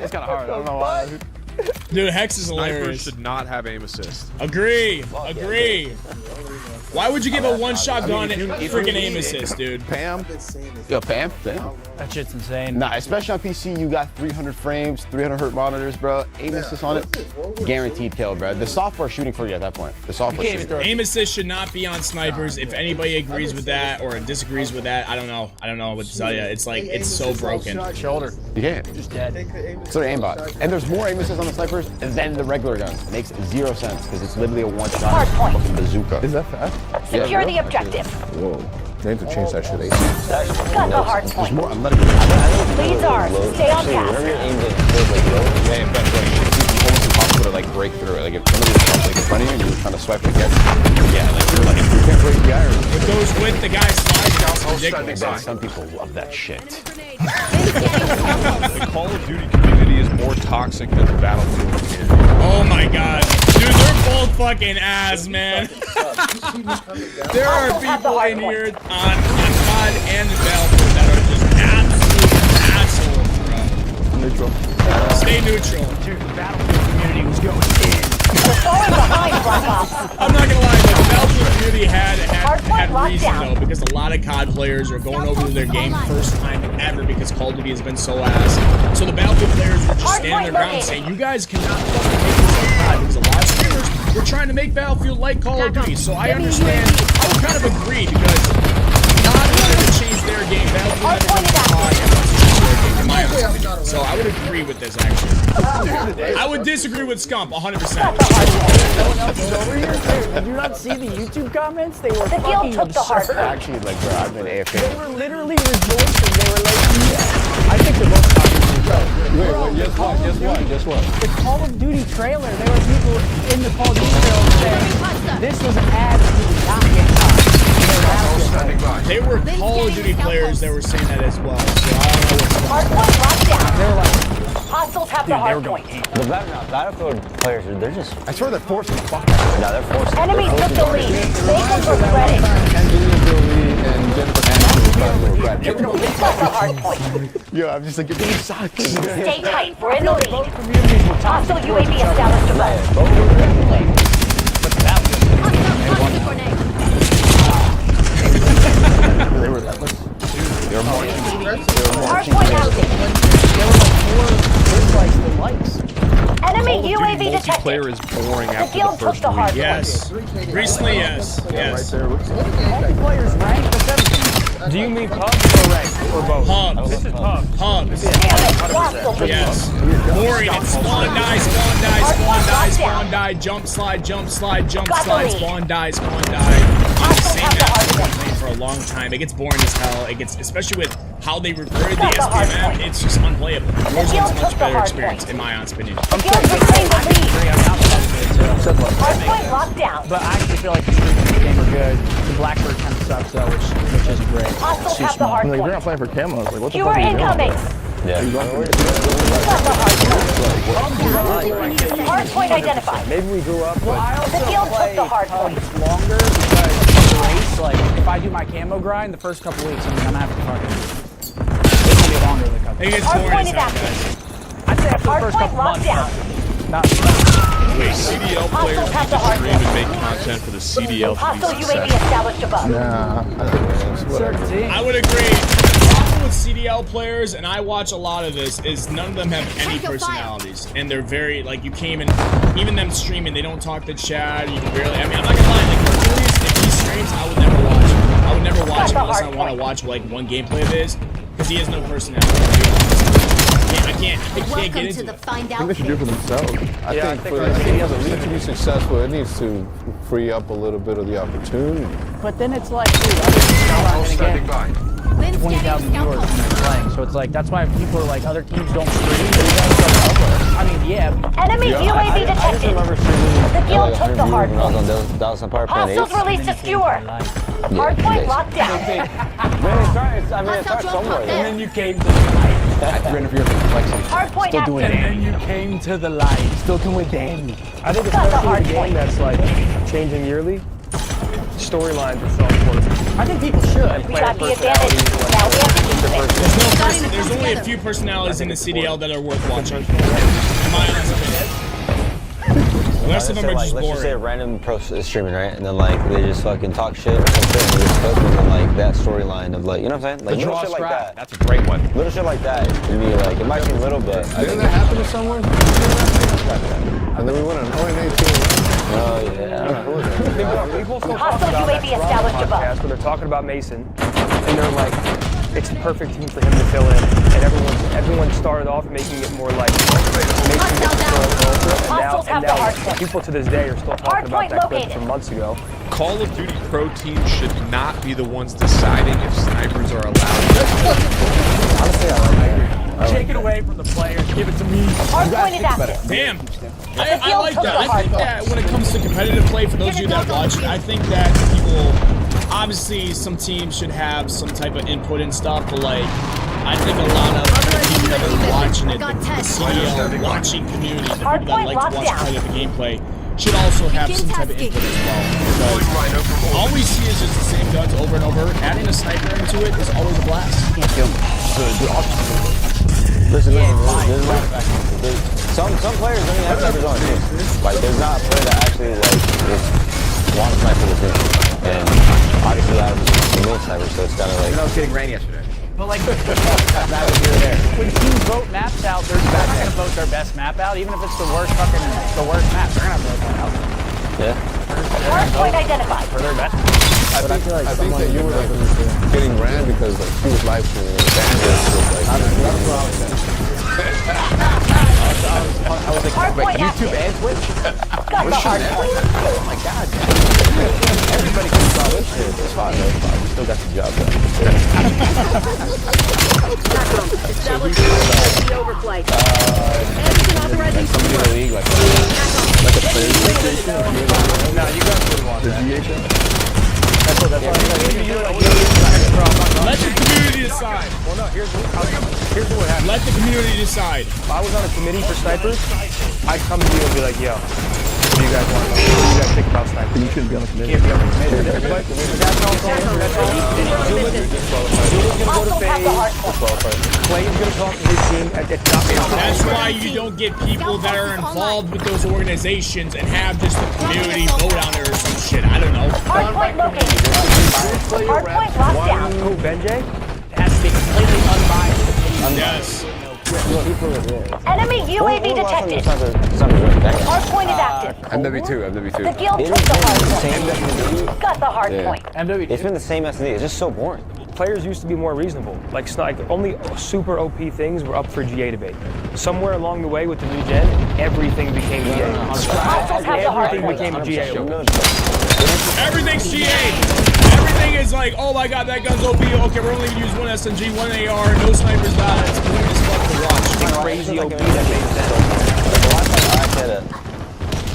It's kind of hard. I don't know why. Dude, Hex is Snipers hilarious. should not have aim assist. Agree. Agree. Why would you give a one-shot gun if you freaking aim need- assist, dude? Pam? Yo, Pam? That shit's insane. Nah, especially on PC, you got 300 frames, 300 hertz monitors, bro. Aim assist on it, guaranteed kill, bro. The software shooting for you at that point. The software shooting. Aim assist should not be on snipers. If anybody agrees with that or disagrees with that, I don't know. I don't know what to tell you. It's like, it's so broken. Shoulder. You can't. Just dead. So the aimbot. And there's more aim assist on the snipers than the regular guns. It makes 0 sense because it's literally a one-shot Hardpoint. fucking bazooka. Is that fast? Secure the objective. Whoa. They need to change that shit. Got the hard There's point. more. I'm letting you. Leads are. Stay on task. Whenever you're aimed at, like low, yeah, but like it's almost impossible to like break through it. Like if somebody is like in front of you and you're trying to swipe against, yeah, like you're like you can't break the iron. It goes with the guy sliding. It's ridiculous. Man, some people love that shit. The Call of Duty community is more toxic than the Battlefield community. Oh my god. Dude, they're both fucking ass, man. There are people in here on COD and the Battlefield that are just absolute assholes, bro. Neutral. Stay neutral. Dude, the Battlefield community was going in. Falling behind, Black Ops. I'm not gonna lie, the Battlefield community had Hardpoint reason lockdown. though, because a lot of COD players are going over to their game first time ever because Call of Duty has been so ass. So the Battlefield players were just standing their ground saying, you guys cannot fucking make this like COD, because a lot of streamers were trying to make Battlefield like Call of Duty. So I understand, I would kind of agree because COD wanted to change their game, Battlefield never went to COD and wants to change their game, in my opinion. So I would agree with this actually. I would disagree with Scump 100%. Did you not see the YouTube comments? They were The guild fucking took the hard absurd. point. Actually, like bro, I've been They AFK. were literally rejoicing. They were like, yeah. I think they're both talking to each other. Wait, guess what? The Call of Duty trailer, there were people in the Call of Duty trailer saying this was an ad that we did not get caught. They were Call of Duty players that were saying that as well. So I don't know what's going on. Hardpoint locked down. They were like, Hostiles have the they were hard going point. in. The Battlefield players, they're just. I swear they're forcing the fuck out. No, they're forced. Enemies took the lead. Bacon for spreading. Angelina Jolie and Jennifer Aniston Got the hard point. Yo, I'm just like, give me socks. Stay tight. We're in the lead. Communities were talking. Hostile UAV established above. They were that much. They were more. Hardpoint active. There were like 4 dislikes than likes. Enemy Call of Duty UAV multiplayer detected. is boring The after the guild took first the hard week. point. Yes. Recently, yes. Yes. Multiplayer's ranked, but then Do you mean pub or rank? Or both? Hubs. this is pub. Hubs. Damn it. Hostile lead. Yes. Boring. It's spawn, die, spawn, die, spawn, die, spawn, die, jump, slide, jump, slide, jump, slide, spawn, die, spawn, die. I'm saying that for a long time. It gets boring as hell. It gets, especially with how they recorded the SPM map, it's just unplayable. Warzone's a much better experience, in my honest opinion. The guild reclaimed the lead. Hardpoint locked down. But I actually feel like the streaks in this game are good. The Blackbird kind of sucks though, which isn't great. Hostiles Too have the small. hard Like, you're point. not playing for camos. Like, what the Fewer fuck are you doing? incoming. Yeah. Got the hard point. Hardpoint identified. Maybe we grew up with. The guild took the hard point. It's longer because of the race. Like, if I do my camo grind, the first couple weeks, I'm gonna have to fucking. It's gonna be longer than a I couple. think it's boring Hardpoint as is hell, active. guys. I'd say after the first Hardpoint couple locked months. down. Not. Wait, CDL players need to stream and make content for the CDL to Hostile be UAV successful. established above. Nah, I think it's whatever. I would agree. The problem with CDL players, and I watch a lot of this, is none of them have any personalities. And they're very, like, you came in, even them streaming, they don't talk to chat, you can barely, I mean, I'm not gonna lie, like, Hercules, if he streams, I would never watch him. I would never watch him unless I want to watch, like, one gameplay of his, because he has no personality. I can't get into it. I think they should do it for themselves. I think for the league to be successful, it needs to free up a little bit of the opportunity. But then it's like, dude, other teams are not gonna get 20,000 viewers when they're playing. So it's like, that's why people are like, other teams don't stream. But you guys don't upload. I mean, yeah. Enemy UAV I just detected. remember streaming. The guild took the hard when I was point. on Dallas and Power Plant 8. Hostiles released a skewer. Hardpoint locked down. Man, it starts somewhere. And then you came to the light. Hardpoint And active. then you came to the light. Still can withstand. I think Got the hard especially with a game point. that's like changing yearly, storylines are so important. I think people should. We got the advantage. Now we have to keep advancing. There's only a few personalities in the CDL that are worth watching. In my honest opinion. The rest of them are just let's just say a boring. random pro is streaming, right? And then like they just fucking talk shit or some shit and they just cook, and then like that storyline of like, you know what I'm saying? Like The little draw shit like strat. that. That's a great one. Little shit like that to me, like it might seem little, but I Didn't think that happen to someone? And then we went on 0-18. oh yeah. I don't know who was it? People still talk Hostile about that UAV established above. podcast where they're talking about Mason, and they're like, it's the perfect team for him to fill in, and everyone started off making it more like Mason gets to throw it over, Hostiles have and the now hard point. people to this day are still talking about point that clip located. from months ago. Call of Duty Pro teams should not be the ones deciding if snipers are allowed. Honestly, I like that. Take it away from the players. Give it to me. Hard point is active. Damn. I like that. I think that when it comes to competitive play, for those of you that watch it, I think that people, obviously some teams should have some type of input and stuff, but like, I think a lot of the people that are watching it, the CDL watching community, the people that like to watch competitive gameplay, should also have some type of input as well. Because all we see is just the same guns over and over. Adding a sniper into it is always a blast. Listen, some players don't even have snipers on team. Like there's not a player that actually like just want to sniper the team. And obviously Adam is the main sniper, so it's kinda like I was getting rain yesterday. But like, when teams vote maps out, they're not gonna vote their best map out, even if it's the worst map. They're gonna vote that out yeah. Hard point identified. for their best. I think that you were like getting ran because like he was live streaming and Bandit was like. I was like, Hard wait, point YouTube active. and Twitch? Got the hard point. Oh my god. Everybody can saw this shit. It's fine, though. It's fine. We still got the job done. Overflight. Somebody in the league, like a player station. No, you guys would want The that. GA show? Let the community decide. Well, no, here's what happened. Let the community decide. If I was on a committee for snipers, I'd come to you and be like, yo, what do you guys want? What do you guys think about snipers? You shouldn't be on the committee. Can't be on the committee. Everybody, that's all. Zula's gonna go to Hostiles have the hard phase. point. Clay's gonna talk to his team. It's not That's why you don't get people that are involved with those organizations and have just the community vote on it or some shit. I don't know. Hard point located. Hard point locked down. Who, Benjay? It has to be completely unbiased. Yes. Enemy UAV detected. Hard point is active. MW2, The MW2. guild took the hard point. Got the hard point. It's been the same SD. It's just so boring. Players used to be more reasonable. Like only super OP things were up for GA debate. Somewhere along the way with the new gen, everything became GA. Hostiles have the hard Everything point. became GA. Everything's GA. Everything is like, oh my god, that gun's OP. Okay, we're only gonna use one SMG, one AR, no snipers allowed. It's boring as fuck to watch. Crazy OP Like, that made sense. the last time I had a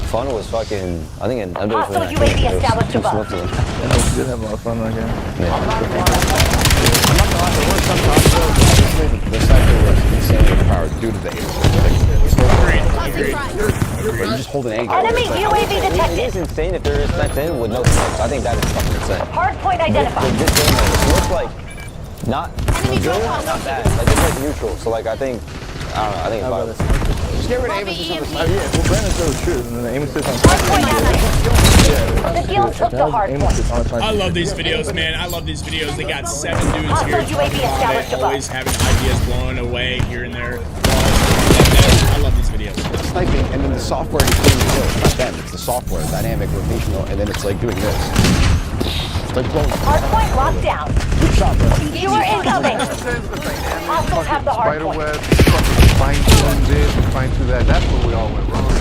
fun was fucking, I think in Hostile UAV established above. We did have a lot of fun that game. The sniper was insanely overpowered due to the Agreed. You just hold an angle. Enemy UAV It is detected. insane if there is sniped in with no snipes. I think that is fucking insane. Hard point Like, identified. this game like, looks like not good, not bad. Like it's like neutral. So like I think, I don't know. I think it's viable. Just get rid of aim assist on the sniper. Yeah, well, Brandon said it was true. And then the aim assist on Hard point active. The guild took the hard aim point. assist on the sniper. I love these videos, man. I love these videos. They got 7 dudes Hostile here UAV talking about established it, above. always having ideas blowing away here and there. I love these videos. sniping, and then the software is doing the kill. It's not them, it's the software, dynamic, rotational, and then it's like doing this. It's like blowing. Hard point locked down. Good shot, bro. You are incoming. Hostiles have the hard point. Spiderweb, fine tune this, fine tune that. That's where we all went wrong.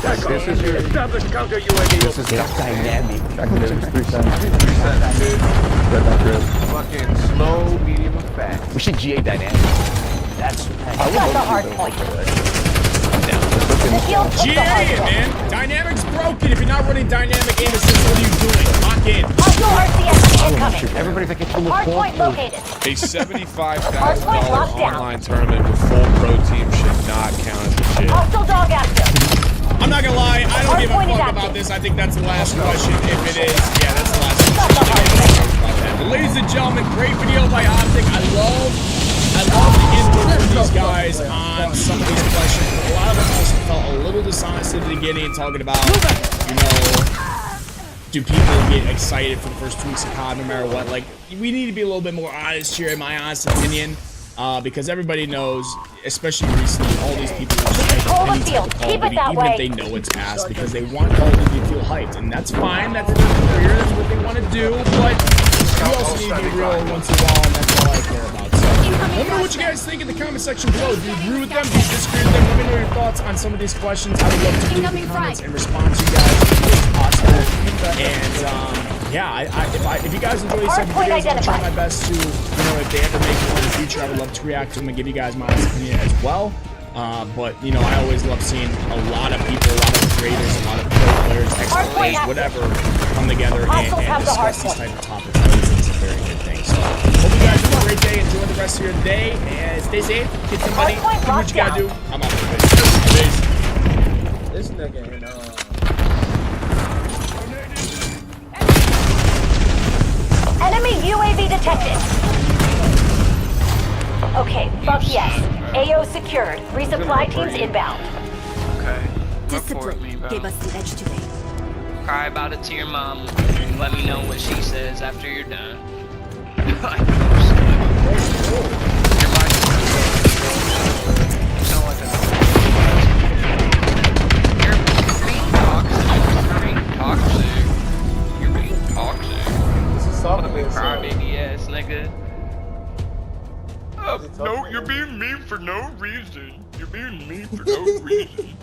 Like, this is your. This is dynamic. I can do it 3 cents. 3 cents, dude. Fucking slow, medium, and fast. We should GA dynamic. That's Got the hard point. The guild took the GA hard it, point. man. Dynamic's broken. If you're not running dynamic aim assist, what are you doing? Lock in. Hostile RCXD incoming. Everybody's like, it's almost Hard point located. A $75,000 Hardpoint locked down. online tournament with full pro team should not count as a shit. Hostile dog active. I'm not gonna lie, I don't give a Hardpoint is fuck active. about this. I think that's the last question. If it is, yeah, that's the last Got the hard question. point. About that. Ladies and gentlemen, great video by Optic. I love the input from these guys on some of these questions. But a lot of them also felt a little dishonest at the beginning, talking about, you know, do people get excited for the first 2 weeks of COD no matter what? Like, we need to be a little bit more honest here, in my honest opinion. Because everybody knows, especially recently, all these people are just hyped up any type of Call of Duty, even if they know it's ass, because they want Call of Duty to feel hyped. And that's fine, that's their career, that's what they want to do, but you also need to be real once in a while, and that's all I care about. So, let me know what you guys think in the comment section below. Do you agree with them? Do you disagree with them? Let me know your thoughts on some of these questions. I would love to read the comments and respond to you guys as quick as possible. And, yeah, if you guys enjoy these type of videos, I'll try my best to, you know, if they ever make one in the future, I would love to react to them and give you guys my honest opinion as well. But, you know, I always love seeing a lot of people, a lot of creators, a lot of pro players, expert players, whatever, come together and discuss these type of topics. I always think it's a very good thing. So, hope you guys have a great day. Enjoy the rest of your day. And stay safe. Get some money. Do what you gotta do. I'm out. Peace. This nigga, Enemy UAV detected. Okay, fuck yes. AO secured. Resupply teams inbound. Okay. Discipline gave us the edge today. Cry about it to your mom. And let me know what she says after you're done. Crybaby ass nigga. No, you're being mean for no reason. You're being mean for no reason.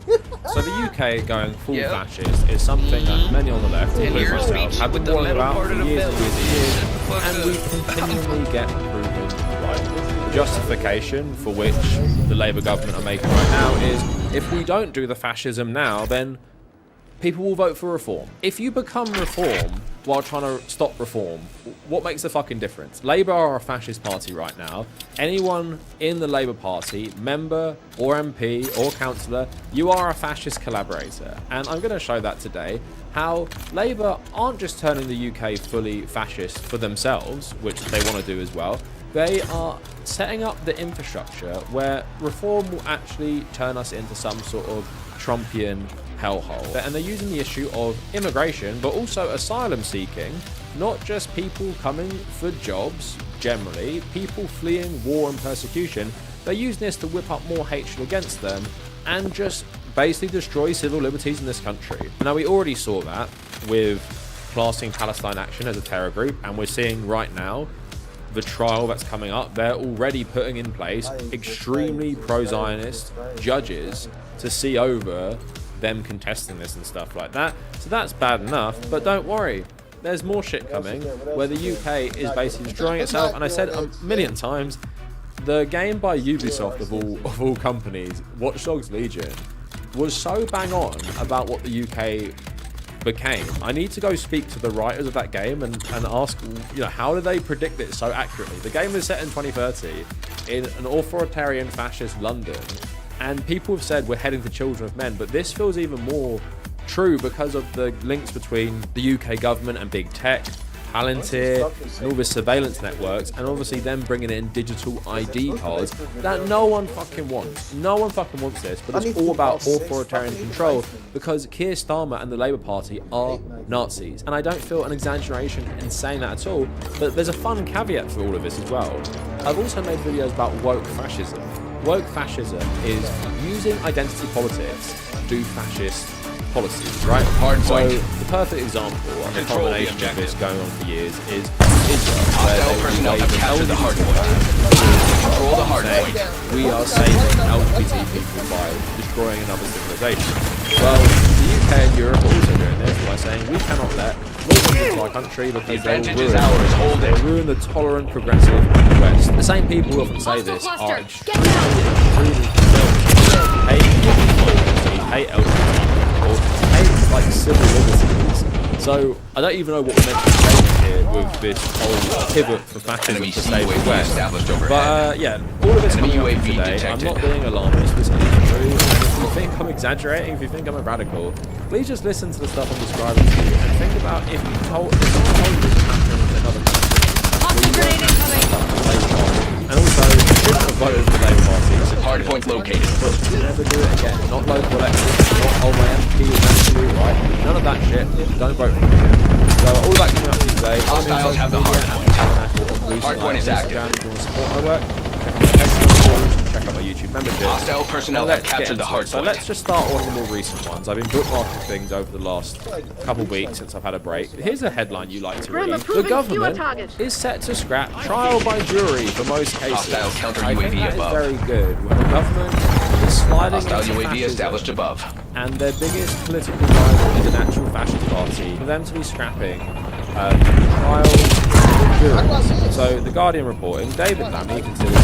So the UK going full fascist is something that many on the left, including myself, have been warning about for years and years and years, and we continually get proven right. The justification for which the Labour government are making right now is, if we don't do the fascism now, then people will vote for reform. If you become reform while trying to stop reform, what makes the fucking difference? Labour are a fascist party right now. Anyone in the Labour Party, member or MP or councillor, you are a fascist collaborator. And I'm going to show that today, how Labour aren't just turning the UK fully fascist for themselves, which they want to do as well. They are setting up the infrastructure where reform will actually turn us into some sort of Trumpian hellhole. And they're using the issue of immigration, but also asylum seeking, not just people coming for jobs, generally, people fleeing war and persecution. They're using this to whip up more hatred against them and just basically destroy civil liberties in this country. Now, we already saw that with classing Palestine Action as a terror group, and we're seeing right now the trial that's coming up. They're already putting in place extremely pro-Zionist judges to see over them contesting this and stuff like that. So that's bad enough, but don't worry, there's more shit coming where the UK is basically destroying itself. And I said a million times, the game by Ubisoft of all companies, Watch Dogs Legion, was so bang on about what the UK became. I need to go speak to the writers of that game and ask, you know, how do they predict it so accurately? The game is set in 2030 in an authoritarian fascist London, and people have said we're heading to Children of Men, but this feels even more true because of the links between the UK government and big tech, Palantir, and all the surveillance networks, and obviously them bringing in digital ID cards that no one fucking wants. No one fucking wants this, but it's all about authoritarian control because Keir Starmer and the Labour Party are Nazis. And I don't feel an exaggeration in saying that at all, but there's a fun caveat for all of this as well. I've also made videos about woke fascism. Woke fascism is using identity politics to do fascist policies, right? So the perfect example of a combination of this going on for years is Israel, where they capture the hard point. Control the hard point. We are saving LGBT people by destroying another civilization. Well, the UK and Europe are also doing this by saying we cannot let Muslims into our country because they will ruin the tolerant, progressive West. The same people who often say this are extremely hate LGBT people, hate like civil liberties. So I don't even know what we're meant to say here with this whole pivot for fascism to save the West. But yeah, all of this coming up today, I'm not being alarmist, this is true. And if you think I'm exaggerating, if you think I'm a radical, please just listen to the stuff I'm describing to you and think about if someone told you this happened in another country. Hardpoint located. But never do it again. Not local elections, not oh my MP is absolute right. None of that shit. Don't vote for me. So all that coming up today. Hostiles have the hardpoint. Hardpoint is active. If you want to support my work, check out my YouTube membership. Hostile personnel have captured the hardpoint. So let's just start one of the more recent ones. I've been bookmarking things over the last couple weeks since I've had a break. Here's a headline you like to read. The government is set to scrap trial by jury for most cases. Hostile counter I think UAV that is above. very good. When the government is sliding Hostile into UAV fascism, established above. and their biggest political rival is an actual fascist party, for them to be scrapping trial juries. So the Guardian reporting, David Lammy considers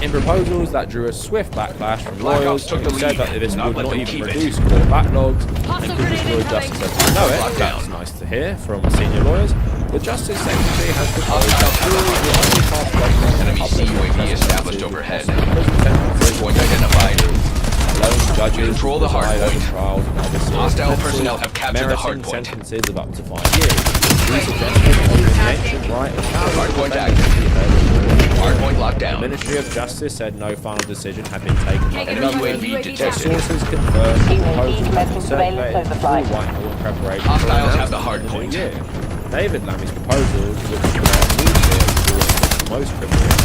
in proposals that drew a swift backlash from lawyers who said that this would not even reduce court backlogs and could destroy justice as we know it. That's nice to hear from senior lawyers. The Justice Secretary has proposed that juries will only pass judgment Enemy CUAV established overhead. Hardpoint identified. Alone judges Control the preside over hardpoint. trials and overseers Hostile personnel have captured the meriting hardpoint. sentences of up to 5 years. These suggestions are the ancient right of Hardpoint active. Hardpoint locked The down. Ministry of Justice said no final decision had been taken by the Enemy government. UAV Their detected. sources confirmed the proposal was circulated through Whitehall in preparation Hostiles for an have the announcement in hardpoint. the new year. David Lammy's proposals, which for most criminals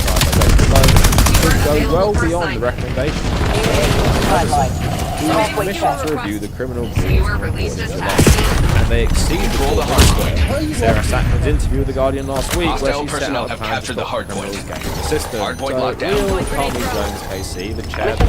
tried by local law, could go well beyond the recommendation. We were commissioned to review the criminal courts and they exceed the hardpoint. Sarah Sackman's interview with The Guardian last week, where Hostile she set personnel out have plans captured to the stop hardpoint. criminals getting the system. Hardpoint So locked down. Neil Carmel Jones KC, the chair of the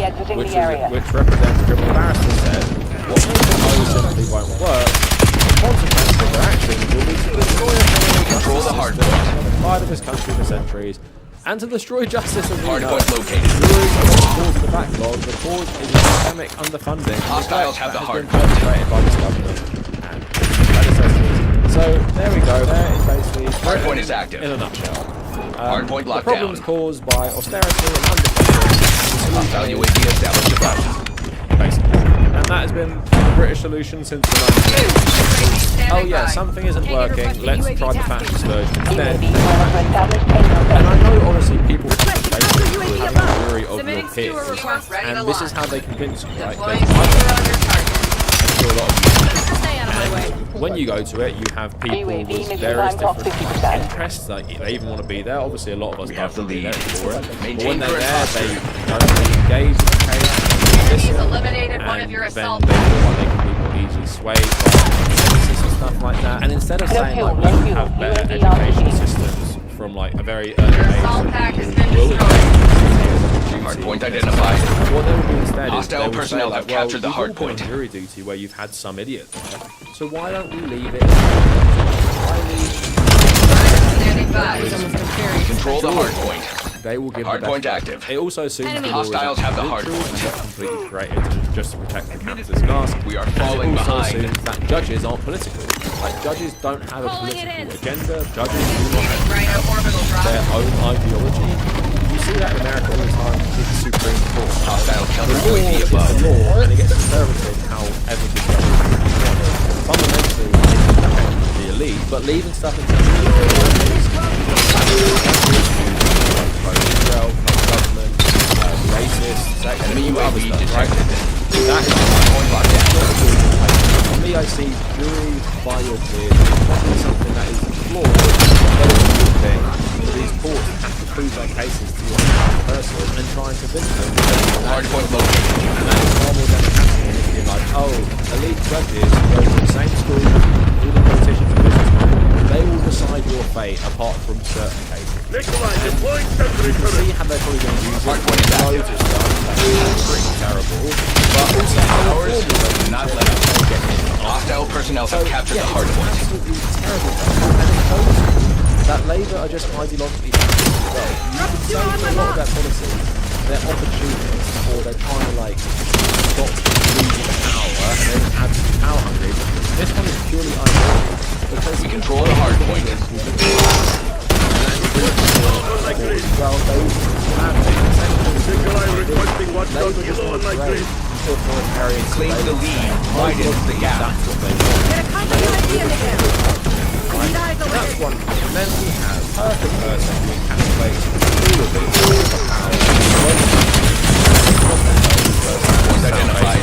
exiting the area. which represents criminal barristers, said what they propose simply won't work. The consequence of their actions will be to destroy a criminal Control the justice hardpoint. system on the pride of this country for centuries, and to destroy justice as we know. Hardpoint located. Juries are not the cause of the backlog. The cause is systemic underfunding. Hostiles have the that has been hardpoint. perpetrated by this government and predecessors. So there we go. There is basically Hardpoint is active. in a nutshell. Hardpoint The locked problems down. caused by austerity and underfunding. Hostile UAV established above. Basically. And that has been the British solution since the 1980s. Oh yeah, something isn't working, let's try the fascist version instead. And I know honestly people basically having a jury of your peers, and this is how they convince you, right? When you go to it, you have people with various different interests. Like, they even want to be there. Obviously, a lot of us don't want to be there for it. But when they're there, they don't really engage in the case. Listen, eliminated one of your and then assault they feel like they can be more easily swayed by sentences and stuff like that. And instead of saying like we should have better education systems from like a very early age, will Hardpoint identified. what they would do instead Hostile is they would personnel say, have like, well, captured the you've all been on hardpoint. jury duty where you've had some idiot there, so why don't we leave it? Why leave? Control the hardpoint. They will give Hardpoint the best active. It also assumes the law is Hostiles have the literal hardpoint. and not completely created just to protect the capitalist class. We are And falling it also behind. assumes that judges aren't political. Like judges don't have a political agenda. Judges do not have their own ideology. You see that in America all the time with the Supreme Court. Hostile counter The law UAV is above. the law, and it gets conservative however the judge is. Fundamentally, it's protecting the elite, but leaving stuff in terms of Israel, government, racist, sexist, Enemy all other UAV stuff, right? detected. That is Hardpoint locked down. for me, I see jury by your peers as something that is flawed, but it's a good thing. These courts have to prove their cases to your person and try and convince them. Hardpoint located. And that is far more democratic if you're like, oh, elite judges go to the same school, all the politicians and businessmen, they will decide your fate apart from certain cases. You can see how they're probably going to use Hardpoint is loads of stuff that's pretty terrible, but also Ours do not let up. Hostile personnel have captured the hardpoint. absolutely terrible stuff. And it shows that Labour are just ideologically fascist as well. You can say a lot of their policies, they're opportunists, or they're trying to like stop losing power, and they're absolutely power hungry. This one is purely ideology. Because We control the hardpoint. well, those bad things. Labour just want to create authoritarian Claims the lead. Widens the gap. That's what they want. Right? That's one thing. And then we have perfect person who encapsulates all of it, all of the power. Identified.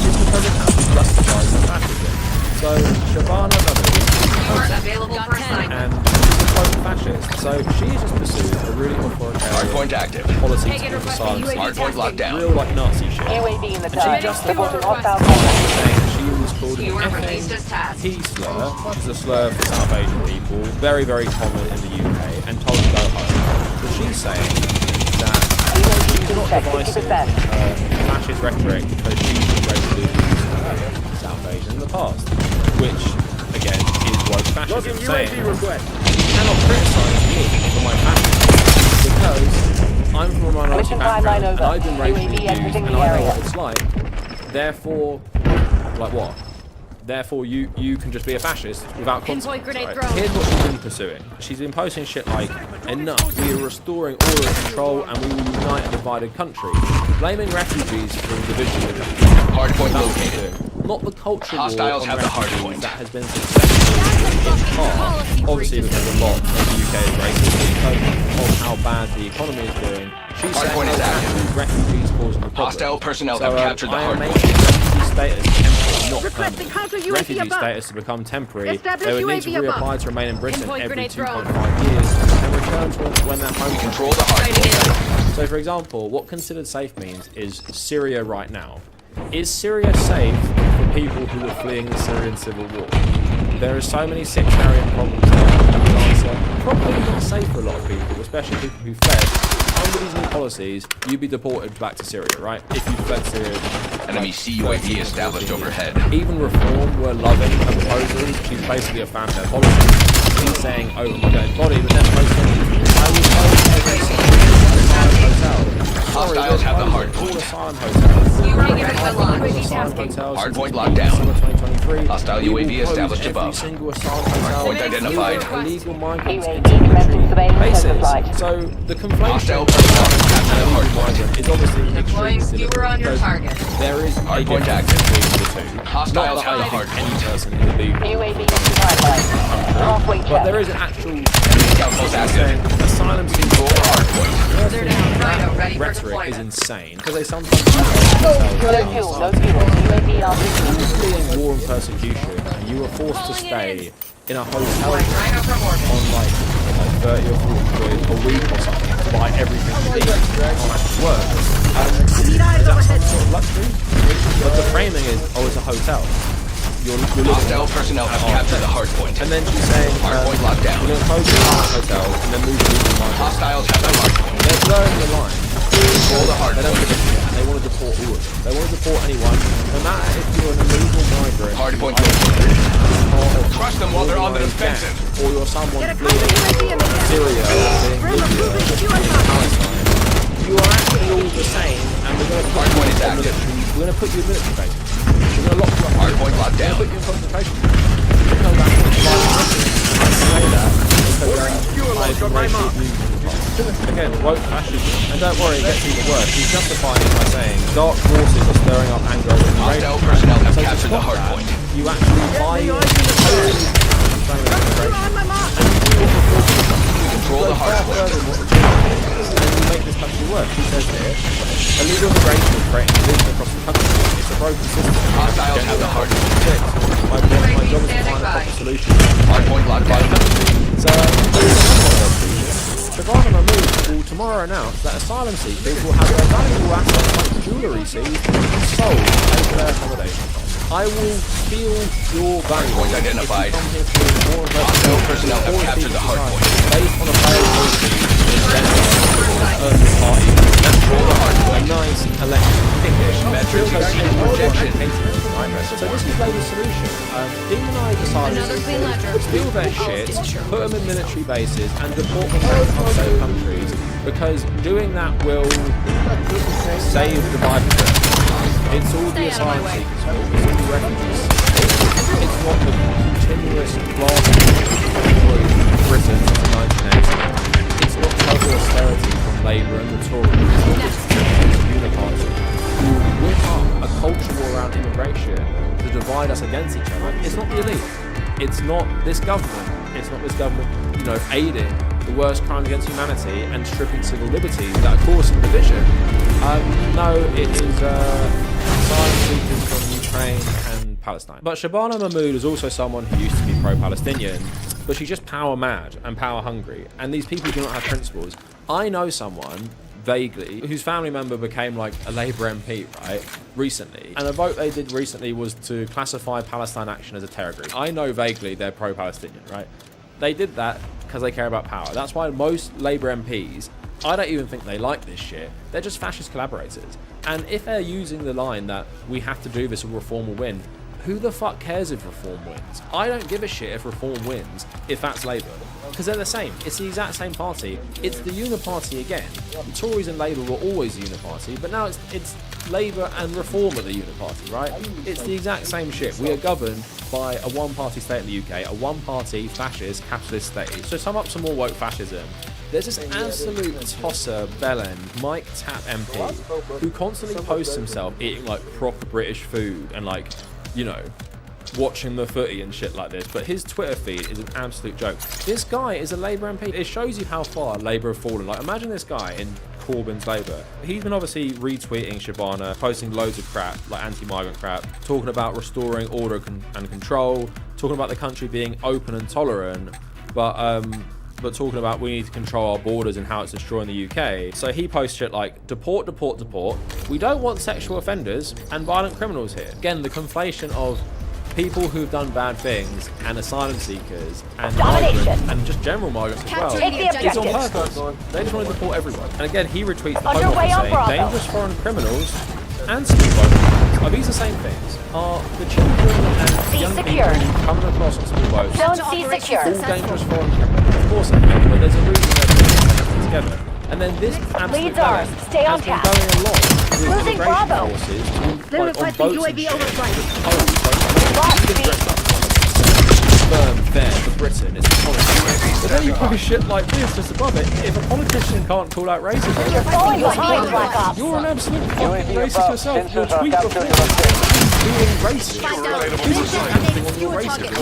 It's because it has to justify the fascism. So Shabana Mahmood and she's a fascist. So she is just pursuing a really authoritarian Hardpoint active. policy to asylum seekers. Hardpoint locked down. Real like Nazi shit. UAV in the And dark. she justified Reporting it hostile saying that she was called an effing P slur, which is a slur for South Asian people, very, very common in the UK, and told to go home. So she's saying that she's not devising fascist rhetoric because she's been racially abused South Asian in the past, which, again, is woke fascism saying you cannot criticise me for my fascism because I'm from a minority background and I've been racially abused and I know what it's like. Therefore, like what? Therefore, you can just be a fascist without consequence. Right? Here's what she's been pursuing. She's been posting shit like, enough, we are restoring order and control and we will unite a divided country. Blaming refugees for the division of the Hardpoint located. Not the cultural Hostiles war on have the refugees hardpoint. that has been successful in part, obviously because a lot of the UK is racist because of how bad the economy is doing. She's Hardpoint is active. Refugees causing the problem. Hostile personnel So, have captured the I am hardpoint. making refugee status temporary, not permanent. Refugee status to become temporary. They would need to reapply to remain in Britain every 2.5 years and return to when their home Control the hardpoint. So, for example, what considered safe means is Syria right now. Is Syria safe for people who are fleeing the Syrian civil war? There are so many sectarian problems there. The answer, probably not safe for a lot of people, especially people who fled. Under these new policies, you'd be deported back to Syria, right? If you fled Syria. Enemy CUAV established overhead. Even Reform were loving her proposals. She's basically a fan of their policies. She's saying, over my dead body, but then posting, I will close every single hotel. Hostiles have the hardpoint. All asylum hotels. Hardpoint locked down. Summer 2023. Hostile UAV established every above. single asylum hotel. Hardpoint identified. Illegal migrants UAV into commencing military surveillance bases. overflight. So the conflation Hostile personnel have captured the hardpoint. is obviously extremely silly because there is a Hardpoint difference active. between the two. Hostiles Not that have the I think hardpoint. any person is illegal. UAV in pipeline. Halfway But check. there is an actual Scout post active. asylum Control the hardpoint. that rhetoric is insane because they sometimes No fuel, no fuel. UAV on fleeing war and persecution and you were forced to stay in a hotel on like 30 or 40 quid a week or something to buy everything you need on work. Is that some sort of luxury? But the framing is, oh, it's a hotel. You're Hostile personnel have captured the hardpoint. and then she's saying, Hardpoint locked down. we're going to close the hotel and then move the legal migrants. Hostiles have the hardpoint. They're blurring the line. Control the They don't hardpoint. give a shit. They want to deport all of them. They want to deport anyone, no matter if you're an illegal migrant. Hardpoint either located. part of Crush them while they're on the war defensive. or you're someone fleeing Syria or fleeing Libya, Palestine. You are actually all the same, and we're going to put Hardpoint is you in active. military. We're going to put you in military base. We're going to lock you up. Hardpoint locked We're down. going to put you in concentration camp. You come back and fight. I say that because I've been racially abused in the past. Again, woke fascism. And don't worry, it gets even worse. He's justifying it by saying dark forces are stirring up anger over immigration. Hostile personnel have So to captured the stop that, hardpoint. you actually buy Control the hardpoint. and you make this country work. He says here, illegal immigration is creating division across the country. It's a broken system. Hostiles have the hardpoint. My job is to find a proper solution. Hardpoint locked down. So, Shabana Mahmood will tomorrow announce that asylum seekers will have their valuable assets like jewellery seized and sold to pay for their accommodation. I will steal your value Hardpoint identified. if you come here fleeing war and Hostile persecution personnel have or captured the defeat hardpoint. society based on a failed policy in the party. Control the hardpoint. A nice elected ticket. Metrics exceed projection. So this is Labour's solution. Demonise asylum seekers, steal their shit, put them in military bases and deport them back to unsafe countries because doing that will save the Bible. It's all the asylum seekers' fault. It's all the refugees. It's not the continuous blasting of Britain since 1980. It's not total austerity from Labour and the Tories. It's not this uniparty who whip up a culture war around immigration to divide us against each other. It's not the elite. It's not this government. It's not this government, aiding the worst crimes against humanity and stripping civil liberties that are causing division. No, it is asylum seekers from Ukraine and Palestine. But Shabana Mahmood is also someone who used to be pro-Palestinian, but she's just power mad and power hungry, and these people do not have principles. I know someone, vaguely, whose family member became like a Labour MP, right, recently, and a vote they did recently was to classify Palestine Action as a terror group. I know vaguely they're pro-Palestinian, right? They did that because they care about power. That's why most Labour MPs, I don't even think they like this shit. They're just fascist collaborators. And if they're using the line that we have to do this or reform will win, who the fuck cares if reform wins? I don't give a shit if reform wins, if that's Labour. Because they're the same. It's the exact same party. It's the uniparty again. The Tories and Labour were always the uniparty, but now it's Labour and Reform are the uniparty, right? It's the exact same shit. We are governed by a one-party state in the UK, a one-party fascist capitalist state. So sum up some more woke fascism. There's this absolute tosser, bellend, Mike Tapp MP, who constantly posts himself eating like proper British food and like, you know, watching the footy and shit like this, but his Twitter feed is an absolute joke. This guy is a Labour MP. It shows you how far Labour have fallen. Like, imagine this guy in Corbyn's Labour. He's been obviously retweeting Shabana, posting loads of crap, like anti-migrant crap, talking about restoring order and control, talking about the country being open and tolerant, but talking about we need to control our borders and how it's destroying the UK. So he posts shit like, deport, deport, deport. We don't want sexual offenders and violent criminals here. Again, the conflation of people who've done bad things and asylum seekers and migrants and just general migrants as well. It's on purpose. They just want to deport everyone. And again, he retweets the Home Office saying dangerous foreign criminals and school boats are these the same things? Are the children and young people coming across on school boats all dangerous foreign criminals? Of course they are, but there's a reason they're putting everything together. And then this absolute balance has been going along with immigration forces to, like, on boats and shit. Firm there for Britain, it's a policy. But then you put shit like this just above it. If a politician can't call out racism, you're an absolute fucking racist yourself. Your tweet before being racist. This is acting on your racism.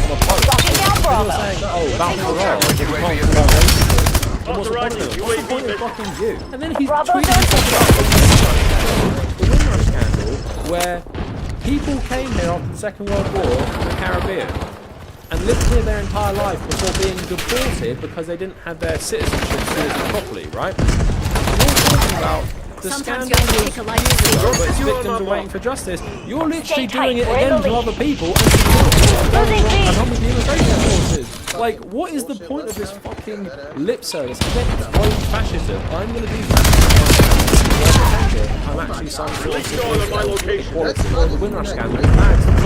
On a post. You're saying, oh, about Farage, you can't call out racism. What's the point of it? What's the point of fucking you? And then he's tweeting about the Windrush scandal, where people came here after the Second World War from the Caribbean and lived here their entire life before being deported because they didn't have their citizenship sorted properly, right? You're talking about the scandal of Roberts, victims are waiting for justice. You're literally doing it again to other people and on with the immigration forces. Like, what is the point of this fucking lip service? I'm fascism. I'm going to do fascism. I'm actually some sort of the Windrush scandal. The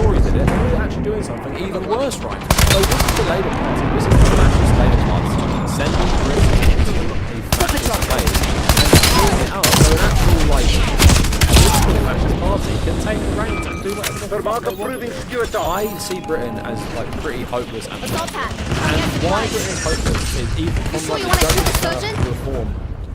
Tories did it. We're actually doing something even worse right now. So this is the Labour Party. This is the fascist Labour Party sending Britain into a fascist place and doing it out. So an actual, like, political fascist party can take the reins and do whatever the fuck they want. I see Britain as, like, pretty hopeless at the moment. And why Britain is hopeless is even from, like, the government reform.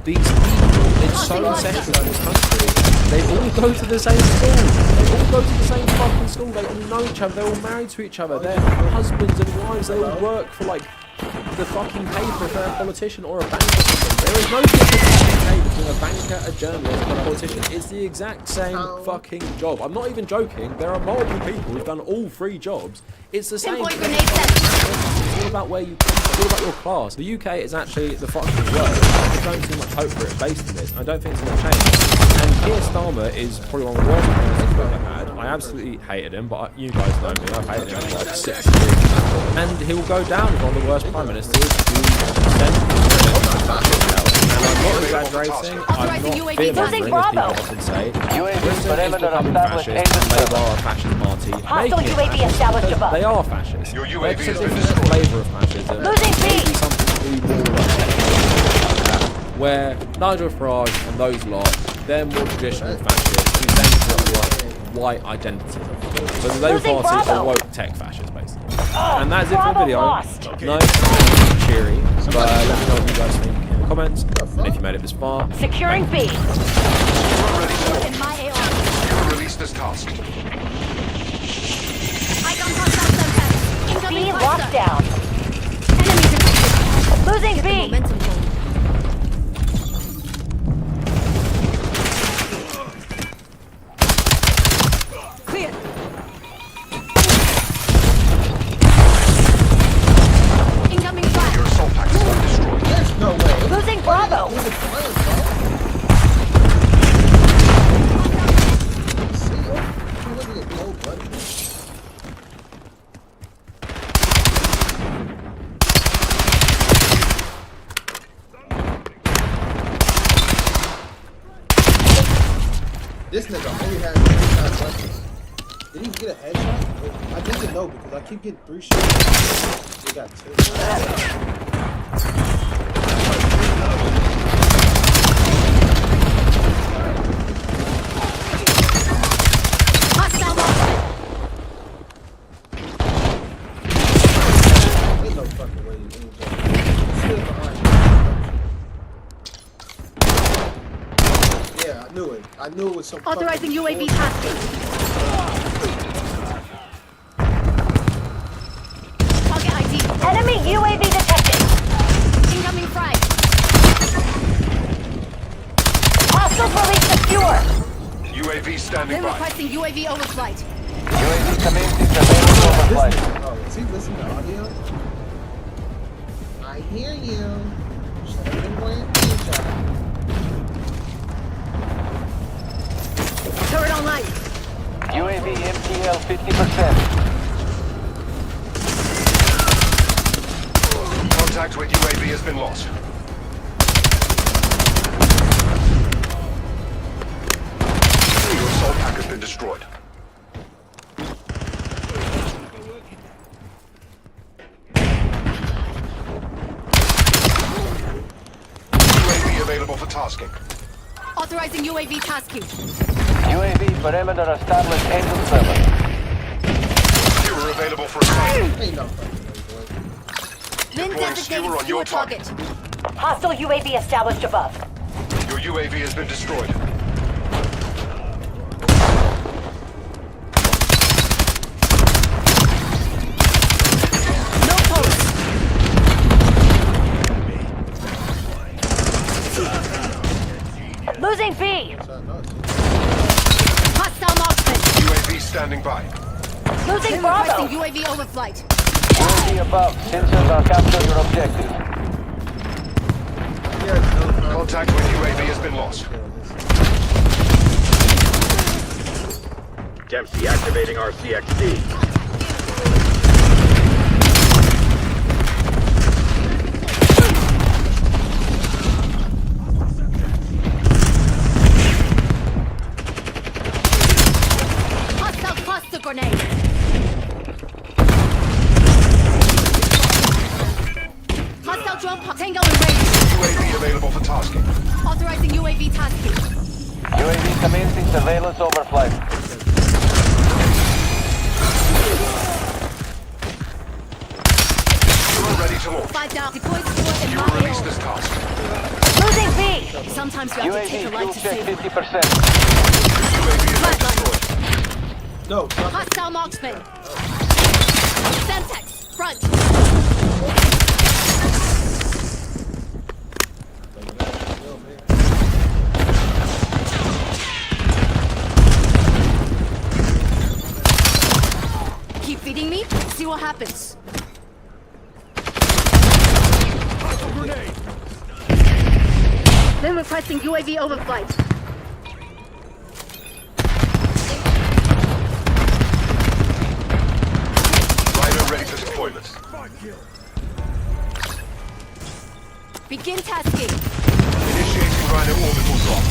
These people, it's so ancestral in this country. They all go to the same school. They all go to the same fucking school. They all know each other. They're all married to each other. They're husbands and wives. They all work for, like, the fucking paper if they're a politician or a banker. There is no difference between a banker, a journalist, and a politician. It's the exact same fucking job. I'm not even joking. There are multiple people who've done all three jobs. It's the same thing. It's all about where you come from. It's all about your class. The UK is actually the fucking worst. I don't see much hope for it based on this. I don't think it's going to change. And Keir Starmer is probably one of the worst politicians I've ever had. I absolutely hated him, but you guys know me. I've hated him for like 6 years. And he will go down as one of the worst prime ministers to send and I'm not exaggerating, I'm not fear-mongering as people often say. Britain is becoming fascist and Labour are a fascist party. They are fascist. They're just a different flavour of fascism. Maybe something to do more like where Nigel Farage and those lot, they're more traditional fascists who then got like white identity. So the Labour Party are woke tech fascists basically. And that's it for the video. Nice, cheery, but let me know what you guys think in the comments, and if you made it this far. Securing B. Release this task. B locked down. This nigga only had 25 weapons. Did he get a headshot? I think no, because I keep getting 3 shots. He got 2. Ain't no fucking way you can still behind you. Yeah, I knew it. I knew it was some Authorizing UAV tasking. Target ID. Enemy UAV detected. Incoming frag. Hostile police secure. UAV standing Then by. requesting UAV overflight. UAV commencing surveillance overflight. Oh, is he listening to audio? I hear you. Should have been wearing t-shirt. Turret online. UAV MTL 50%. Contact with UAV has been lost. Your assault pack has been destroyed. UAV available for tasking. Authorizing UAV tasking. UAV perimeter established engine server. Skewer available for assignment. Ain't no fucking way, boy. Lin Deploying designated skewer on your skewer target. target. Hostile UAV established above. Your UAV has been destroyed. No pulse. Losing B. Hostile marksman. UAV standing by. Losing Bravo. UAV overflight. UAV above. Sensors are capturing your objective. Contact with UAV has been lost. Dempsey activating RCXD. Hostile cluster grenade. Hostile drone pop. Tango in range. UAV available for tasking. Authorizing UAV tasking. UAV commencing surveillance overflight. You are ready to launch. 5 down. Deployed squad in You my will release hill. this task. Losing B. Sometimes you have to take UAV a life fuel to check save 50%. UAV has been destroyed. No, Hostile marksman. Semtex. Front. Keep feeding me. See what happens. Then requesting UAV overflight. Rhino ready for deployment. Begin tasking. Initiating Rhino orbital drop.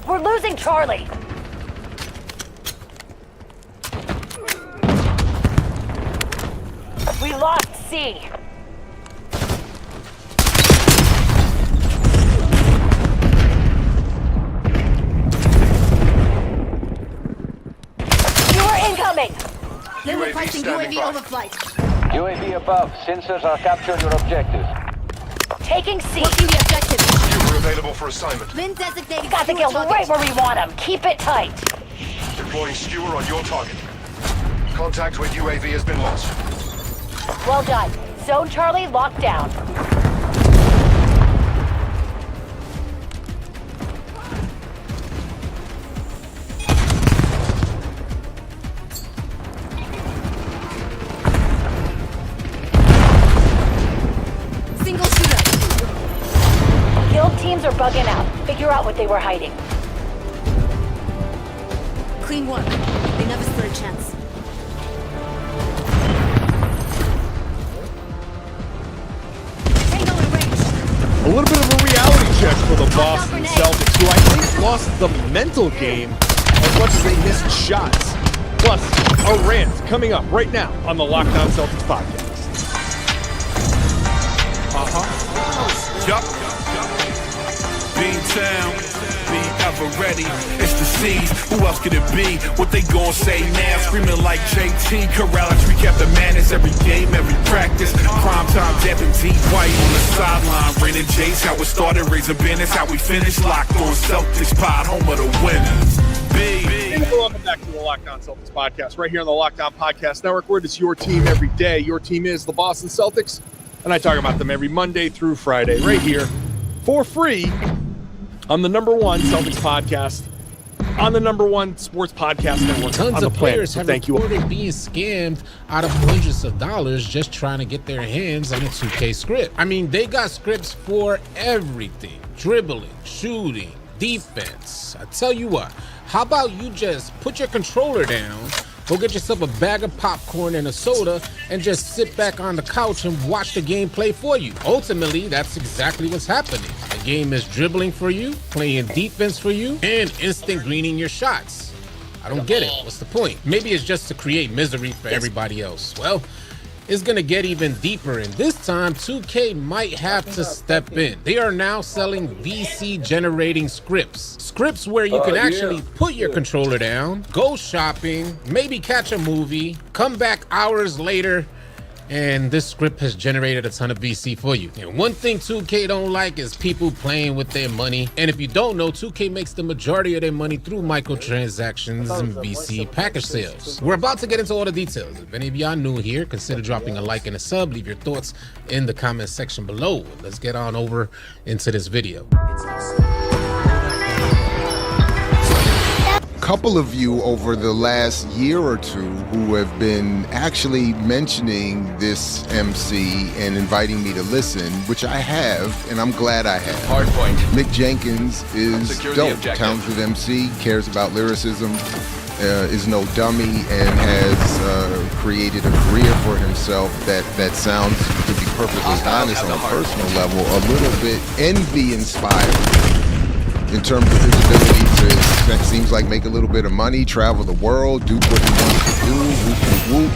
We're losing Charlie. We lost C. You are incoming. Then UAV requesting standing UAV by. overflight. UAV above. Sensors are capturing your objective. Taking C. Working the objective. Skewer available for assignment. Lin designated. Got the kills right where we want them. Keep it tight. Deploying skewer on your target. Contact with UAV has been lost. Well done. Zone Charlie locked down. teams are bugging out. Figure out what they were hiding. Clean one. They never stood a chance. A little bit of a reality check for the Boston Celtics, who I think lost the mental game as much as they missed shots. Plus, a rant coming up right now on the Locked On Celtics podcast. Yup. Beantown, be ever ready. It's the C's. Who else could it be? What they gon' say now? Screaming like JT Corrales. We kept the madness every game, every practice. Prime time, Depp and D White on the sideline. Rain and Jace, how it started, raising business, how we finished. Locked on Celtics pod, home of the winners. Welcome back to the Locked On Celtics podcast, right here on the Locked On Podcast Network, where it's your team every day. Your team is the Boston Celtics, and I talk about them every Monday through Friday, right here for free on the #1 Celtics podcast, on the #1 sports podcast network Tons on the of planet. players So have thank you. reported being scammed out of hundreds of dollars just trying to get their hands on a 2K script. I mean, they got scripts for everything: dribbling, shooting, defense. I tell you what, how about you just put your controller down, go get yourself a bag of popcorn and a soda, and just sit back on the couch and watch the game play for you. Ultimately, that's exactly what's happening. The game is dribbling for you, playing defense for you, and instant greening your shots. I don't get it. What's the point? Maybe it's just to create misery for everybody else. Well, it's gonna get even deeper, and this time 2K might have to step in. They are now selling VC generating scripts. Scripts where you can actually put your controller down, go shopping, maybe catch a movie, come back hours later, and this script has generated a ton of VC for you. And one thing 2K don't like is people playing with their money. And if you don't know, 2K makes the majority of their money through microtransactions and VC package sales. We're about to get into all the details. If any of y'all new here, consider dropping a like and a sub. Leave your thoughts in the comment section below. Let's get on over into this video. Couple of you over the last year or two who have been actually mentioning this MC and inviting me to listen, which I have, and I'm glad I have. Hardpoint. Mick Jenkins is Secure the dope, objective. talented MC, cares about lyricism, is no dummy, and has created a career for himself that sounds, to be perfectly honest, on a personal level, a little bit envy-inspiring. In terms of his ability to, that seems like, make a little bit of money, travel the world, do what he wants to do, whoop, whoop, whoop.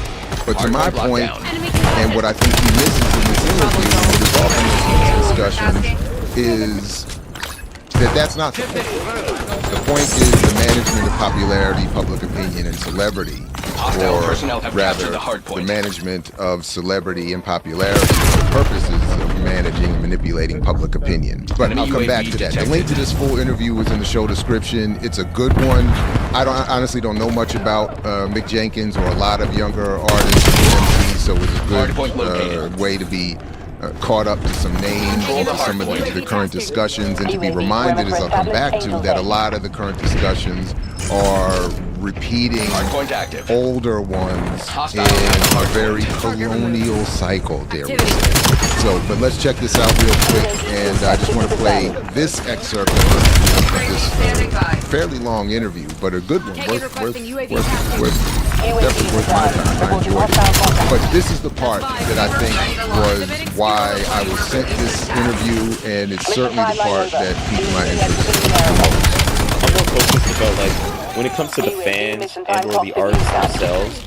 But to my point, and what I think he misses in this interview, and what is often missed in this discussion, is that that's not the point. The point is the management of popularity, public opinion, and celebrity. Hostile Or personnel have rather, captured the hard point. the management of celebrity and popularity for purposes of managing and manipulating public opinion. But Enemy I'll come back UAV to that. detected. The link to this full interview is in the show description. It's a good one. I honestly don't know much about Mick Jenkins or a lot of younger artists and MCs, so it's a good way to be caught up to some names, some of the current discussions, and to be reminded, as I'll come back to, that a lot of the current discussions are repeating older ones in a very colonial cycle, dare we say. So, but let's check this out real quick, and I just want to play this excerpt of this fairly long interview, but a good one, definitely worth my time. I enjoyed it. But this is the part that I think was why I was sent this interview, and it's certainly the part that piqued my interest the most. I'm more focused about, like, when it comes to the fans and or the artists themselves,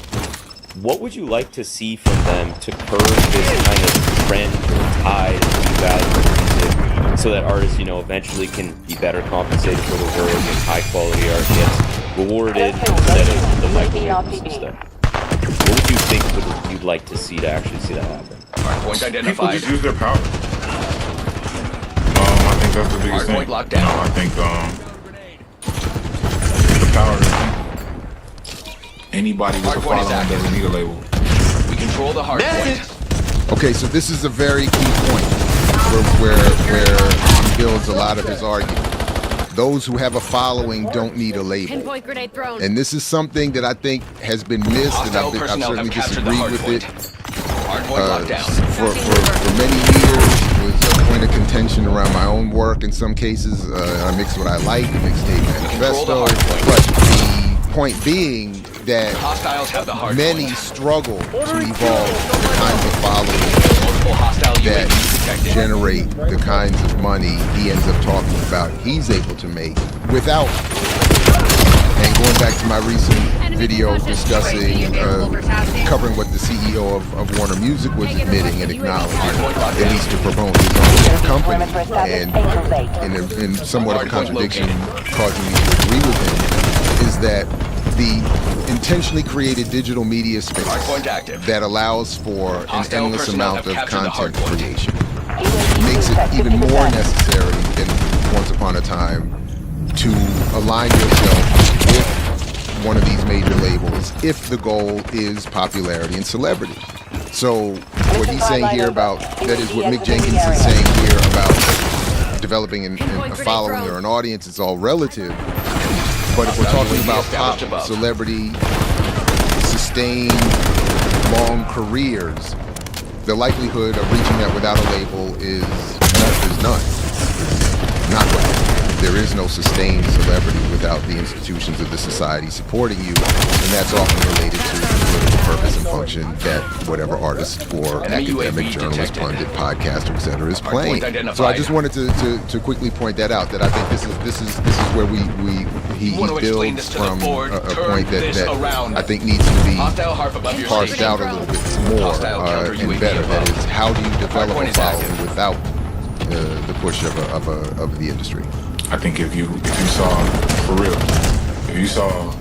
what would you like to see from them to curb this kind of trend or tide of devaluing music so that artists, you know, eventually can be better compensated for the work and high quality art gets rewarded instead of the microwaves and stuff? What would you think you'd like to see to actually see that happen? Hardpoint identified. People just use their power. I think that's the biggest thing. Locked down. No, I think the power is anybody with a following doesn't need a label. We control the hardpoint. Okay, so this is a very key point where he builds a lot of his argument. Those who have a following don't need a label. Pinpoint grenade thrown. And this is something that I think has been missed, and I've certainly disagreed with it. For many years, it was a point of contention around my own work in some cases. I mix what I like, mixtape manifesto, but the point being that many struggle to evolve the kinds of followers that generate the kinds of money he ends up talking about he's able to make without. And going back to my recent video discussing, covering what the CEO of Warner Music was admitting and acknowledging, at least to promote his own company, and in somewhat of a contradiction causing me to agree with him, is that the intentionally created digital media space that allows for an endless amount of content creation makes it even more necessary than once upon a time to align yourself with one of these major labels if the goal is popularity and celebrity. So what he's saying here about, that is what Mick Jenkins is saying here about developing a following or an audience, is all relative. But if we're talking about pop, celebrity, sustained long careers, the likelihood of reaching that without a label is none. Not right. There is no sustained celebrity without the institutions of the society supporting you, and that's often related to the political purpose and function that whatever artist or academic, journalist, pundit, podcaster, etc. is playing. So I just wanted to quickly point that out, that I think this is where he builds from a point that I think needs to be parsed out a little bit more and better. That is, how do you develop a following without the push of the industry? I think if you saw, for real, if you saw 20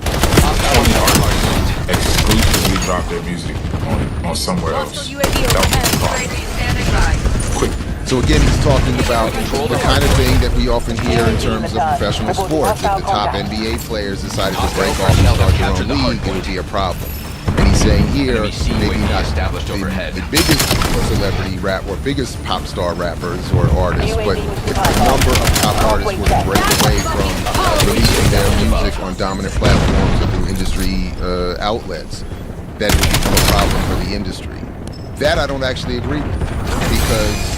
artists exclusively drop their music on somewhere else, that would be quick. So again, he's talking about the kind of thing that we often hear in terms of professional sports. If the top NBA players decided to break off and start their own league, it would be a problem. And he's saying here, maybe not the biggest celebrity rap or biggest pop star rappers or artists, but if a number of top artists were to break away from releasing their music on dominant platforms or through industry outlets, that it would become a problem for the industry. That I don't actually agree with, because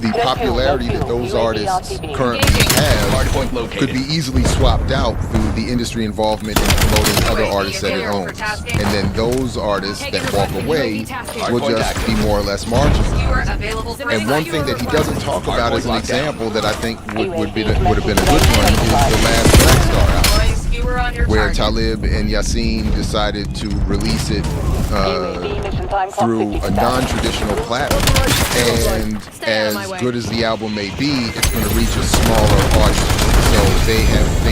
the popularity that those artists currently have could be easily swapped out through the industry involvement in promoting other artists that it owns. And then those artists that walk away will just be more or less marginalized. And one thing that he doesn't talk about as an example that I think would have been a good one is the last Black Star album, where Talib and Yassine decided to release it through a non-traditional platform. And as good as the album may be, it's going to reach a smaller audience. So they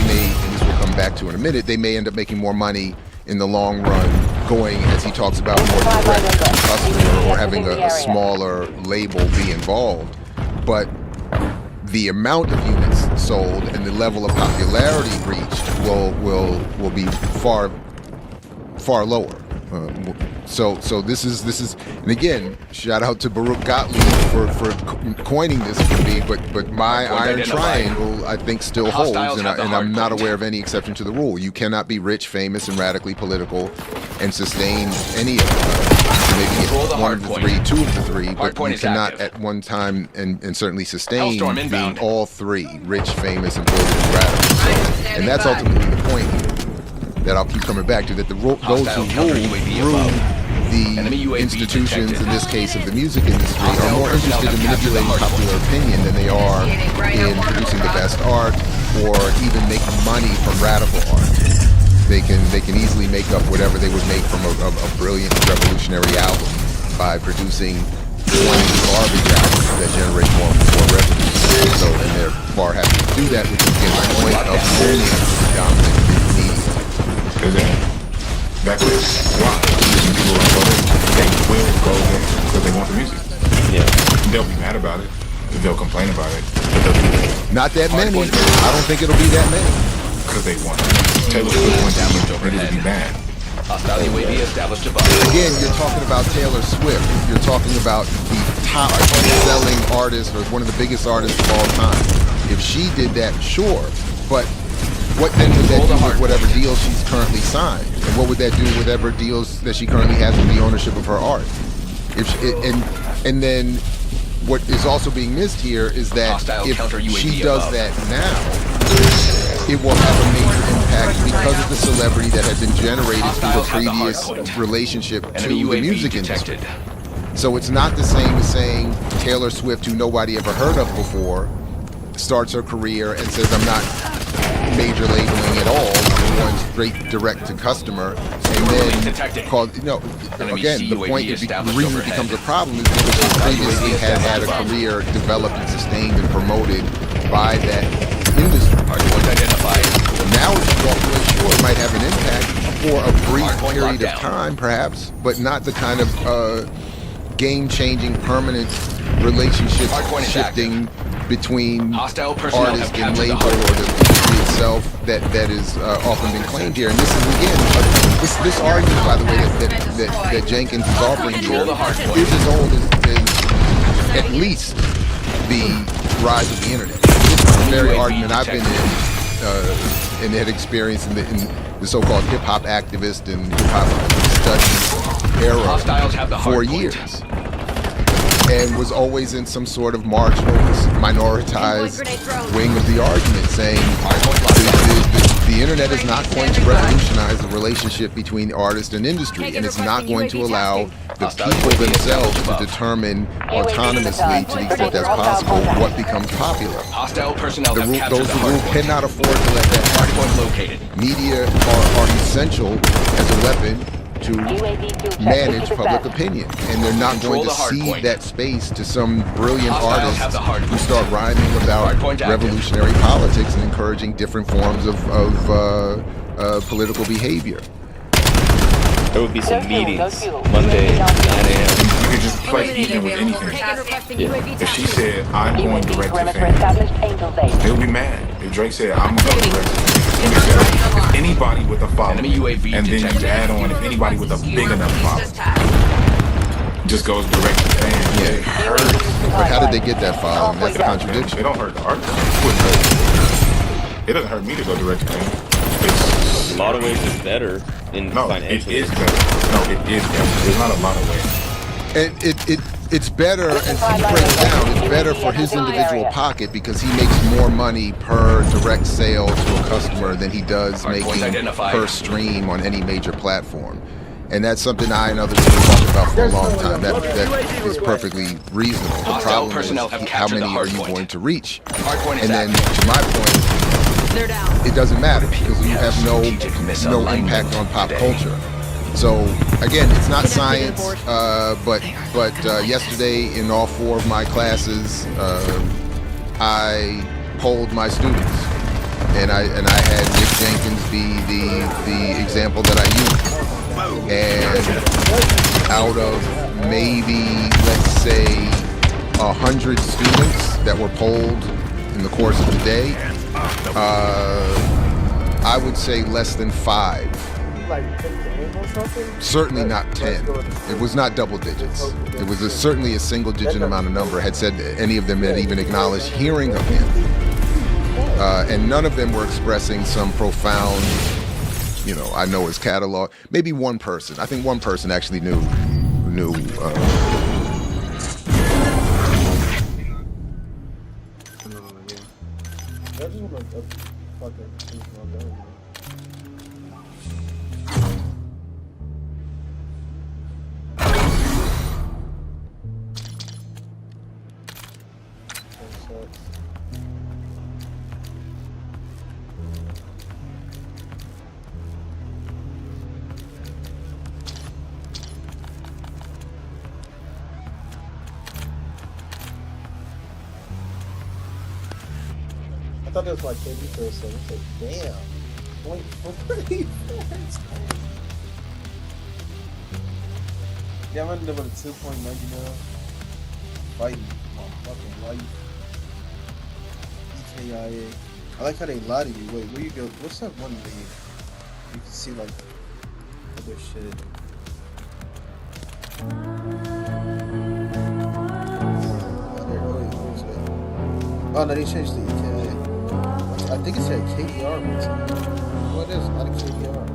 may, and this will come back to in a minute, they may end up making more money in the long run, going, as he talks about, more direct to the customer, or having a smaller label be involved. But the amount of units sold and the level of popularity reached will be far lower. So this is, and again, shout out to Baruch Gottlieb for coining this for me. But my iron triangle, I think, still holds, and I'm not aware of any exception to the rule. You cannot be rich, famous, and radically political and sustain any of them. Maybe it's one of the three, two of the three, but you cannot at one time and certainly sustain being all three: rich, famous, and politically radical. So, and that's ultimately the point here that I'll keep coming back to, that those who rule through the institutions, in this case of the music industry, are more interested in manipulating popular opinion than they are in producing the best art or even making money from radical art. They can easily make up whatever they would make from a brilliant revolutionary album by producing 20 garbage albums that generate more revenue. So, and they're far happier to do that, which is again the point of owning the dominant media. Because that's why people are voting. They will go there because they want the music. Yeah. They'll be mad about it. They'll complain about it. But they'll do it. Not that many. I don't think it'll be that many. Because they want it. Taylor Swift wants to be banned. Again, you're talking about Taylor Swift. You're talking about the top selling artist, or one of the biggest artists of all time. If she did that, sure. But what then would that do with whatever deals she's currently signed? And what would that do with whatever deals that she currently has with the ownership of her art? And then what is also being missed here is that if she does that now, it will have a major impact because of the celebrity that had been generated through the previous relationship to the music industry. So it's not the same as saying Taylor Swift, who nobody ever heard of before, starts her career and says, I'm not major labeling at all, I'm going straight direct to customer, and then called, again, the reason it becomes a problem is because she previously had a career developed and sustained and promoted by that industry. Now it's walked away, sure, it might have an impact for a brief period of time, perhaps, but not the kind of game-changing, permanent relationship shifting between artist and label or the industry itself that is often been claimed here. And this is, again, this argument, by the way, that Jenkins is offering here is as old as at least the rise of the internet. This is the very argument I've been in and had experienced in the so-called hip-hop activist and hip-hop studies era for years. And was always in some sort of marginalized, minoritized wing of the argument, saying the internet is not going to revolutionize the relationship between artist and industry, and it's not going to allow the people themselves to determine autonomously, to the extent that's possible, what becomes popular. Those who rule cannot afford to let that happen. Media are essential as a weapon to manage public opinion, and they're not going to cede that space to some brilliant artists who start rhyming about revolutionary politics and encouraging different forms of political behavior. There would be some meetings Monday, 9 a.m. You could just play even with anything. Yeah. If she said, I'm going direct to fans, they'll be mad. If Drake said, I'm going to go direct to fans, if anybody with a following, and then you add on if anybody with a big enough following, just goes direct to fans. Yeah, it hurts. But how did they get that following? That's a contradiction. It don't hurt the artist. It wouldn't hurt. It doesn't hurt me to go direct to fans. It's a lot of ways it's better in financially. It is better. No, it is better. There's not a lot of ways. And it's better, as he breaks down, it's better for his individual pocket because he makes more money per direct sale to a customer than he does making per stream on any major platform. And that's something I and others have talked about for a long time. That is perfectly reasonable. The problem is how many are you going to reach? And then, to my point, it doesn't matter because you have no impact on pop culture. So again, it's not science, but yesterday in all 4 of my classes, I polled my students, and I had Mick Jenkins be the example that I used. And out of maybe, let's say, 100 students that were polled in the course of the day, I would say less than 5. Certainly not 10. It was not double digits. It was certainly a single-digit amount of number had said that any of them had even acknowledged hearing of him. And none of them were expressing some profound, I know his catalog. Maybe one person. I think one person actually knew. I thought it was like 80 for a second. It's like, damn. 0.44. Yeah, I'm running over to 2.90 now. Fighting my fucking life. EKIA. I like how they lie to you. Wait, where you go? What's that one name? You can see like other shit. Oh no, they changed the EKIA. I think it said KDR. What is not a KDR?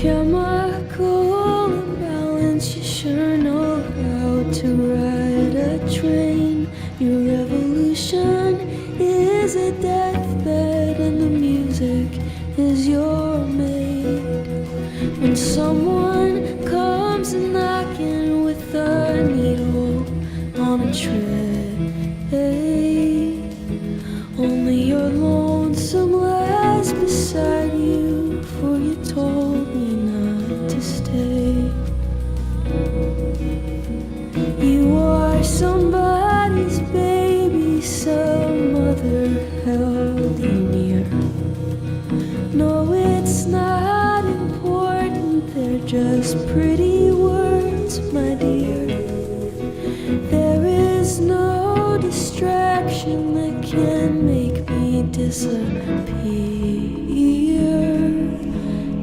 chemical imbalance. You sure know how to ride a train. Your revolution is a deathbed, and the music is your maid. When someone comes knocking with a needle on a tray, only your lonesome lies beside you, for you told me not to stay. You are somebody's baby, some mother held you near. No, it's not important, they're just pretty words, my dear. There is no distraction that can make me disappear.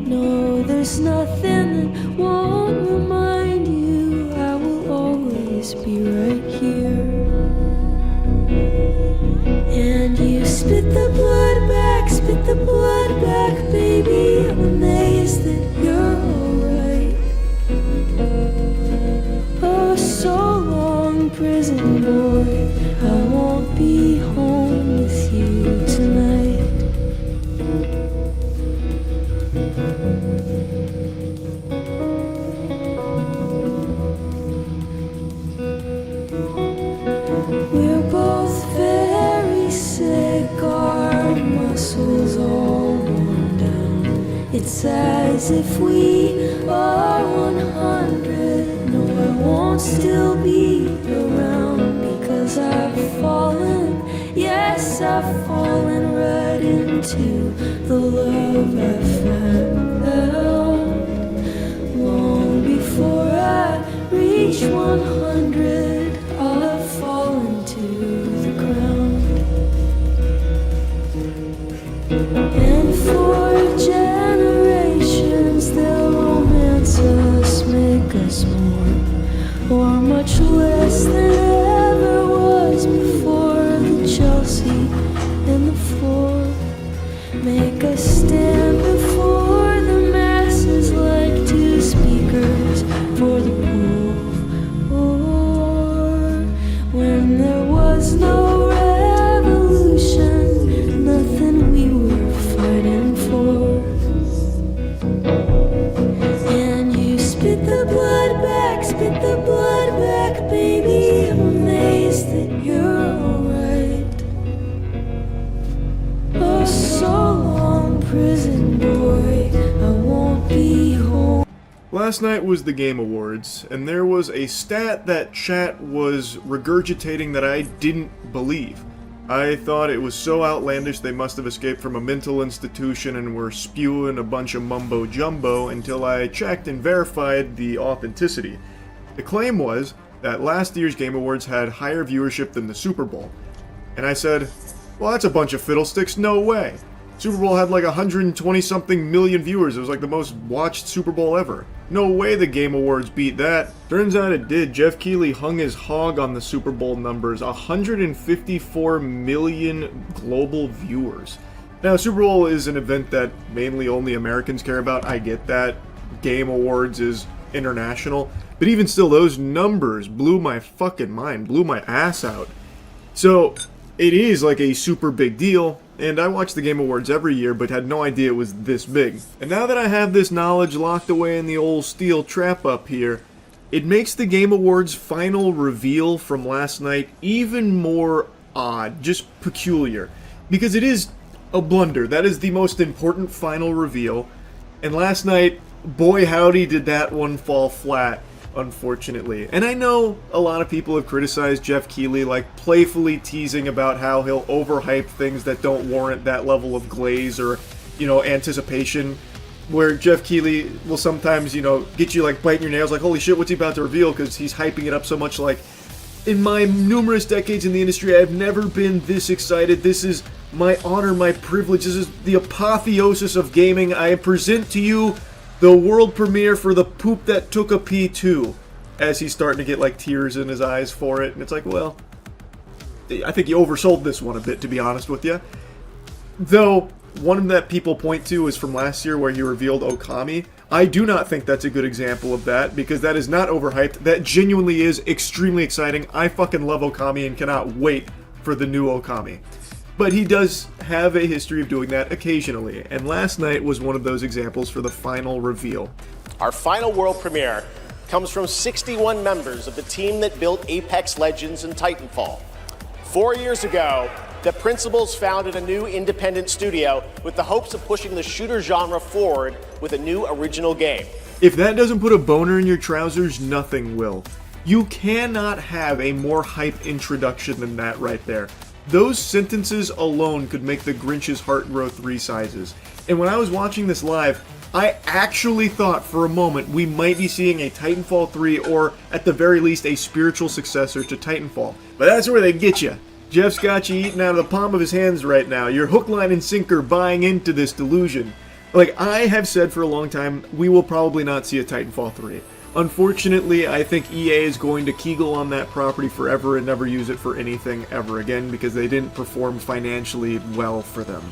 No, there's nothing that won't remind you I will always be right here. And you spit the blood back, baby. I'm amazed that you're alright. Oh, so long, prison boy, I won't be home with you tonight. We're both very sick, our muscles all worn down. It's as if we are 100. No, I won't still be around, because I've fallen, yes, I've fallen right into the love I found. Long before I reach 100, I'll have fallen to the ground. And for generations they'll romance us, make us more, or much less than ever was before. The Chelsea and the floor make us stand before the masses like two speakers for the poor. When there was no revolution, nothing we were fighting for. And you spit the blood back, baby. I'm amazed that you're alright. Oh, so long, prison boy, I won't be home. Last night was the Game Awards, and there was a stat that chat was regurgitating that I didn't believe. I thought it was so outlandish they must have escaped from a mental institution and were spewing a bunch of mumbo-jumbo until I checked and verified the authenticity. The claim was that last year's Game Awards had higher viewership than the Super Bowl. And I said, well, that's a bunch of fiddlesticks, no way. Super Bowl had like 120-something million viewers. It was like the most watched Super Bowl ever. No way the Game Awards beat that. Turns out it did. Jeff Keighley hung his hog on the Super Bowl numbers. 154 million global viewers. Now, Super Bowl is an event that mainly only Americans care about. I get that. Game Awards is international. But even still, those numbers blew my fucking mind. Blew my ass out. So, it is like a super big deal. And I watch the Game Awards every year, but had no idea it was this big. And now that I have this knowledge locked away in the old steel trap up here, it makes the Game Awards final reveal from last night even more odd, just peculiar. Because it is a blunder. That is the most important final reveal. And last night, boy howdy did that one fall flat, unfortunately. And I know a lot of people have criticized Jeff Keighley, like playfully teasing about how he'll overhype things that don't warrant that level of glaze or, anticipation. Where Jeff Keighley will sometimes, get you like biting your nails, like, holy shit, what's he about to reveal? Because he's hyping it up so much. Like, in my numerous decades in the industry, I've never been this excited. This is my honor, my privilege. This is the apotheosis of gaming. I present to you the world premiere for The Poop That Took a P2, as he's starting to get like tears in his eyes for it. And it's like, well, I think he oversold this one a bit, to be honest with you. Though, one that people point to is from last year where he revealed Okami. I do not think that's a good example of that, because that is not overhyped. That genuinely is extremely exciting. I fucking love Okami and cannot wait for the new Okami. But he does have a history of doing that occasionally, and last night was one of those examples for the final reveal. Our final world premiere comes from 61 members of the team that built Apex Legends and Titanfall. 4 years ago, the principals founded a new independent studio with the hopes of pushing the shooter genre forward with a new original game. If that doesn't put a boner in your trousers, nothing will. You cannot have a more hype introduction than that right there. Those sentences alone could make the Grinch's heart grow 3 sizes. And when I was watching this live, I actually thought for a moment we might be seeing a Titanfall 3 or at the very least a spiritual successor to Titanfall. But that's where they get you. Jeff's got you eating out of the palm of his hands right now. You're hook, line, and sinker buying into this delusion. Like I have said for a long time, we will probably not see a Titanfall 3. Unfortunately, I think EA is going to kegel on that property forever and never use it for anything ever again because they didn't perform financially well for them.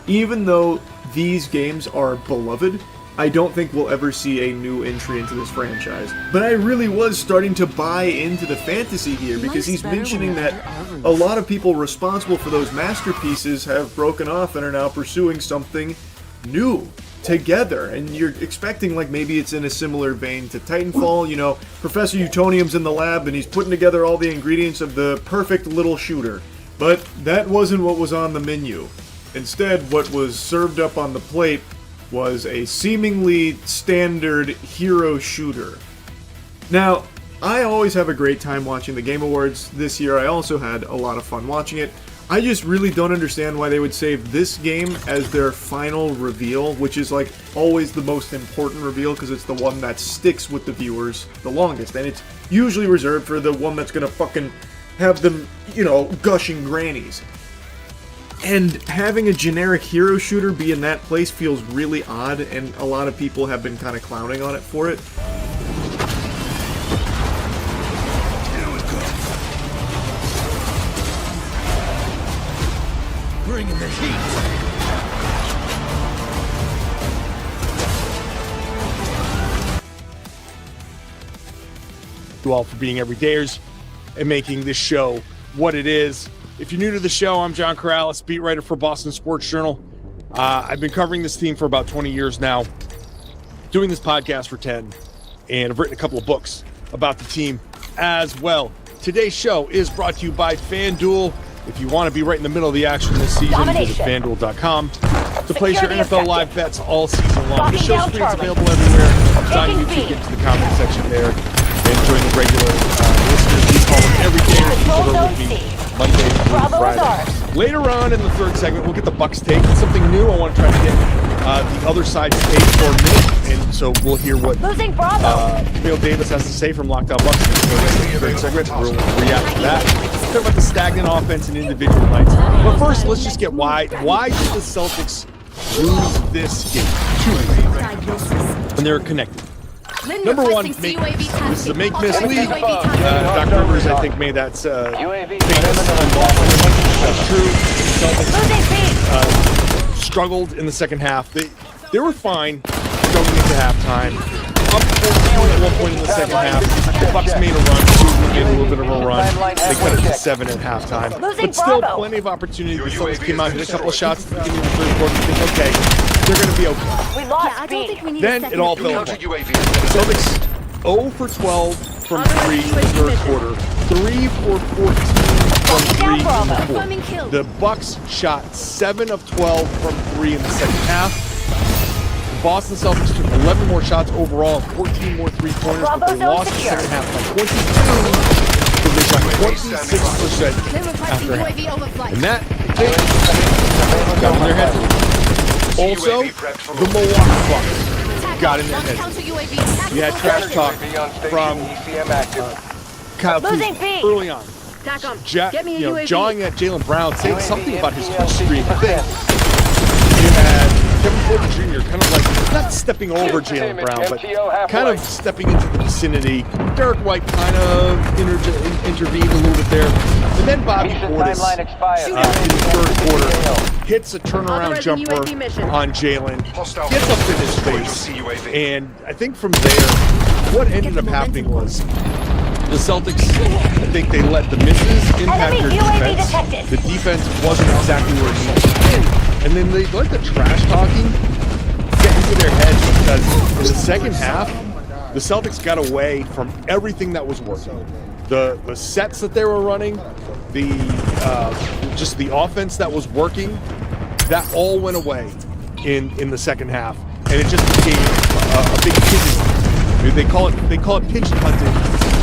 Even though these games are beloved, I don't think we'll ever see a new entry into this franchise. But I really was starting to buy into the fantasy here because he's mentioning that a lot of people responsible for those masterpieces have broken off and are now pursuing something new together. And you're expecting like maybe it's in a similar vein to Titanfall. You know, Professor Utonium's in the lab and he's putting together all the ingredients of the perfect little shooter. But that wasn't what was on the menu. Instead, what was served up on the plate was a seemingly standard hero shooter. Now, I always have a great time watching the Game Awards. This year I also had a lot of fun watching it. I just really don't understand why they would save this game as their final reveal, which is like always the most important reveal because it's the one that sticks with the viewers the longest. And it's usually reserved for the one that's gonna fucking have them, you know, gushing grannies. And having a generic hero shooter be in that place feels really odd, and a lot of people have been kind of clowning on it for it. Bring in the heat. You all for being everydayers and making this show what it is. If you're new to the show, I'm John Corrales, beat writer for Boston Sports Journal. I've been covering this team for about 20 years now, doing this podcast for 10, and I've written a couple of books about the team as well. Today's show is brought to you by FanDuel. If you want to be right in the middle of the action this season, visit FanDuel.com to place your NFL live bets all season long. The show's free, it's available everywhere. It's on YouTube, get to the comment section there, and join the regular listeners. We call them every day with me. Monday through Friday. Later on in the third segment, we'll get the Bucks take. It's something new. I want to try to get the other side's take for a minute, and so we'll hear what Bill Davis has to say from Locked On Bucks. In the third segment, we'll react to that. Talk about the stagnant offense and individual nights. But first, let's just get why did the Celtics lose this game? And they're connected. Number one, this is a make-miss league. Doc Rivers, I think, made that true. Celtics struggled in the second half. They were fine going into halftime. Up 14 at one point in the second half. The Bucks made a run. Cleveland made a little bit of a run. They cut it to 7 at halftime. But still, plenty of opportunity. The Celtics came out, hit a couple of shots at the beginning of the third quarter. You think, okay, they're going to be okay. Then it all fell apart. The Celtics 0 for 12 from 3 in the third quarter. 3 for 14 from 3 in the fourth. The Bucks shot 7 of 12 from 3 in the second half. The Boston Celtics took 11 more shots overall, 14 more three-pointers, but they lost the second half by 22 because they shot 26% after half. And that got in their heads. Also, the Milwaukee Bucks got in their heads. We had trash talk from Kyle Kuzma early on. Jawing at Jaylen Brown, saying something about his history. You had Kevin Porter Jr. kind of like, not stepping over Jaylen Brown, but kind of stepping into the vicinity. Derek White kind of intervened a little bit there. And then Bobby Portis in the third quarter hits a turnaround jumper on Jalen, gets up in his face, and I think from there, what ended up happening was the Celtics, I think they let the misses impact their defense. The defense wasn't exactly where it needed to be. And then they let the trash talking get into their heads because in the second half, the Celtics got away from everything that was working. The sets that they were running, just the offense that was working, that all went away in the second half, and it just became a big pigeon. They call it pigeon hunting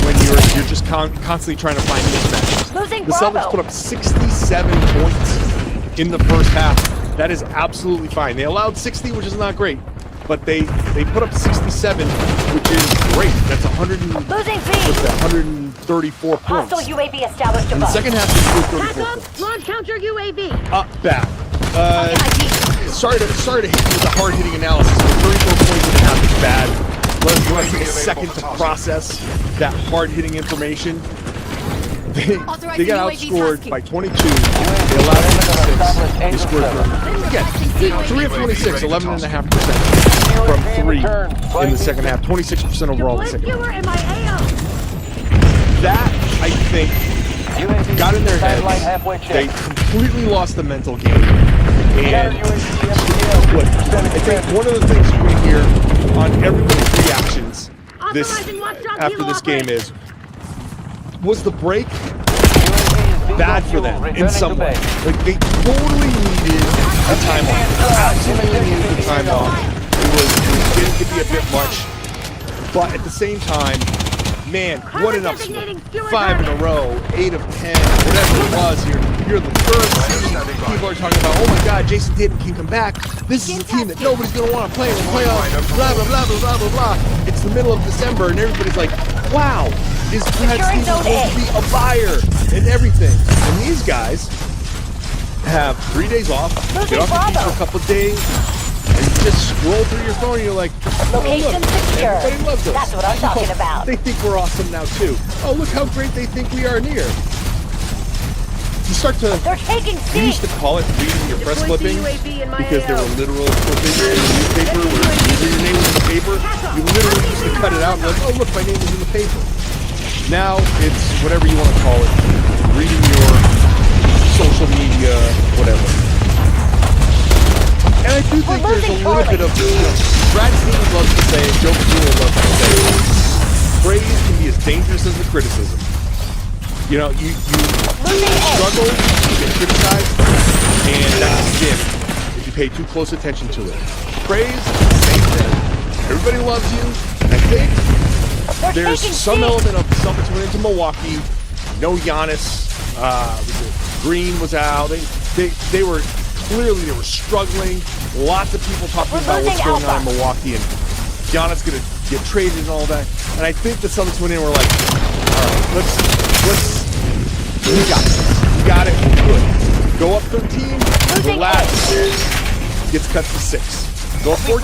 when you're just constantly trying to find mismatches. The Celtics put up 67 points in the first half. That is absolutely fine. They allowed 60, which is not great, but they put up 67, which is great. That's 134 points. Hostile UAV established In the second half, they scored 34 points. Launch counter UAV. Bad. Sorry to hit you with a hard-hitting analysis, but 34 points and a half is bad. You want to take a second to process that hard-hitting information. They got outscored by 22. They allowed 56. They scored again. 3 of 26, 11.5% from 3 in the second half. 26% overall in the second half. That, I think, got in their heads. They completely lost the mental game. And look, I think one of the things you're going to hear on everybody's reactions after this game was the break bad for them in some way? Like, they totally needed a time off. Absolutely needed the time off. It was getting to be a bit much. But at the same time, man, what an upset. 5 in a row, 8 of 10, whatever it was. You're the third seed. People are talking about, oh my God, Jason Tatum can come back. This is a team that nobody's going to want to play in the playoffs. Blah, blah, blah, blah, blah, blah, blah. It's the middle of December, and everybody's like, wow, is Brad Stevens going to be a buyer and everything? And these guys have 3 days off, get off the beach for a couple of days, and you just scroll through your phone and you're like, location secure. Everybody loves us. That's what I'm talking about. They think we're awesome now too. Oh, look how great they think we are near. You start to, we used to call it reading your press clippings because there were literal clippings in the newspaper where your name was in the paper. You literally used to cut it out and be like, oh look, my name is in the paper. Now it's whatever you want to call it, reading your social media, whatever. And I do think there's a little bit of, Brad Stevens loves to say, Joe Mazzulla loves to say, praise can be as dangerous as the criticism. You know, you struggle, you get criticized, and that's a gift if you pay too close attention to it. Praise, same thing. Everybody loves you, and I think there's some element of the Celtics went into Milwaukee. No Giannis, Green was out. They were clearly struggling. Lots of people talking about what's going on in Milwaukee, and Giannis gonna get traded and all that. And I think the Celtics went in and were like, all right, let's we got it, we're good. Go up 13, relax, gets cut to 6. Go up 14,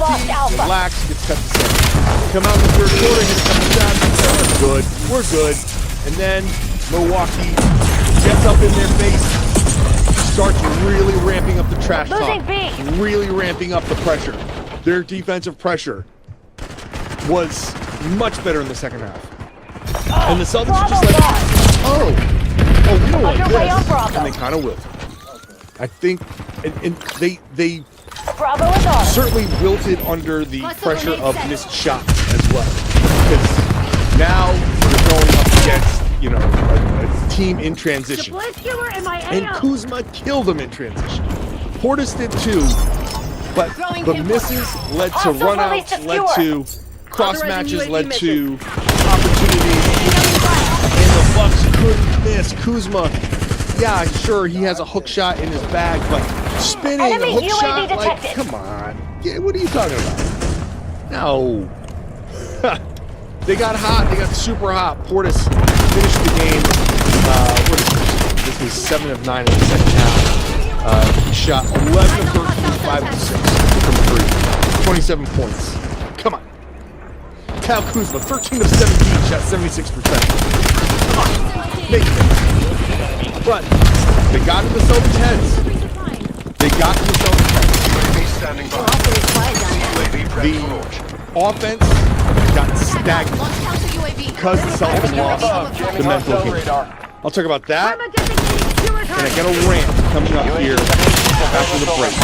relax, gets cut to 7. Come out in the third quarter, hit a couple shots, we're good. And then Milwaukee gets up in their face, starts really ramping up the trash talk, really ramping up the pressure. Their defensive pressure was much better in the second half. And the Celtics are just like, oh, we don't like this. And they kind of will. I think, and they certainly wilted under the pressure of missed shots as well. Because now you're going up against, you know, a team in transition. And Kuzma killed them in transition. Portis did too, but the misses led to runouts, led to cross matches, led to opportunities. And the Bucks couldn't miss. Kuzma, yeah, sure, he has a hook shot in his bag, but spinning a hook shot, like, come on. Yeah, what are you talking about? No. They got hot. They got super hot. Portis finished the game. This was 7 of 9 in the second half. He shot 11 of 13, 5 of 6 from 3. 27 points. Come on. Kyle Kuzma, 13 of 17, shot 76%. Come on. Make it. But they got in the Celtics' heads. They got themselves standing by. the offense got stagnant because the Celtics lost the mental game. I'll talk about that, and I got a rant coming up here after the break.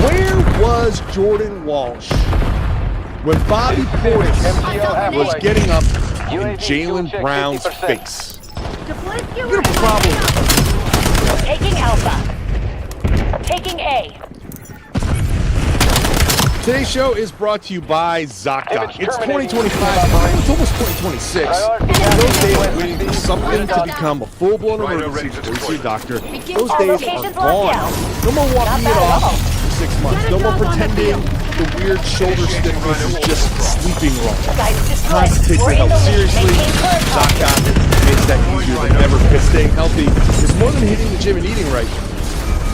Where was Jordan Walsh when Bobby Portis was getting up in Jaylen Brown's face? You got a problem. Taking Alpha. Taking A. Today's show is brought to you by ZocDoc. It's 2025, it's almost 2026. Those days of waiting for something to become a full-blown emergency before you see a doctor, those days are gone. No more walking it off for 6 months. No more pretending the weird shoulder stiffness is just sleeping wrong. It's time to take your health seriously. ZocDoc makes that easier than ever because staying healthy is more than hitting the gym and eating right.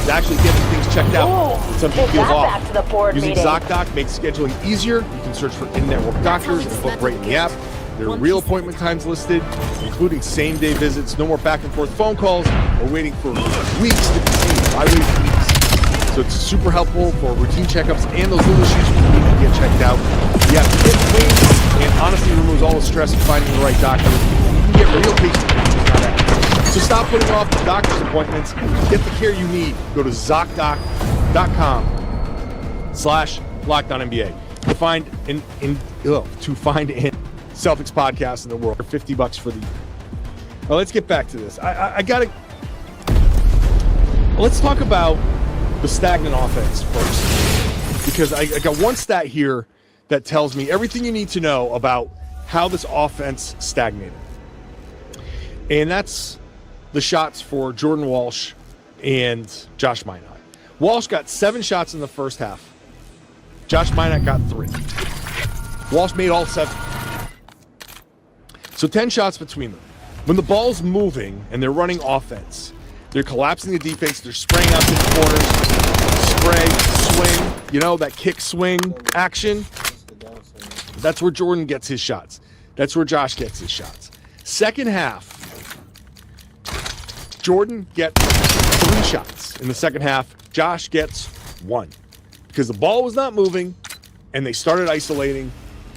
It's actually getting things checked out. Something feels off. Using ZocDoc makes scheduling easier. You can search for in-network doctors and book right in the app. There are real appointment times listed, including same-day visits. No more back-and-forth phone calls or waiting for weeks to be seen. I wait weeks. So it's super helpful for routine checkups and those little issues you need to get checked out. The app is clean and honestly removes all the stress of finding the right doctor. You can get real patient advice, not that. So stop putting off the doctor's appointments. Get the care you need. Go to ZocDoc.com/LockedOnNBA to find an Celtics podcast in the world for $50 for the year. Well, let's get back to this. Let's talk about the stagnant offense first, because I got one stat here that tells me everything you need to know about how this offense stagnated, and that's the shots for Jordan Walsh and Josh Minot. Walsh got 7 shots in the first half. Josh Minot got 3. Walsh made all 7. So 10 shots between them. When the ball's moving and they're running offense, they're collapsing the defense, they're spraying out to the corners, spray, swing, that kick swing action. That's where Jordan gets his shots. That's where Josh gets his shots. Second half, Jordan gets 3 shots in the second half. Josh gets 1 because the ball was not moving and they started isolating.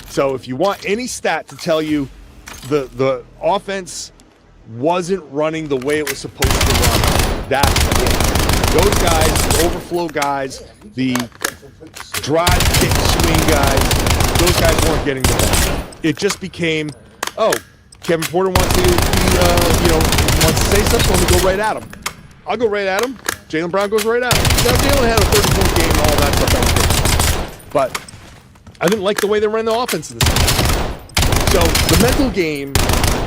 So if you want any stat to tell you the offense wasn't running the way it was supposed to run, that's it. Those guys, the overflow guys, the drive, kick, swing guys, those guys weren't getting the ball. It just became, Kevin Porter wants to say something, let me go right at him. I'll go right at him. Jaylen Brown goes right at him. Now, Jaylen had a 30-point game and all that stuff. But I didn't like the way they ran the offense in this game. So the mental game,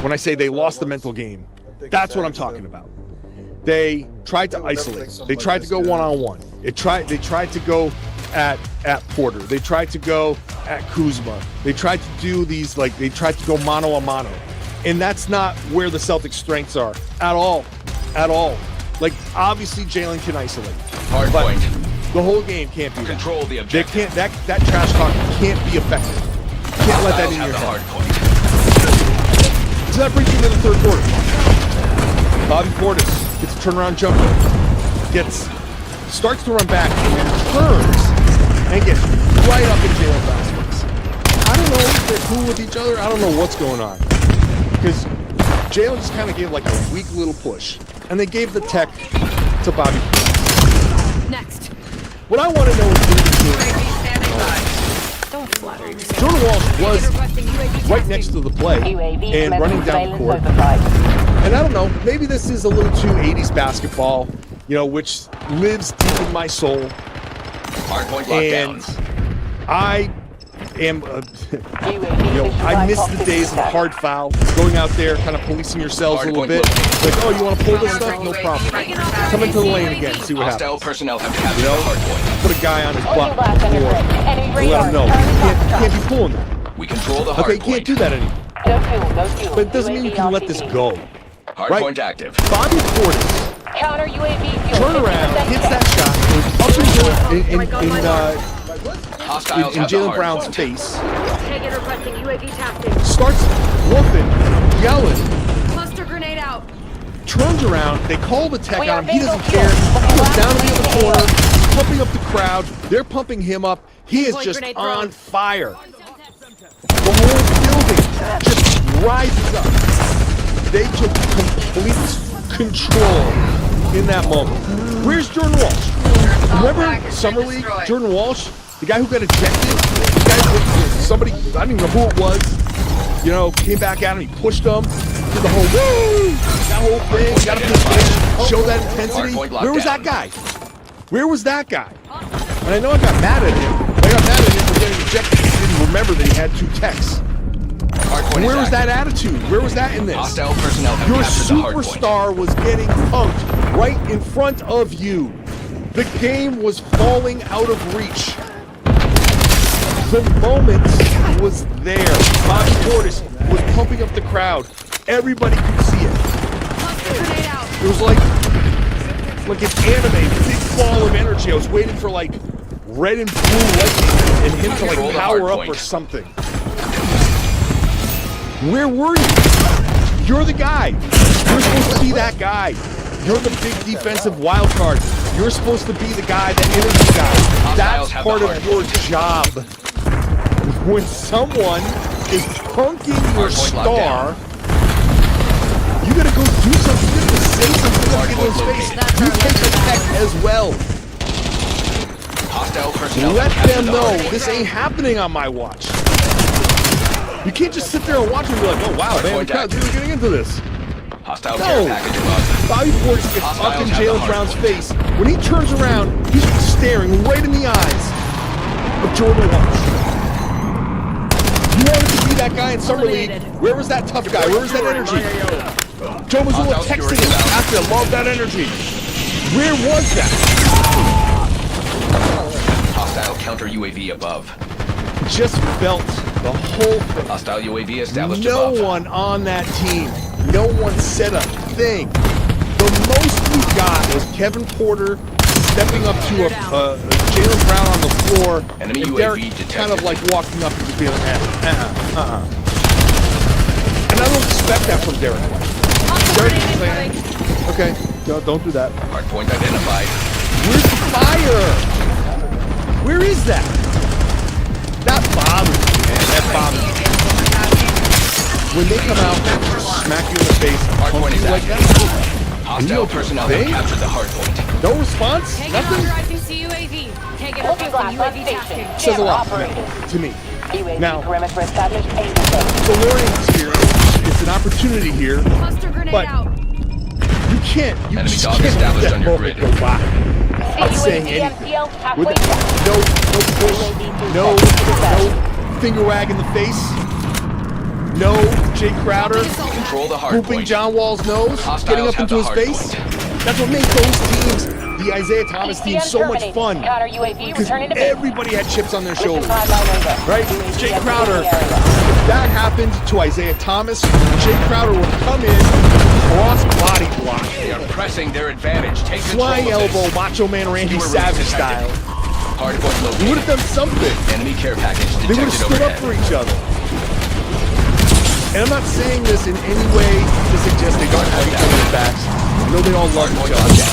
when I say they lost the mental game, that's what I'm talking about. They tried to isolate. They tried to go one-on-one. They tried to go at Porter. They tried to go at Kuzma. They tried to do these, they tried to go mano-a-mano. And that's not where the Celtics' strengths are at all. At all. Obviously, Jaylen can isolate. Hard point. The whole game can't be Control the objective. They can't, that trash talk can't be effective. You can't let that in your head. So that brings you to the third quarter. Bobby Portis gets a turnaround jumper. Starts to run back and then turns and gets right up in Jaylen Brown's face. I don't know if they're cool with each other. I don't know what's going on. Because Jaylen just kind of gave a weak little push. And they gave the tech to Bobby. Next. What I want to know is Jordan Walsh was right next to the play and running down the court. And I don't know, maybe this is a little too 80s basketball, which lives deep in my soul. And I am, I miss the days of the hard foul, going out there, kind of policing yourselves a little bit. You want to pull this stuff? No problem. Come into the lane again, see what happens. Personnel have captured the hard point. Put a guy on his block before, let him know. You can't be pulling that. We control the hard point. Okay, you can't do that anymore. But it doesn't mean you can let this go. Hard point active. Bobby Portis. Counter UAV fuel. Turn around, hits that shot, goes up in Jaylen Brown's face. Starts whooping, yelling. Cluster grenade out. turns around, they call the tech on him, he doesn't care, he goes down to the other corner, pumping up the crowd, they're pumping him up, he is just on fire. The whole building just rises up. They took complete control in that moment. Where's Jordan Walsh? Remember Summer League? Jordan Walsh? The guy who got ejected? The guy who, somebody, I don't even know who it was, you know, came back at him, he pushed him, did the whole woo! That whole thing, got him to the stage, show that intensity. Where was that guy? Where was that guy? And I know I got mad at him. I got mad at him for getting ejected because he didn't remember that he had 2 techs. Where was that attitude? Where was that in this? Hostile personnel have Your captured the hard point. superstar was getting punked right in front of you. The game was falling out of reach. The moment was there. Bobby Portis was pumping up the crowd. Everybody could see it. It was like an anime, a big ball of energy. I was waiting for like red and blue lightning and him to like power up or something. Where were you? You're the guy. You're supposed to be that guy. You're the big defensive wild card. You're supposed to be the guy, the energy guy. That's part of your job. When someone is punking your star, you gotta go do something. You gotta say something. You gotta get in his face. You take the tech as well. Hostile personnel. Let them know this ain't happening on my watch. You can't just sit there and watch and be like, oh wow, man, the crowd's really getting into this. Hostile care package above. Bobby Portis gets up in Jalen Brown's face. When he turns around, he's staring right in the eyes of Jordan Walsh. You wanted to be that guy in Summer League. Where was that tough guy? Where was that energy? Joe Mazzulla texting him after I love that energy. Where was that? Hostile counter UAV above. Just felt the whole thing. Hostile UAV established no above. one on that team. No one said a thing. The most we got was Kevin Porter stepping up to a Jalen Brown on the floor, Enemy and UAV Derek detected. kind of like walking up and just being like, And I don't expect that from Derek. Derek is like, okay, don't do that. Hardpoint identified. Where's the fire? Where is that? That bothers me, man. That bothers me. When they come out and smack you in the face, Hardpoint is like that. Hostile personnel have captured the hardpoint. No response? Nothing? Says a lot to me. Now, it's a learning experience. It's an opportunity here, but you can't. You Enemy just dog can't established let on that your moment grid. go by. Not saying anything. With no push, no finger wag in the face. No Jay Crowder Control the hard whooping point. John Wall's nose, getting up into his face. That's what made those teams, the Isaiah Thomas team, so much fun. Because everybody had chips on their shoulders. Right? Jay Crowder, if that happened to Isaiah Thomas, Jay Crowder would come in, cross body block. They are pressing their advantage. Take Flying control of elbow, this. Macho Man Randy Fewer Savage routes style. detected. Hardpoint located. They would have done something. Enemy care package They would have detected stood up overhead. for each other. And I'm not saying this in any way to suggest they don't have each other's backs. I know they all love each other.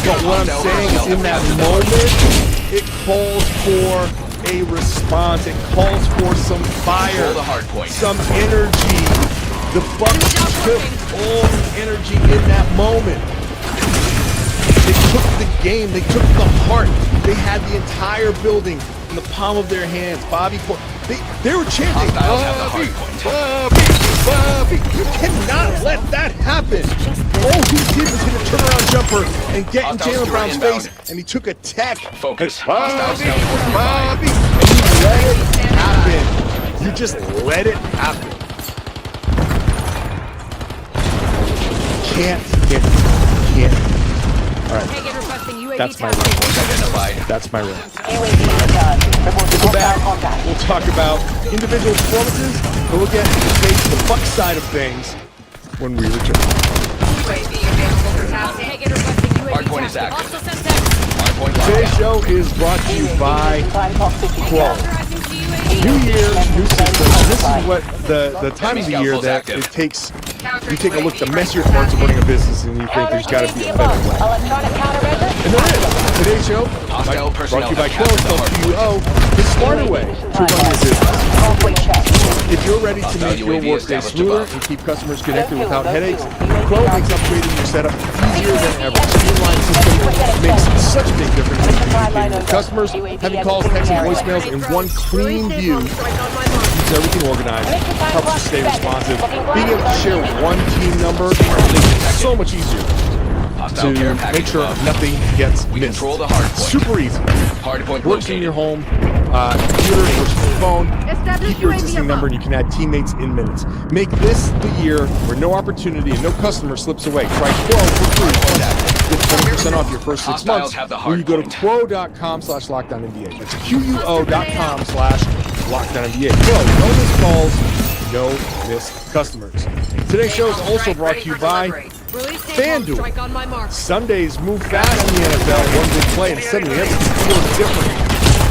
But what I'm saying is in that moment, it calls for a response. It calls for some fire, some energy. The Bucks took all the energy in that moment. They took the game. They took the heart. They had the entire building in the palm of their hands. Bobby Portis. They were chanting, Bobby, Bobby, Bobby. You cannot let that happen. All he did was hit a turnaround jumper and get in Jalen Brown's face, and he took a tech. Focus. Bobby, Bobby, and you let it happen. You just let it happen. Can't. All right. That's my rant. That's my rant. We'll go back. We'll talk about individual performances. We'll look at the Bucks side of things when we return. Hardpoint is active. Hardpoint Today's show is brought to you by Qual. New year, new system. This is what the time of the year that it takes You take a look at the messier parts of running a business and you think there's got to be a better way. And there is. Today's show brought to you by Quill, spelled QUO, the smarter way to run your business. If you're ready to make your workday smoother and keep customers connected without headaches, Quill makes upgrading your setup easier than ever. Streamlined system makes such a big difference in communicating with customers. Having calls, texts, and voicemails in one clean view keeps everything organized, helps you stay responsive. Being able to share one team number makes it so much easier to make sure nothing gets missed. Super easy. Works in your home, computer, works on your phone. Keep your existing number and you can add teammates in minutes. Make this the year where no opportunity and no customer slips away. Try Quo for free. Get 20% off your first 6 months when you go to quo.com/LocdownNBA. It's QUO.com/LocdownNBA. Quo, no missed calls, no missed customers. Today's show is also brought to you by FanDuel. Sundays move fast in the NFL, one big play, and suddenly everything feels different.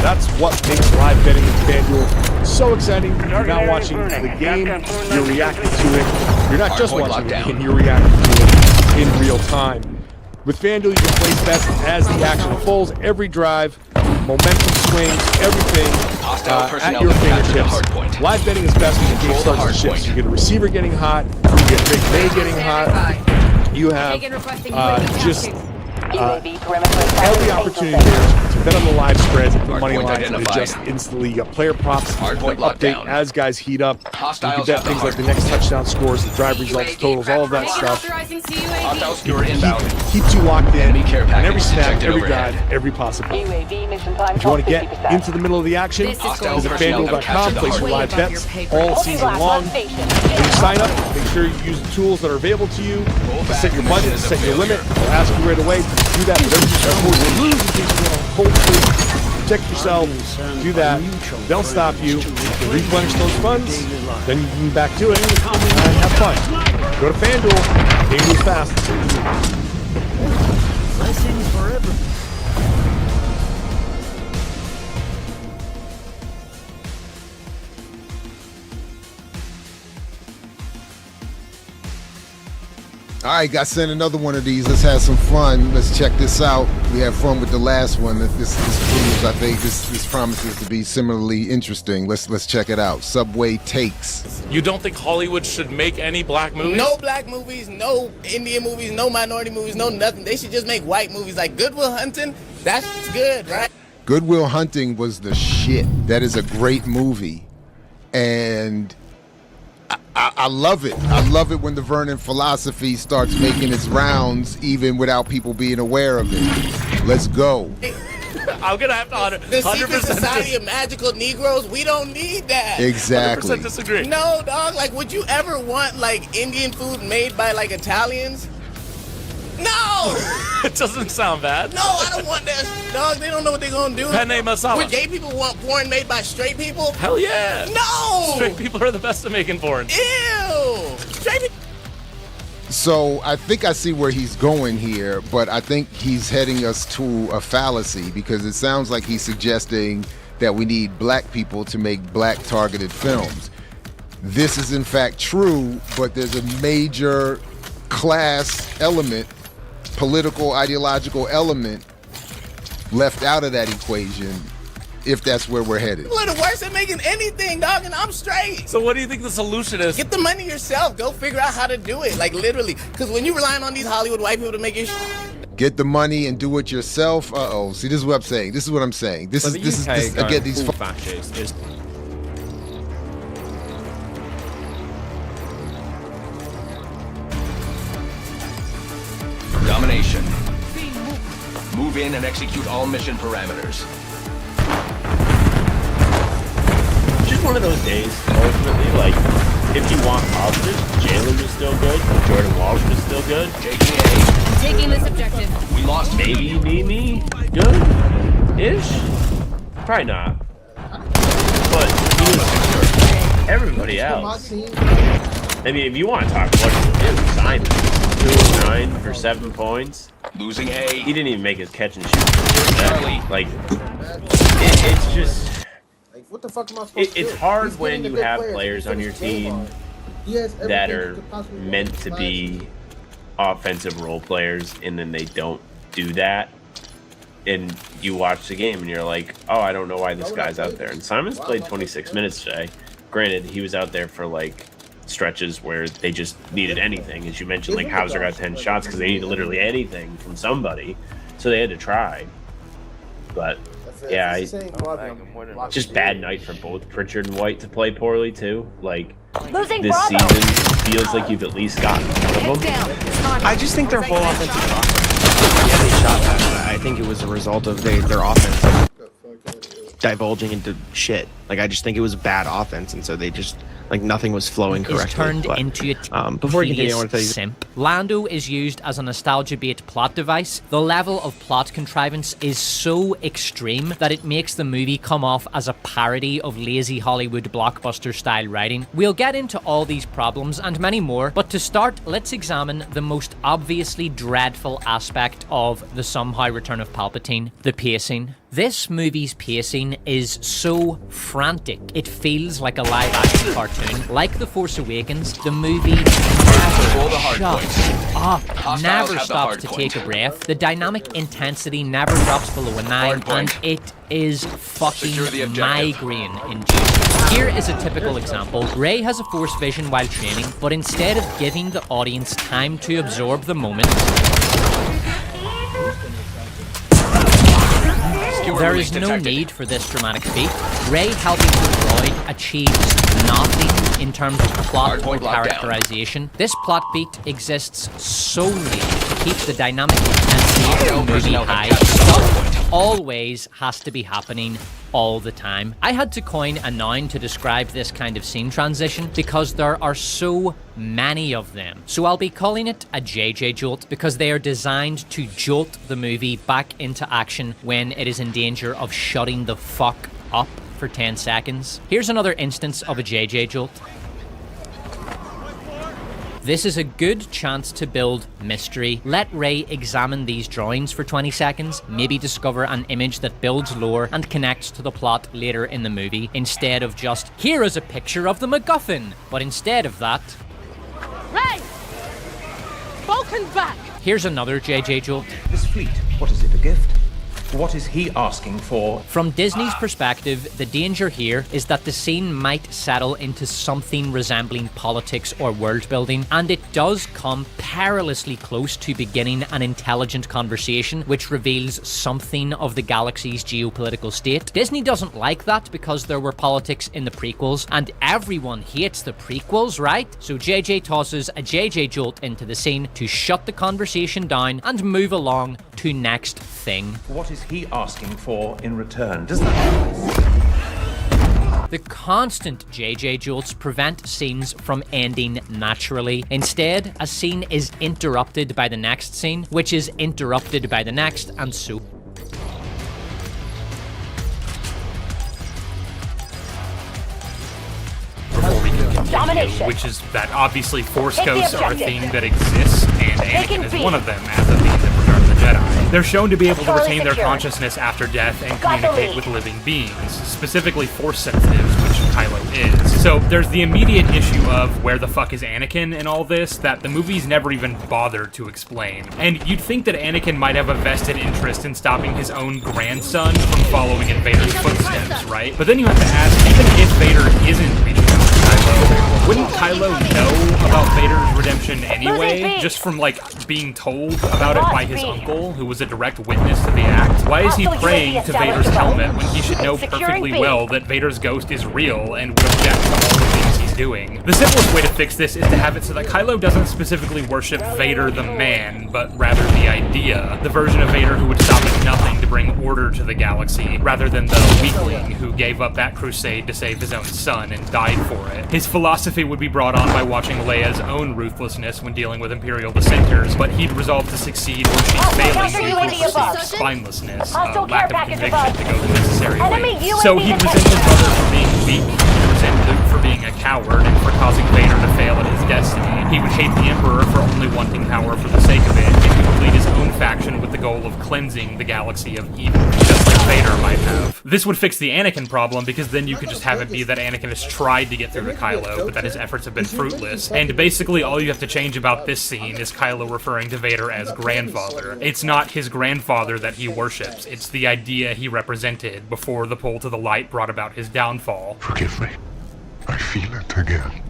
That's what makes live betting with FanDuel so exciting. You're not watching the game, you're reacting to it. You're not just watching the game, you're reacting to it in real time. With FanDuel, you can place bets as the action unfolds, every drive, momentum swings, everything at your fingertips. Live betting is best when the game starts to shift. You get a receiver getting hot, you get Big May getting hot, you have just every opportunity there to bet on the live spreads and the money lines and adjust instantly. You got player props, update as guys heat up. You can bet things like the next touchdown scores, the drive results, totals, all of that stuff. Keeps you locked in on every snap, every drive, every possible. If you want to get into the middle of the action, visit FanDuel.com, place your live bets all season long. When you sign up, make sure you use the tools that are available to you to set your budget, set your limit. They'll ask you right away to do that. Whatever you lose in case you want to hold free. Protect yourself. Do that. They'll stop you. Replenish those funds. Then you can back to it and have fun. Go to FanDuel. Game moves fast. Blessings forever. All right, got sent another one of these. Let's have some fun. Let's check this out. We had fun with the last one. This proves, I think, this promises to be similarly interesting. Let's check it out. Subway Takes. You don't think Hollywood should make any black movies? No black movies, no Indian movies, no minority movies, no nothing. They should just make white movies like Good Will Hunting. That's good, right? Good Will Hunting was the shit. That is a great movie, and I love it. I love it when the Vernon philosophy starts making its rounds even without people being aware of it. Let's go. I'm gonna have to 100% The secret society of magical Negroes, we don't need that. Exactly. 100% disagree. No, dog, like would you ever want like Indian food made by like Italians? No! It doesn't sound bad. No, I don't want that. Dog, they don't know what they're gonna do. Penne masala. Would gay people want porn made by straight people? Hell yeah. No! Straight people are the best at making porn. Ew! Straight people. So I think I see where he's going here, but I think he's heading us to a fallacy because it sounds like he's suggesting that we need black people to make black targeted films. This is in fact true, but there's a major class element, political, ideological element left out of that equation, if that's where we're headed. People are the worst at making anything, dog, and I'm straight. So what do you think the solution is? Get the money yourself. Go figure out how to do it, like literally. Because when you're relying on these Hollywood white people to make your get the money and do it yourself. See, this is what I'm saying. This is what I'm saying. This is again these fascists is. Domination. Move in and execute all mission parameters. Just one of those days, ultimately, like, if you want positives, Jalen is still good, Jordan Walsh is still good. JKA. Taking this objective. We lost. Maybe Mimi, good-ish? Probably not. But he was everybody else. I mean, if you want to talk about him, Simon. 2 of 9 for 7 points. Losing A. He didn't even make his catch and shoot. Like, it's just. Like, what the fuck am I supposed to do? It's hard when you have players on your team that are meant to be offensive role players, and then they don't do that. And you watch the game and you're like, oh, I don't know why this guy's out there. And Simons played 26 minutes today. Granted, he was out there for like stretches where they just needed anything. As you mentioned, like Hauser got 10 shots because they needed literally anything from somebody. So they had to try. But yeah, just bad night for both Pritchard and White to play poorly too. Like this season feels like you've at least gotten one of them. I just think their whole offensive process, yeah, they shot that. I think it was a result of their offense divulging into shit. Like I just think it was bad offense, and so they just like nothing was flowing correctly. Is turned into a before you continue, I want to tell you. Simp. Lando is used as a nostalgia bait plot device. The level of plot contrivance is so extreme that it makes the movie come off as a parody of lazy Hollywood blockbuster style writing. We'll get into all these problems and many more, but to start, let's examine the most obviously dreadful aspect of the somehow return of Palpatine: the pacing. This movie's pacing is so frantic, it feels like a live-action cartoon. Like The Force Awakens, the movie never stops to take a breath. The dynamic intensity never drops below a 9, and it is fucking migraine-inducing. Here is a typical example. Rey has a Force vision while training, but instead of giving the audience time to absorb the moment, there is no need for this dramatic feat. Rey helping the droid achieves nothing in terms of plot or characterization. This plot beat exists solely to keep the dynamic intensity of the movie high. Stuff always has to be happening all the time. I had to coin a noun to describe this kind of scene transition because there are so many of them. So I'll be calling it a JJ jolt because they are designed to jolt the movie back into action when it is in danger of shutting the fuck up for 10 seconds. Here's another instance of a JJ jolt. This is a good chance to build mystery. Let Rey examine these drawings for 20 seconds, maybe discover an image that builds lore and connects to the plot later in the movie, instead of just, here is a picture of the MacGuffin. But instead of that, Rey! Vulcan's back! Here's another JJ jolt. This fleet, what is it, a gift? What is he asking for? From Disney's perspective, the danger here is that the scene might settle into something resembling politics or world building, and it does come perilously close to beginning an intelligent conversation which reveals something of the galaxy's geopolitical state. Disney doesn't like that because there were politics in the prequels, and everyone hates the prequels, right? So JJ tosses a JJ jolt into the scene to shut the conversation down and move along to next thing. What is he asking for in return? Does that... The constant JJ jolts prevent scenes from ending naturally. Instead, a scene is interrupted by the next scene, which is interrupted by the next, and so. Before we can continue, which is that obviously Force Ghosts are a thing that exists, and Anakin is one of them as a thing that Return of the Jedi. They're shown to be able to retain their consciousness after death and communicate with living beings, specifically Force sensitives, which Kylo is. So there's the immediate issue of where the fuck is Anakin in all this that the movies never even bothered to explain. And you'd think that Anakin might have a vested interest in stopping his own grandson from following in Vader's footsteps, right? But then you have to ask, even if Vader isn't reaching out to Kylo, wouldn't Kylo know about Vader's redemption anyway, just from like being told about it by his uncle, who was a direct witness to the act? Why is he praying to Vader's helmet when he should know perfectly well that Vader's ghost is real and would object to all the things he's doing? The simplest way to fix this is to have it so that Kylo doesn't specifically worship Vader the man, but rather the idea, the version of Vader who would stop at nothing to bring order to the galaxy, rather than the weakling who gave up that crusade to save his own son and died for it. His philosophy would be brought on by watching Leia's own ruthlessness when dealing with Imperial dissenters, but he'd resolve to succeed when she's failing due to perceived spinelessness, lack of conviction to go the necessary way. So he'd resent his brother for being weak, he'd resent Luke for being a coward and for causing Vader to fail at his destiny. He would hate the Emperor for only wanting power for the sake of it, and he would lead his own faction with the goal of cleansing the galaxy of evil, just like Vader might have. This would fix the Anakin problem, because then you could just have it be that Anakin has tried to get through to Kylo, but that his efforts have been fruitless. And basically all you have to change about this scene is Kylo referring to Vader as grandfather. It's not his grandfather that he worships, it's the idea he represented before the pull to the light brought about his downfall. Forgive me. I feel it again.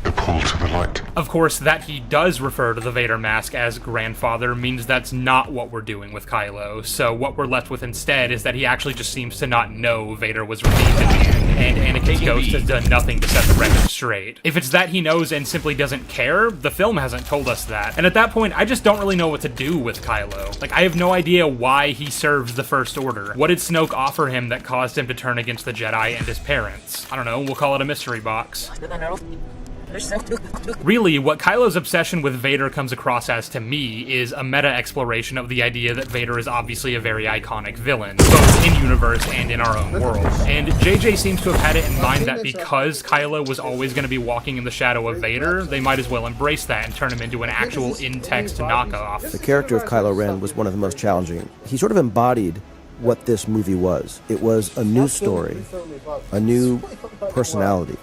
The pull to the light. Of course, that he does refer to the Vader mask as grandfather means that's not what we're doing with Kylo, so what we're left with instead is that he actually just seems to not know Vader was redeemed in the end, and Anakin's ghost has done nothing to set the record straight. If it's that he knows and simply doesn't care, the film hasn't told us that, and at that point, I just don't really know what to do with Kylo. Like, I have no idea why he serves the First Order. What did Snoke offer him that caused him to turn against the Jedi and his parents? I don't know, we'll call it a mystery box. Really, what Kylo's obsession with Vader comes across as to me is a meta-exploration of the idea that Vader is obviously a very iconic villain, both in-universe and in our own world. And JJ seems to have had it in mind that because Kylo was always going to be walking in the shadow of Vader, they might as well embrace that and turn him into an actual in-text knockoff. The character of Kylo Ren was one of the most challenging. He sort of embodied what this movie was. It was a new story, a new personality,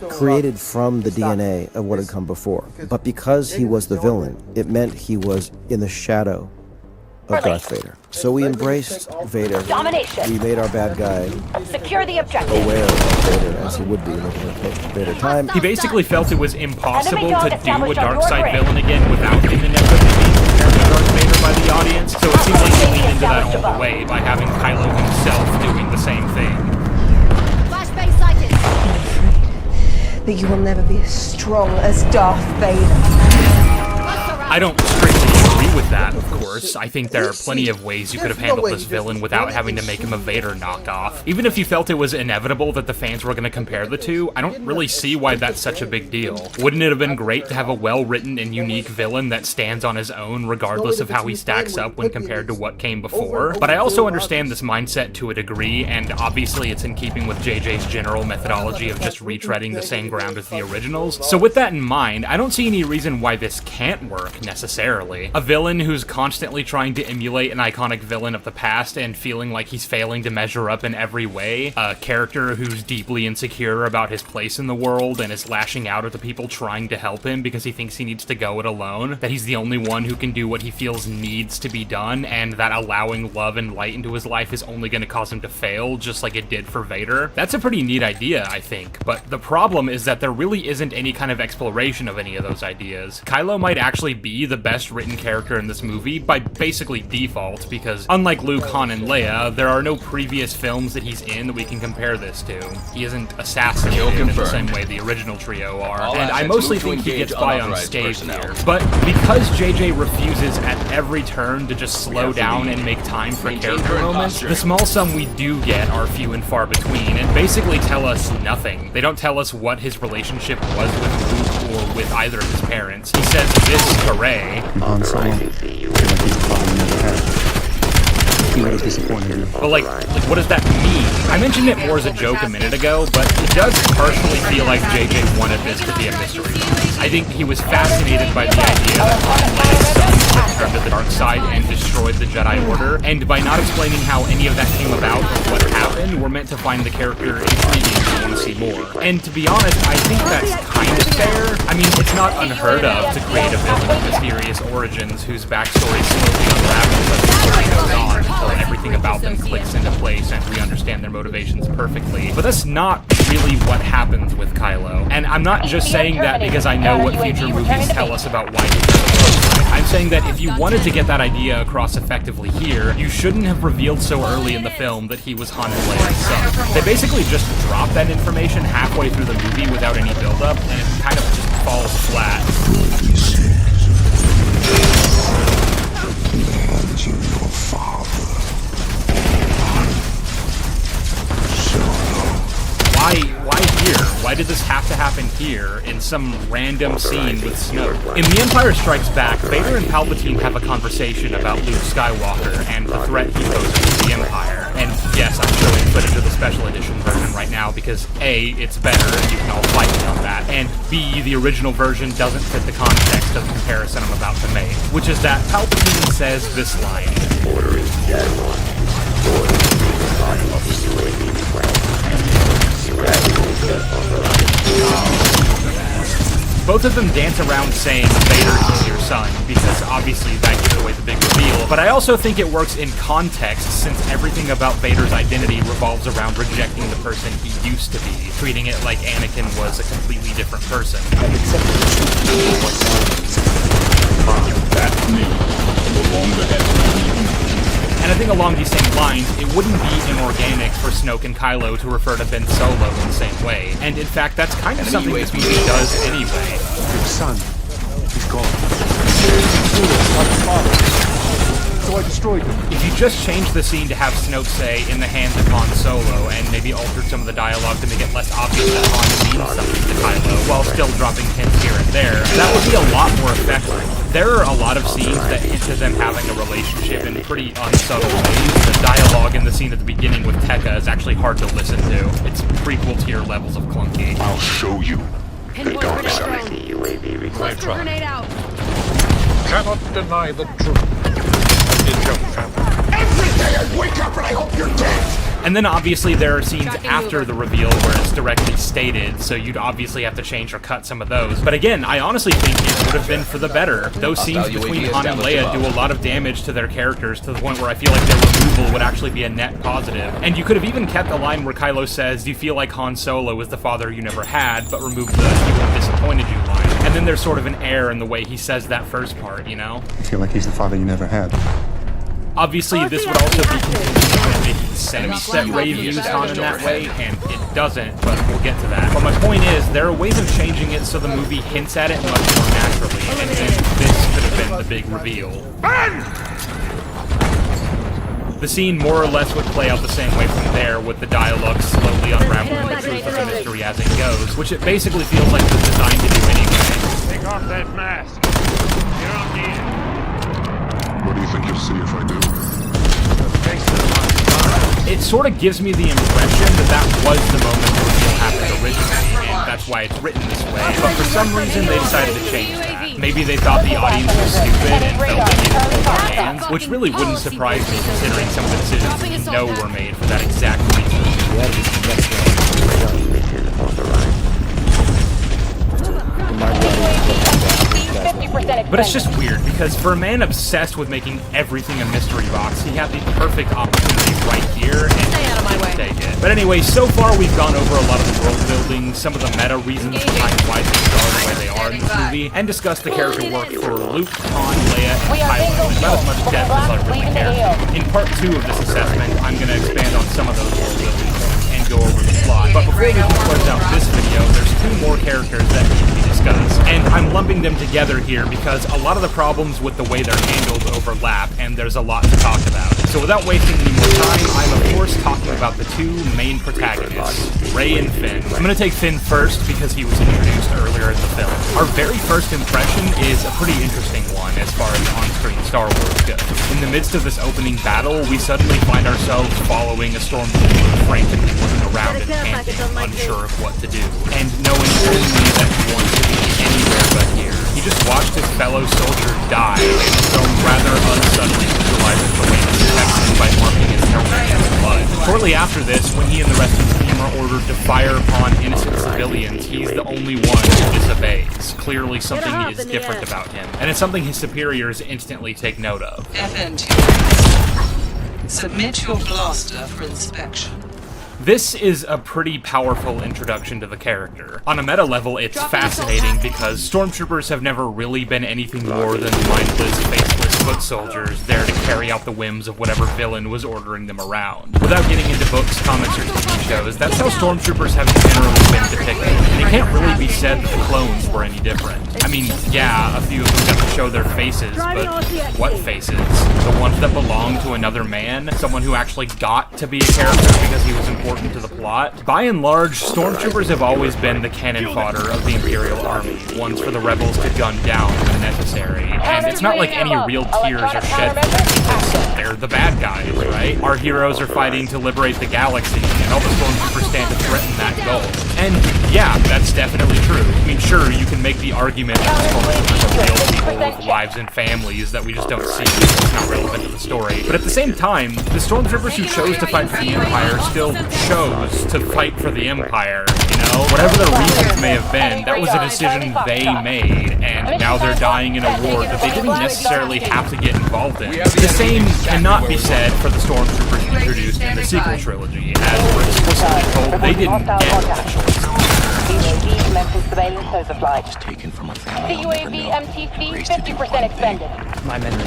created from the DNA of what had come before. But because he was the villain, it meant he was in the shadow of Darth Vader. So we embraced Vader. Domination. We made our bad guy Secure the objective. aware of Vader, as he would be looking at post-Vader time. He basically felt it was impossible to do a dark side villain again without him inevitably being compared to Darth Vader by the audience, so it seems like he leaned into that all the way by having Kylo himself doing the same thing. Flashbang sighted. That you will never be as strong as Darth Vader. I don't strictly agree with that, of course. I think there are plenty of ways you could have handled this villain without having to make him a Vader knockoff. Even if you felt it was inevitable that the fans were going to compare the two, I don't really see why that's such a big deal. Wouldn't it have been great to have a well-written and unique villain that stands on his own regardless of how he stacks up when compared to what came before? But I also understand this mindset to a degree, and obviously it's in keeping with JJ's general methodology of just retreading the same ground as the originals. So with that in mind, I don't see any reason why this can't work necessarily. A villain who's constantly trying to emulate an iconic villain of the past and feeling like he's failing to measure up in every way. A character who's deeply insecure about his place in the world and is lashing out at the people trying to help him because he thinks he needs to go it alone. That he's the only one who can do what he feels needs to be done, and that allowing love and light into his life is only going to cause him to fail, just like it did for Vader. That's a pretty neat idea, I think, but the problem is that there really isn't any kind of exploration of any of those ideas. Kylo might actually be the best written character in this movie by basically default, because unlike Luke, Han, and Leia, there are no previous films that he's in that we can compare this to. He isn't assassinated in the same way the original trio are, and I mostly think he gets by unscathed here. But because JJ refuses at every turn to just slow down and make time for character moments, the small sum we do get are few and far between, and basically tell us nothing. They don't tell us what his relationship was with Luke or with either of his parents. He says this to Rey. But like, what does that mean? I mentioned it more as a joke a minute ago, but it does partially feel like JJ wanted this to be a mystery. I think he was fascinated by the idea that Han and Leia's sons had turned to the dark side and destroyed the Jedi Order, and by not explaining how any of that came about or what happened, we're meant to find the character intriguing and want to see more. And to be honest, I think that's kind of fair. I mean, it's not unheard of to create a villain with mysterious origins whose backstory slowly unravels as the story goes on, until everything about them clicks into place and we understand their motivations perfectly. But that's not really what happens with Kylo. And I'm not just saying that because I know what future movies tell us about why he does. I'm saying that if you wanted to get that idea across effectively here, you shouldn't have revealed so early in the film that he was Han and Leia's son. They basically just drop that information halfway through the movie without any build-up, and it kind of just falls flat. Why here? Why did this have to happen here, in some random scene with Snoke? In The Empire Strikes Back, Vader and Palpatine have a conversation about Luke Skywalker and the threat he poses to the Empire. And yes, I'm showing footage of the special edition version right now because A, it's better, and you can all fight me on that, and B, the original version doesn't fit the context of the comparison I'm about to make, which is that Palpatine says this line. Ordering dead one. Both of them dance around saying Vader is your son, because obviously that gives away the big reveal, but I also think it works in context since everything about Vader's identity revolves around rejecting the person he used to be, treating it like Anakin was a completely different person. That's me. The longer that And I think along these same lines, it wouldn't be inorganic for Snoke and Kylo to refer to Ben Solo in the same way. And in fact, that's kind of something this movie does anyway. Your son, he's gone. So I destroyed him. If you just change the scene to have Snoke say, in the hands of Han Solo, and maybe altered some of the dialogue to make it less obvious that Han means something to Kylo, while still dropping hints here and there, that would be a lot more effective. There are a lot of scenes that hint to them having a relationship in pretty unsubtle ways. The dialogue in the scene at the beginning with Tekka is actually hard to listen to. It's prequel tier levels of clunky. I'll show you the dark side. Cluster grenade out. Cannot deny the truth. Every day I wake up and I hope you're dead. And then obviously there are scenes after the reveal where it's directly stated, so you'd obviously have to change or cut some of those. But again, I honestly think it would have been for the better. Those scenes between Han and Leia do a lot of damage to their characters to the point where I feel like their removal would actually be a net positive. And you could have even kept the line where Kylo says, "Do you feel like Han Solo is the father you never had," but removed the "he would have disappointed you" line. And then there's sort of an air in the way he says that first part, you know? I feel like he's the father you never had. Obviously, this would also be consistent with making sense that Rey views Han in that way, and it doesn't, but we'll get to that. But my point is, there are ways of changing it so the movie hints at it much more naturally, and then this could have been the big reveal. The scene more or less would play out the same way from there, with the dialogue slowly unraveling the truth of the mystery as it goes, which it basically feels like it was designed to do anyway. Take off that mask. You don't need it. What do you think you'll see if I do? It sort of gives me the impression that that was the moment the reveal happened originally, and that's why it's written this way. But for some reason, they decided to change that. Maybe they thought the audience was stupid and felt they needed to hold their hands, which really wouldn't surprise me considering some of the decisions we know were made for that exact reason. But it's just weird, because for a man obsessed with making everything a mystery box, he had the perfect opportunity right here, and he didn't take it. But anyway, so far we've gone over a lot of the world building, some of the meta reasons behind why things are the way they are in this movie, and discussed the character work for Luke, Han, Leia, and Kylo in about as much depth as I really care. In part 2 of this assessment, I'm going to expand on some of those world building points and go over the plot. But before we can close out this video, there's 2 more characters that need to be discussed, and I'm lumping them together here because a lot of the problems with the way they're handled overlap, and there's a lot to talk about. So without wasting any more time, I'm of course talking about the 2 main protagonists, Rey and Finn. I'm going to take Finn first because he was introduced earlier in the film. Our very first impression is a pretty interesting one as far as on-screen Star Wars goes. In the midst of this opening battle, we suddenly find ourselves following a stormtrooper frantically looking around and panting, unsure of what to do, and knowing only that he wants to be anywhere but here. He just watched his fellow soldier die, and so rather unsubtly visualizes the way he protects him by marking his helmet in blood. Shortly after this, when he and the rest of his team are ordered to fire upon innocent civilians, he's the only one who disobeys. Clearly something is different about him, and it's something his superiors instantly take note of. FN2. Submit your blaster for inspection. This is a pretty powerful introduction to the character. On a meta level, it's fascinating because stormtroopers have never really been anything more than mindless, faceless foot soldiers there to carry out the whims of whatever villain was ordering them around. Without getting into books, comics, or TV shows, that's how stormtroopers have generally been depicted. They can't really be said that the clones were any different. I mean, yeah, a few of them got to show their faces, but what faces? The ones that belong to another man? Someone who actually got to be a character because he was important to the plot? By and large, stormtroopers have always been the cannon fodder of the Imperial Army, ones for the rebels to gun down when necessary. And it's not like any real tears are shed for them because they're the bad guys, right? Our heroes are fighting to liberate the galaxy, and all the stormtroopers stand to threaten that goal. And yeah, that's definitely true. I mean, sure, you can make the argument that the stormtroopers are real people with lives and families that we just don't see. It's not relevant to the story. But at the same time, the stormtroopers who chose to fight for the Empire still chose to fight for the Empire, you know? Whatever their reasons may have been, that was a decision they made, and now they're dying in a war that they didn't necessarily have to get involved in. The same cannot be said for the stormtroopers introduced in the sequel trilogy, as we're explicitly told they didn't get the choice. UAV commencing surveillance overflight. Taken from a family. The UAV MTC 50% expended. My memory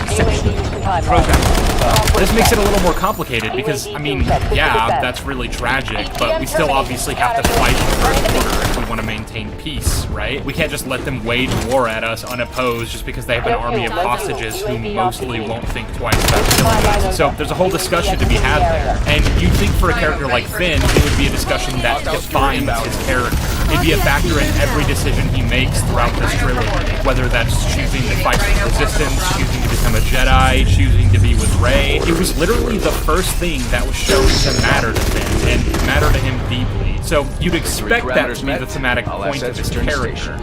This makes it a little more complicated because, I mean, yeah, that's really tragic, but we still obviously have to fight the First Order if we want to maintain peace, right? We can't just let them wage war at us unopposed just because they have an army of hostages who mostly won't think twice about killing us. So there's a whole discussion to be had there. And you'd think for a character like Finn, it would be a discussion that defines his character. It'd be a factor in every decision he makes throughout this trilogy, whether that's choosing to fight for the Resistance, choosing to become a Jedi, choosing to be with Rey. It was literally the first thing that was shown to matter to Finn, and matter to him deeply. So you'd expect that to be the thematic point of his character.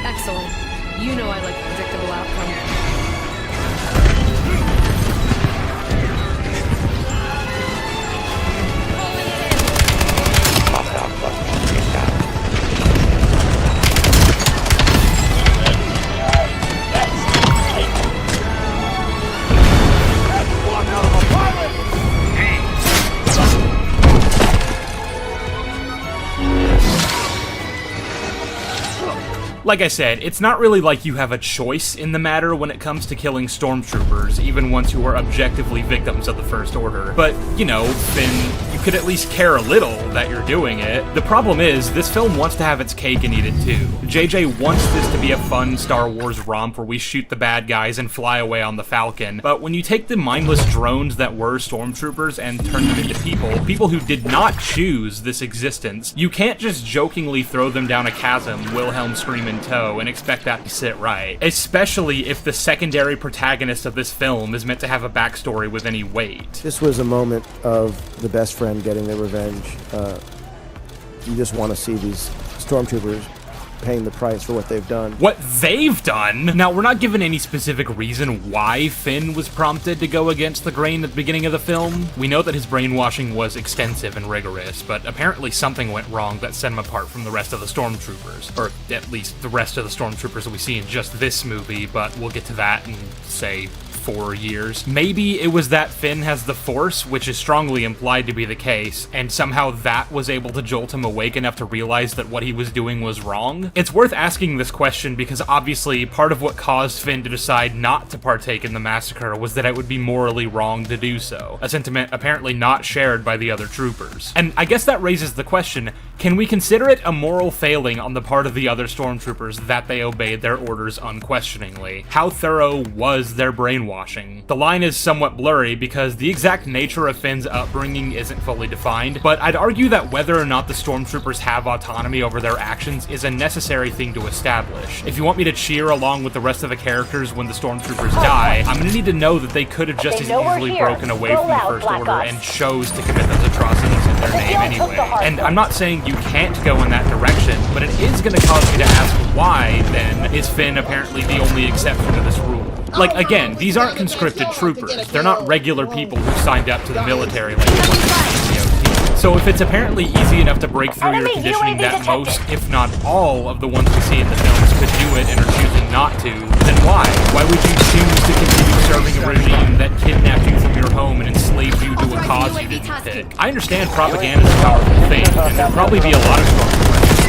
Excellent. You know I like the predictable outcome. Like I said, it's not really like you have a choice in the matter when it comes to killing stormtroopers, even ones who are objectively victims of the First Order. But, you know, Finn, you could at least care a little that you're doing it. The problem is, this film wants to have its cake and eat it too. JJ wants this to be a fun Star Wars romp where we shoot the bad guys and fly away on the Falcon, but when you take the mindless drones that were stormtroopers and turn them into people who did not choose this existence, you can't just jokingly throw them down a chasm, Wilhelm scream in tow, and expect that to sit right. Especially if the secondary protagonist of this film is meant to have a backstory with any weight. This was a moment of the best friend getting their revenge. You just want to see these stormtroopers paying the price for what they've done. What they've done? Now, we're not given any specific reason why Finn was prompted to go against the grain at the beginning of the film. We know that his brainwashing was extensive and rigorous, but apparently something went wrong that set him apart from the rest of the stormtroopers. Or at least the rest of the stormtroopers that we see in just this movie, but we'll get to that in, say, 4 years. Maybe it was that Finn has the Force, which is strongly implied to be the case, and somehow that was able to jolt him awake enough to realize that what he was doing was wrong. It's worth asking this question because obviously part of what caused Finn to decide not to partake in the massacre was that it would be morally wrong to do so, a sentiment apparently not shared by the other troopers. And I guess that raises the question, can we consider it a moral failing on the part of the other stormtroopers that they obeyed their orders unquestioningly? How thorough was their brainwashing? The line is somewhat blurry because the exact nature of Finn's upbringing isn't fully defined, but I'd argue that whether or not the stormtroopers have autonomy over their actions is a necessary thing to establish. If you want me to cheer along with the rest of the characters when the stormtroopers die, I'm gonna need to know that they could have just as easily broken away from the First Order and chose to commit those atrocities in their name anyway. And I'm not saying you can't go in that direction, but it is gonna cause me to ask why, then, is Finn apparently the only exception to this rule? Like, again, these aren't conscripted troopers. They're not regular people who signed up to the military like the ones in the So if it's apparently easy enough to break through your conditioning that most, if not all, of the ones we see in the films could do it and are choosing not to, then why? Why would you choose to continue serving a regime that kidnapped you from your home and enslaved you to a cause you didn't pick? I understand propaganda is a powerful thing, and there'll probably be a lot of stormtroopers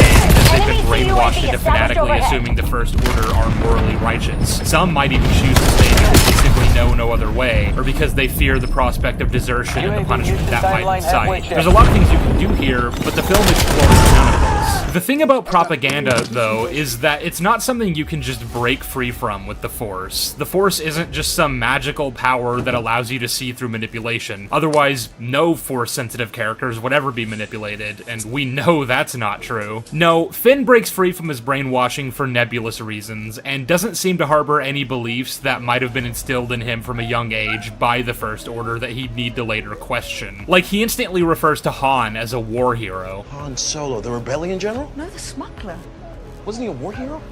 they've been brainwashed into fanatically assuming the First Order are morally righteous. Some might even choose to stay because they simply know no other way, or because they fear the prospect of desertion and the punishment that might incite. There's a lot of things you can do here, but the film explores none of this. The thing about propaganda, though, is that it's not something you can just break free from with the Force. The Force isn't just some magical power that allows you to see through manipulation. Otherwise, no Force-sensitive characters would ever be manipulated, and we know that's not true. No, Finn breaks free from his brainwashing for nebulous reasons, and doesn't seem to harbor any beliefs that might have been instilled in him from a young age by the First Order that he'd need to later question. Like, he instantly refers to Han as a war hero. Han Solo, the rebellion general? No, the smuggler. Wasn't he a war hero?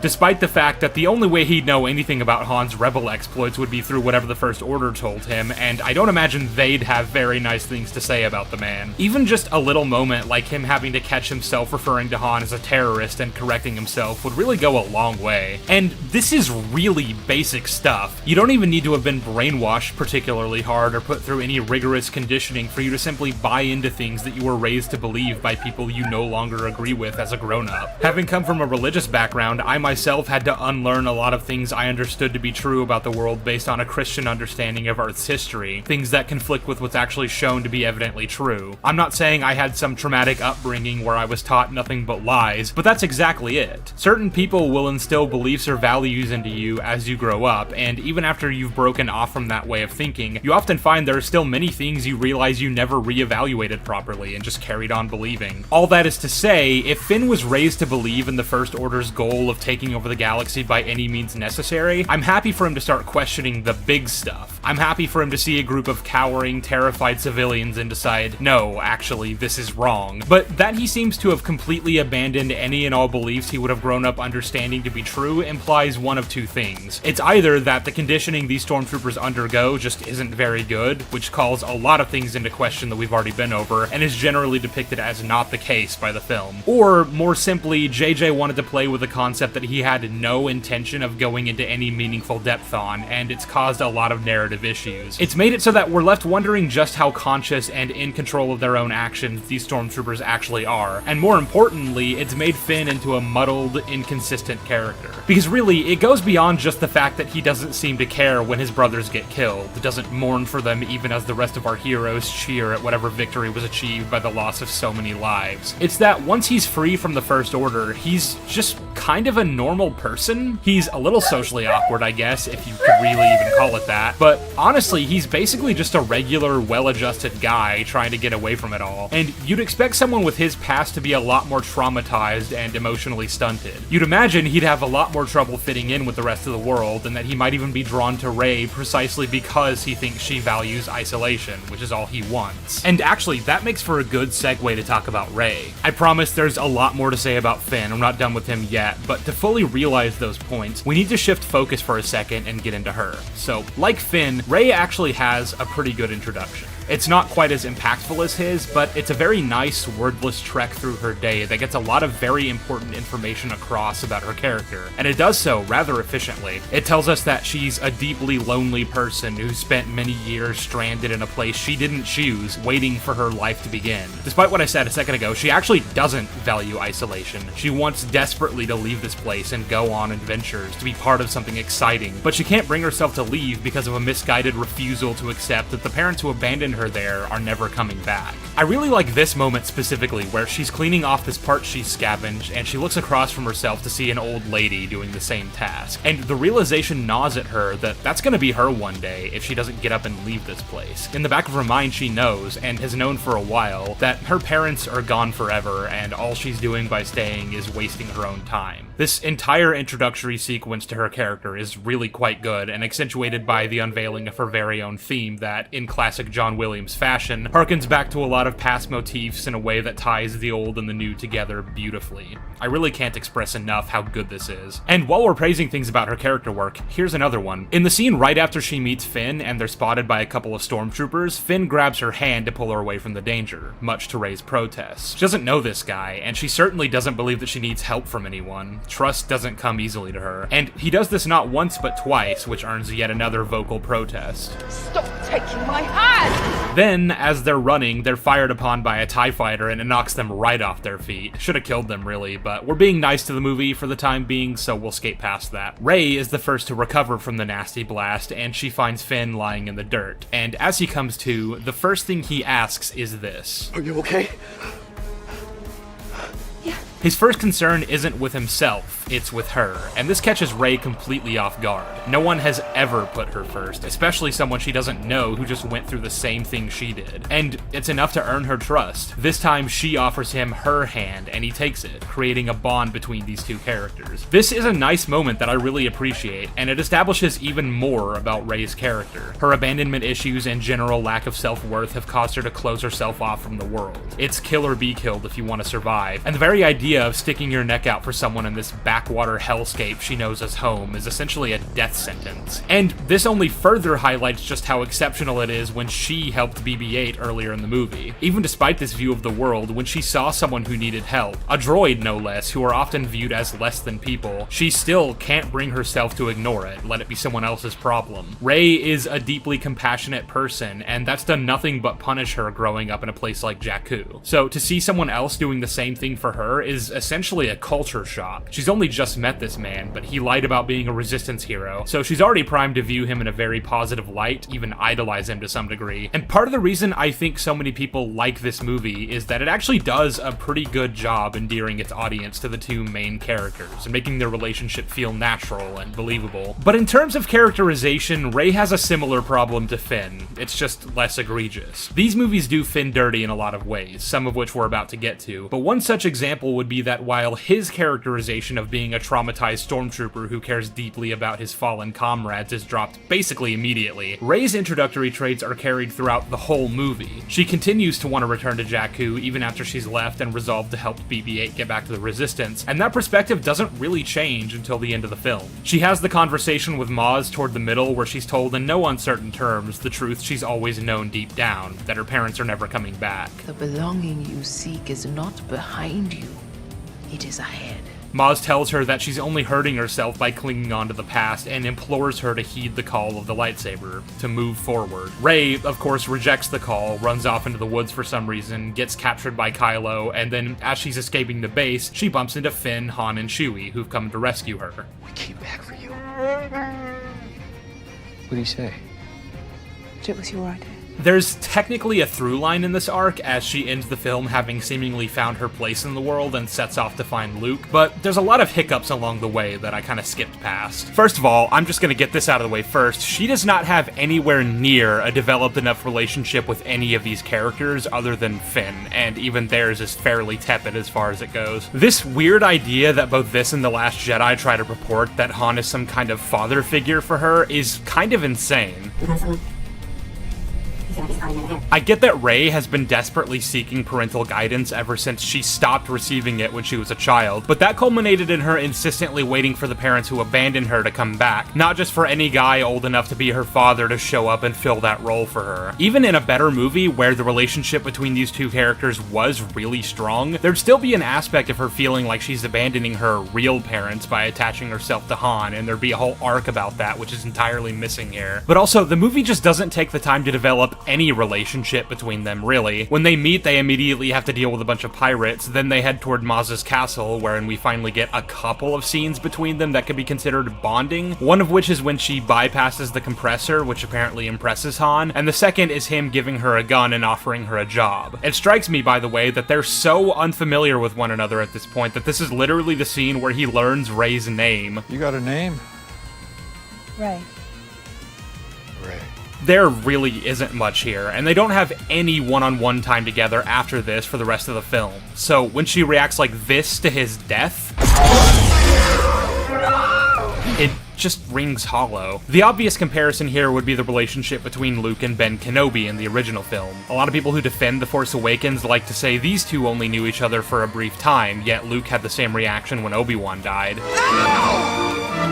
Despite the fact that the only way he'd know anything about Han's rebel exploits would be through whatever the First Order told him, and I don't imagine they'd have very nice things to say about the man. Even just a little moment like him having to catch himself referring to Han as a terrorist and correcting himself would really go a long way. And this is really basic stuff. You don't even need to have been brainwashed particularly hard or put through any rigorous conditioning for you to simply buy into things that you were raised to believe by people you no longer agree with as a grown-up. Having come from a religious background, I myself had to unlearn a lot of things I understood to be true about the world based on a Christian understanding of Earth's history, things that conflict with what's actually shown to be evidently true. I'm not saying I had some traumatic upbringing where I was taught nothing but lies, but that's exactly it. Certain people will instill beliefs or values into you as you grow up, and even after you've broken off from that way of thinking, you often find there are still many things you realize you never reevaluated properly and just carried on believing. All that is to say, if Finn was raised to believe in the First Order's goal of taking over the galaxy by any means necessary, I'm happy for him to start questioning the big stuff. I'm happy for him to see a group of cowering, terrified civilians and decide, no, actually, this is wrong. But that he seems to have completely abandoned any and all beliefs he would have grown up understanding to be true implies one of two things. It's either that the conditioning these stormtroopers undergo just isn't very good, which calls a lot of things into question that we've already been over, and is generally depicted as not the case by the film. Or, more simply, JJ wanted to play with the concept that he had no intention of going into any meaningful depth on, and it's caused a lot of narrative issues. It's made it so that we're left wondering just how conscious and in control of their own actions these stormtroopers actually are, and more importantly, it's made Finn into a muddled, inconsistent character. Because really, it goes beyond just the fact that he doesn't seem to care when his brothers get killed, doesn't mourn for them even as the rest of our heroes cheer at whatever victory was achieved by the loss of so many lives. It's that once he's free from the First Order, he's just kind of a normal person. He's a little socially awkward, I guess, if you could really even call it that, but honestly, he's basically just a regular, well-adjusted guy trying to get away from it all. And you'd expect someone with his past to be a lot more traumatized and emotionally stunted. You'd imagine he'd have a lot more trouble fitting in with the rest of the world, and that he might even be drawn to Rey precisely because he thinks she values isolation, which is all he wants. And actually, that makes for a good segue to talk about Rey. I promise there's a lot more to say about Finn, I'm not done with him yet, but to fully realize those points, we need to shift focus for a second and get into her. So, like Finn, Rey actually has a pretty good introduction. It's not quite as impactful as his, but it's a very nice, wordless trek through her day that gets a lot of very important information across about her character, and it does so rather efficiently. It tells us that she's a deeply lonely person who spent many years stranded in a place she didn't choose, waiting for her life to begin. Despite what I said a second ago, she actually doesn't value isolation. She wants desperately to leave this place and go on adventures, to be part of something exciting, but she can't bring herself to leave because of a misguided refusal to accept that the parents who abandoned her there are never coming back. I really like this moment specifically, where she's cleaning off this part she's scavenged, and she looks across from herself to see an old lady doing the same task. And the realization gnaws at her that that's gonna be her one day if she doesn't get up and leave this place. In the back of her mind, she knows, and has known for a while, that her parents are gone forever, and all she's doing by staying is wasting her own time. This entire introductory sequence to her character is really quite good, and accentuated by the unveiling of her very own theme that, in classic John Williams fashion, harkens back to a lot of past motifs in a way that ties the old and the new together beautifully. I really can't express enough how good this is. And while we're praising things about her character work, here's another one. In the scene right after she meets Finn and they're spotted by a couple of stormtroopers, Finn grabs her hand to pull her away from the danger, much to Rey's protests. She doesn't know this guy, and she certainly doesn't believe that she needs help from anyone. Trust doesn't come easily to her. And he does this not once but twice, which earns yet another vocal protest. Stop taking my hand! Then, as they're running, they're fired upon by a TIE fighter and it knocks them right off their feet. Should have killed them, really, but we're being nice to the movie for the time being, so we'll skate past that. Rey is the first to recover from the nasty blast, and she finds Finn lying in the dirt. And as he comes to, the first thing he asks is this. Are you okay? Yeah. His first concern isn't with himself, it's with her, and this catches Rey completely off guard. No one has ever put her first, especially someone she doesn't know who just went through the same thing she did. And it's enough to earn her trust. This time she offers him her hand and he takes it, creating a bond between these two characters. This is a nice moment that I really appreciate, and it establishes even more about Rey's character. Her abandonment issues and general lack of self-worth have caused her to close herself off from the world. It's kill or be killed if you want to survive, and the very idea of sticking your neck out for someone in this backwater hellscape she knows as home is essentially a death sentence. And this only further highlights just how exceptional it is when she helped BB-8 earlier in the movie. Even despite this view of the world, when she saw someone who needed help, a droid no less, who are often viewed as less than people, she still can't bring herself to ignore it, let it be someone else's problem. Rey is a deeply compassionate person, and that's done nothing but punish her growing up in a place like Jakku. So to see someone else doing the same thing for her is essentially a culture shock. She's only just met this man, but he lied about being a resistance hero, so she's already primed to view him in a very positive light, even idolize him to some degree. And part of the reason I think so many people like this movie is that it actually does a pretty good job endearing its audience to the two main characters and making their relationship feel natural and believable. But in terms of characterization, Rey has a similar problem to Finn. It's just less egregious. These movies do Finn dirty in a lot of ways, some of which we're about to get to, but one such example would be that while his characterization of being a traumatized stormtrooper who cares deeply about his fallen comrades is dropped basically immediately, Rey's introductory traits are carried throughout the whole movie. She continues to want to return to Jakku even after she's left and resolved to help BB-8 get back to the Resistance, and that perspective doesn't really change until the end of the film. She has the conversation with Maz toward the middle where she's told in no uncertain terms the truth she's always known deep down, that her parents are never coming back. The belonging you seek is not behind you, it is ahead. Maz tells her that she's only hurting herself by clinging on to the past and implores her to heed the call of the lightsaber, to move forward. Rey, of course, rejects the call, runs off into the woods for some reason, gets captured by Kylo, and then as she's escaping the base, she bumps into Finn, Han, and Chewie, who've come to rescue her. We came back for you. What'd he say? It was your idea. There's technically a through line in this arc, as she ends the film having seemingly found her place in the world and sets off to find Luke, but there's a lot of hiccups along the way that I kind of skipped past. First of all, I'm just going to get this out of the way first, she does not have anywhere near a developed enough relationship with any of these characters other than Finn, and even theirs is fairly tepid as far as it goes. This weird idea that both this and The Last Jedi try to purport that Han is some kind of father figure for her is kind of insane. I get that Rey has been desperately seeking parental guidance ever since she stopped receiving it when she was a child, but that culminated in her insistently waiting for the parents who abandoned her to come back, not just for any guy old enough to be her father to show up and fill that role for her. Even in a better movie where the relationship between these two characters was really strong, there'd still be an aspect of her feeling like she's abandoning her real parents by attaching herself to Han, and there'd be a whole arc about that, which is entirely missing here. But also, the movie just doesn't take the time to develop any relationship between them, really. When they meet, they immediately have to deal with a bunch of pirates, then they head toward Maz's castle, wherein we finally get a couple of scenes between them that could be considered bonding, one of which is when she bypasses the compressor, which apparently impresses Han, and the second is him giving her a gun and offering her a job. It strikes me, by the way, that they're so unfamiliar with one another at this point that this is literally the scene where he learns Rey's name. You got a name? Rey. There really isn't much here, and they don't have any one-on-one time together after this for the rest of the film. So when she reacts like this to his death, it just rings hollow. The obvious comparison here would be the relationship between Luke and Ben Kenobi in the original film. A lot of people who defend The Force Awakens like to say these two only knew each other for a brief time, yet Luke had the same reaction when Obi-Wan died.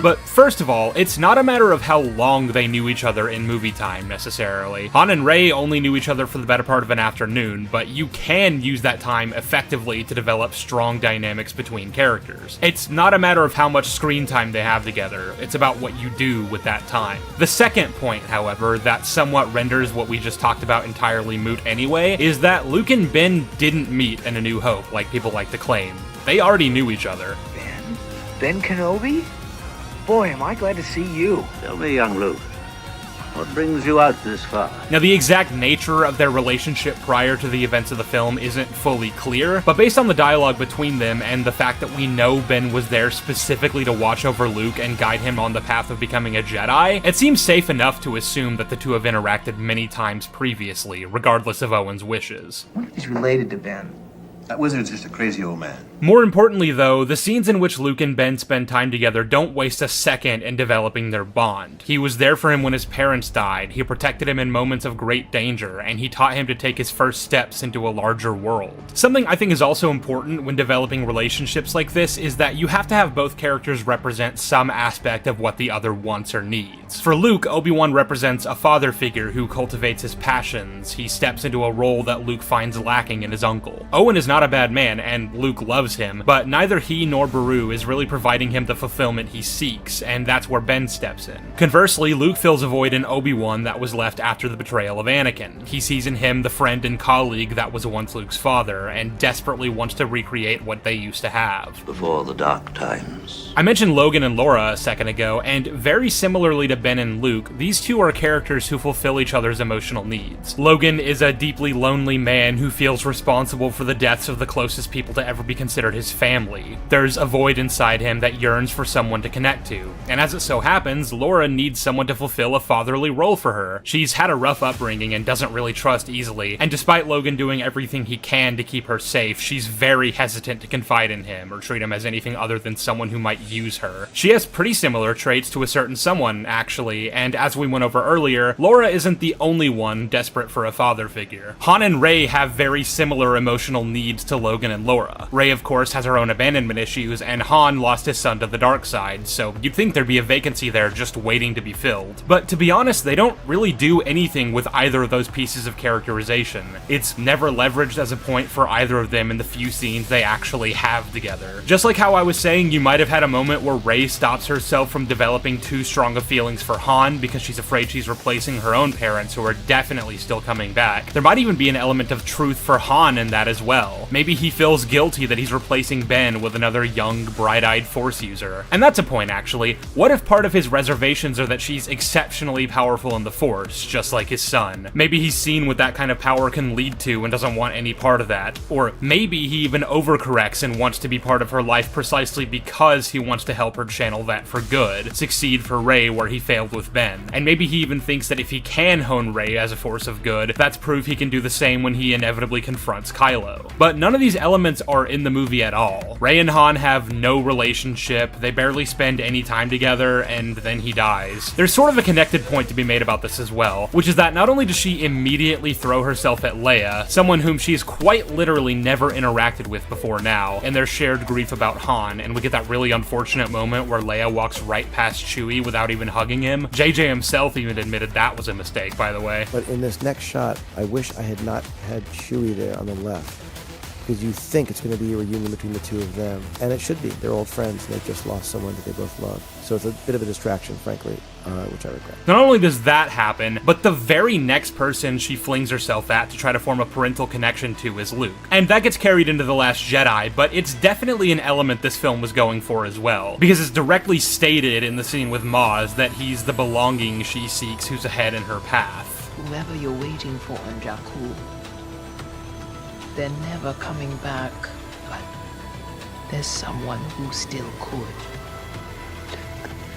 But first of all, it's not a matter of how long they knew each other in movie time, necessarily. Han and Rey only knew each other for the better part of an afternoon, but you can use that time effectively to develop strong dynamics between characters. It's not a matter of how much screen time they have together, it's about what you do with that time. The second point, however, that somewhat renders what we just talked about entirely moot anyway, is that Luke and Ben didn't meet in A New Hope, like people like to claim. They already knew each other. Ben Kenobi? Boy, am I glad to see you. Tell me, young Luke, What brings you out this far? Now, the exact nature of their relationship prior to the events of the film isn't fully clear, but based on the dialogue between them and the fact that we know Ben was there specifically to watch over Luke and guide him on the path of becoming a Jedi, it seems safe enough to assume that the two have interacted many times previously, regardless of Owen's wishes. What if he's related to Ben? That wizard's just a crazy old man. More importantly, though, the scenes in which Luke and Ben spend time together don't waste a second in developing their bond. He was there for him when his parents died, he protected him in moments of great danger, and he taught him to take his first steps into a larger world. Something I think is also important when developing relationships like this is that you have to have both characters represent some aspect of what the other wants or needs. For Luke, Obi-Wan represents a father figure who cultivates his passions. He steps into a role that Luke finds lacking in his uncle. Owen is not a bad man, and Luke loves him, but neither he nor Beru is really providing him the fulfillment he seeks, and that's where Ben steps in. Conversely, Luke fills a void in Obi-Wan that was left after the betrayal of Anakin. He sees in him the friend and colleague that was once Luke's father, and desperately wants to recreate what they used to have. Before the dark times. I mentioned Logan and Laura a second ago, and very similarly to Ben and Luke, these two are characters who fulfill each other's emotional needs. Logan is a deeply lonely man who feels responsible for the deaths of the closest people to ever be considered his family. There's a void inside him that yearns for someone to connect to, and as it so happens, Laura needs someone to fulfill a fatherly role for her. She's had a rough upbringing and doesn't really trust easily, and despite Logan doing everything he can to keep her safe, she's very hesitant to confide in him or treat him as anything other than someone who might use her. She has pretty similar traits to a certain someone, actually, and as we went over earlier, Laura isn't the only one desperate for a father figure. Han and Rey have very similar emotional needs to Logan and Laura. Rey, of course, has her own abandonment issues, and Han lost his son to the dark side, so you'd think there'd be a vacancy there just waiting to be filled. But to be honest, they don't really do anything with either of those pieces of characterization. It's never leveraged as a point for either of them in the few scenes they actually have together. Just like how I was saying you might have had a moment where Rey stops herself from developing too strong of feelings for Han because she's afraid she's replacing her own parents who are definitely still coming back. There might even be an element of truth for Han in that as well. Maybe he feels guilty that he's replacing Ben with another young, bright-eyed Force user. And that's a point, actually. What if part of his reservations are that she's exceptionally powerful in the Force, just like his son? Maybe he's seen what that kind of power can lead to and doesn't want any part of that. Or maybe he even overcorrects and wants to be part of her life precisely because he wants to help her channel that for good, succeed for Rey where he failed with Ben. And maybe he even thinks that if he can hone Rey as a force of good, that's proof he can do the same when he inevitably confronts Kylo. But none of these elements are in the movie at all. Rey and Han have no relationship, they barely spend any time together, and then he dies. There's sort of a connected point to be made about this as well, which is that not only does she immediately throw herself at Leia, someone whom she's quite literally never interacted with before now, and their shared grief about Han, and we get that really unfortunate moment where Leia walks right past Chewie without even hugging him. JJ himself even admitted that was a mistake, by the way. But in this next shot, I wish I had not had Chewie there on the left, because you think it's going to be a reunion between the two of them, and it should be. They're old friends, and they've just lost someone that they both love. So it's a bit of a distraction, frankly, which I regret. Not only does that happen, but the very next person she flings herself at to try to form a parental connection to is Luke. And that gets carried into The Last Jedi, but it's definitely an element this film was going for as well, because it's directly stated in the scene with Maz that he's the belonging she seeks who's ahead in her path. Whoever you're waiting for on Jakku, they're never coming back, but there's someone who still could.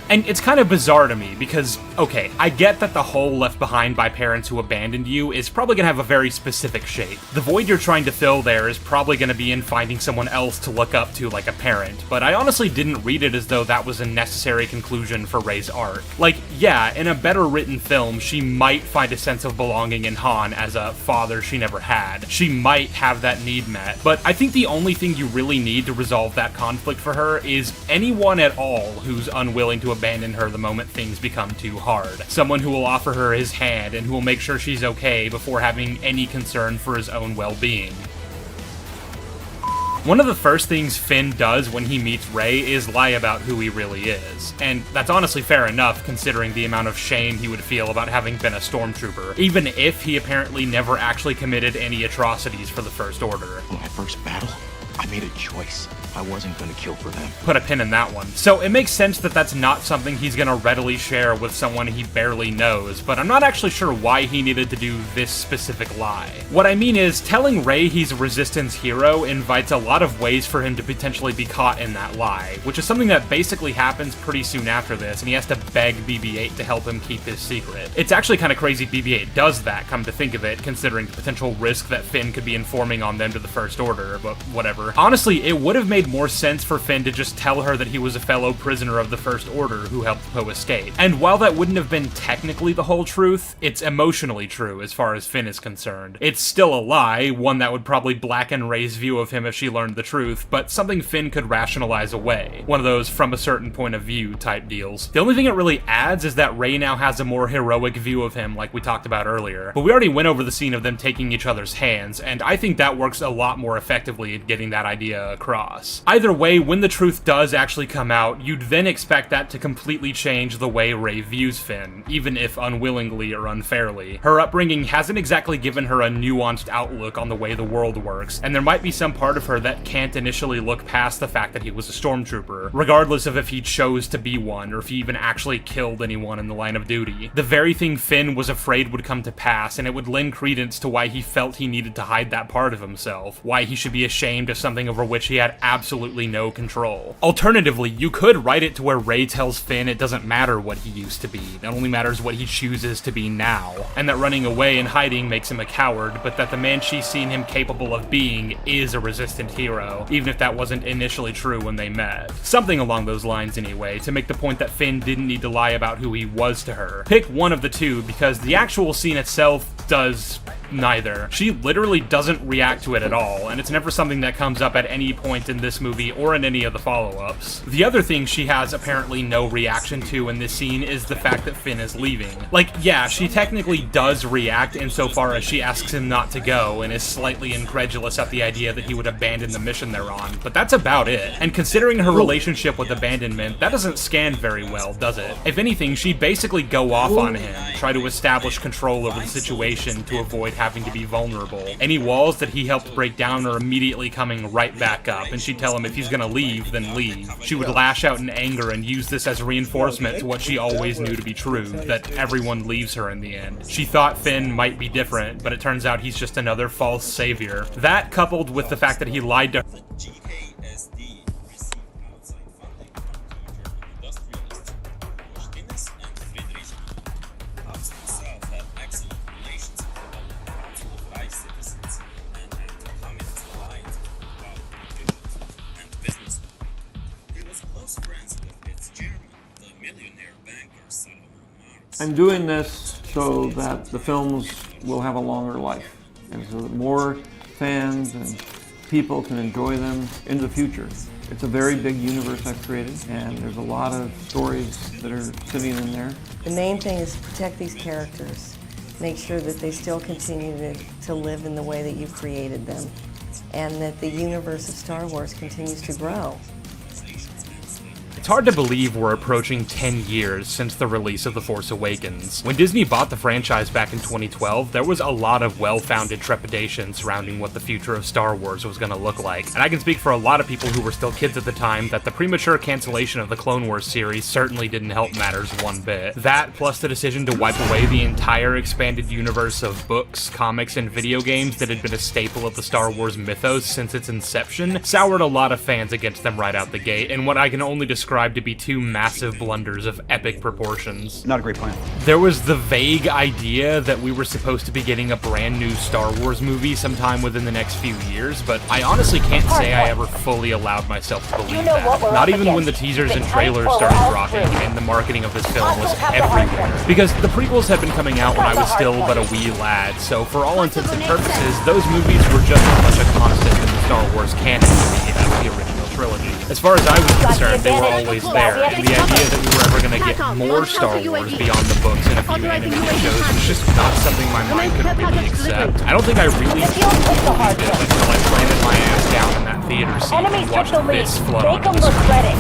And it's kind of bizarre to me because, okay, I get that the hole left behind by parents who abandoned you is probably going to have a very specific shape. The void you're trying to fill there is probably going to be in finding someone else to look up to like a parent, but I honestly didn't read it as though that was a necessary conclusion for Rey's arc. Like, yeah, in a better written film, she might find a sense of belonging in Han as a father she never had. She might have that need met, but I think the only thing you really need to resolve that conflict for her is anyone at all who's unwilling to abandon her the moment things become too hard. Someone who will offer her his hand and who will make sure she's okay before having any concern for his own well-being. One of the first things Finn does when he meets Rey is lie about who he really is. And that's honestly fair enough considering the amount of shame he would feel about having been a stormtrooper, even if he apparently never actually committed any atrocities for the First Order. In my first battle, I made a choice. I wasn't gonna kill for them. Put a pin in that one. So it makes sense that that's not something he's gonna readily share with someone he barely knows, but I'm not actually sure why he needed to do this specific lie. What I mean is, telling Rey he's a Resistance hero invites a lot of ways for him to potentially be caught in that lie, which is something that basically happens pretty soon after this, and he has to beg BB-8 to help him keep his secret. It's actually kind of crazy BB-8 does that, come to think of it, considering the potential risk that Finn could be informing on them to the First Order, but whatever. Honestly, it would have made more sense for Finn to just tell her that he was a fellow prisoner of the First Order who helped Poe escape. And while that wouldn't have been technically the whole truth, it's emotionally true as far as Finn is concerned. It's still a lie, one that would probably blacken Rey's view of him if she learned the truth, but something Finn could rationalize away. One of those from a certain point of view type deals. The only thing it really adds is that Rey now has a more heroic view of him like we talked about earlier. But we already went over the scene of them taking each other's hands, and I think that works a lot more effectively at getting that idea across. Either way, when the truth does actually come out, you'd then expect that to completely change the way Rey views Finn, even if unwillingly or unfairly. Her upbringing hasn't exactly given her a nuanced outlook on the way the world works, and there might be some part of her that can't initially look past the fact that he was a stormtrooper, regardless of if he chose to be one, or if he even actually killed anyone in the line of duty. The very thing Finn was afraid would come to pass, and it would lend credence to why he felt he needed to hide that part of himself, why he should be ashamed of something over which he had absolutely no control. Alternatively, you could write it to where Rey tells Finn it doesn't matter what he used to be, it only matters what he chooses to be now, and that running away and hiding makes him a coward, but that the man she's seen him capable of being is a resistant hero, even if that wasn't initially true when they met. Something along those lines anyway, to make the point that Finn didn't need to lie about who he was to her. Pick one of the two, because the actual scene itself does neither. She literally doesn't react to it at all, and it's never something that comes up at any point in this movie or in any of the follow-ups. The other thing she has apparently no reaction to in this scene is the fact that Finn is leaving. Like, yeah, she technically does react insofar as she asks him not to go and is slightly incredulous at the idea that he would abandon the mission they're on, but that's about it. And considering her relationship with abandonment, that doesn't scan very well, does it? If anything, she'd basically go off on him, try to establish control over the situation to avoid having to be vulnerable. Any walls that he helped break down are immediately coming right back up, and she'd tell him if he's gonna leave, then leave. She would lash out in anger and use this as reinforcement to what she always knew to be true, that everyone leaves her in the end. She thought Finn might be different, but it turns out he's just another false savior. That, coupled with the fact that he lied to her. I'm doing this so that the films will have a longer life, and so that more fans and people can enjoy them in the future. It's a very big universe I've created, and there's a lot of stories that are sitting in there. The main thing is to protect these characters, make sure that they still continue to live in the way that you created them, and that the universe of Star Wars continues to grow. It's hard to believe we're approaching 10 years since the release of The Force Awakens. When Disney bought the franchise back in 2012, there was a lot of well-founded trepidation surrounding what the future of Star Wars was going to look like. And I can speak for a lot of people who were still kids at the time that the premature cancellation of the Clone Wars series certainly didn't help matters one bit. That, plus the decision to wipe away the entire expanded universe of books, comics, and video games that had been a staple of the Star Wars mythos since its inception, soured a lot of fans against them right out the gate, in what I can only describe to be two massive blunders of epic proportions. Not a great plan. There was the vague idea that we were supposed to be getting a brand new Star Wars movie sometime within the next few years, but I honestly can't say I ever fully allowed myself to believe that. Not even when the teasers and trailers started dropping and the marketing of this film was everywhere. Because the prequels had been coming out when I was still but a wee lad, so for all intents and purposes, those movies were just as much a constant in the Star Wars canon to me as the original trilogy. As far as I was concerned, they were always there, and the idea that we were ever going to get more Star Wars beyond the books and a few animated shows was just not something my mind could really accept. I don't think I really believed it until I planted my ass down in that theater seat and watched this flood onto the screen.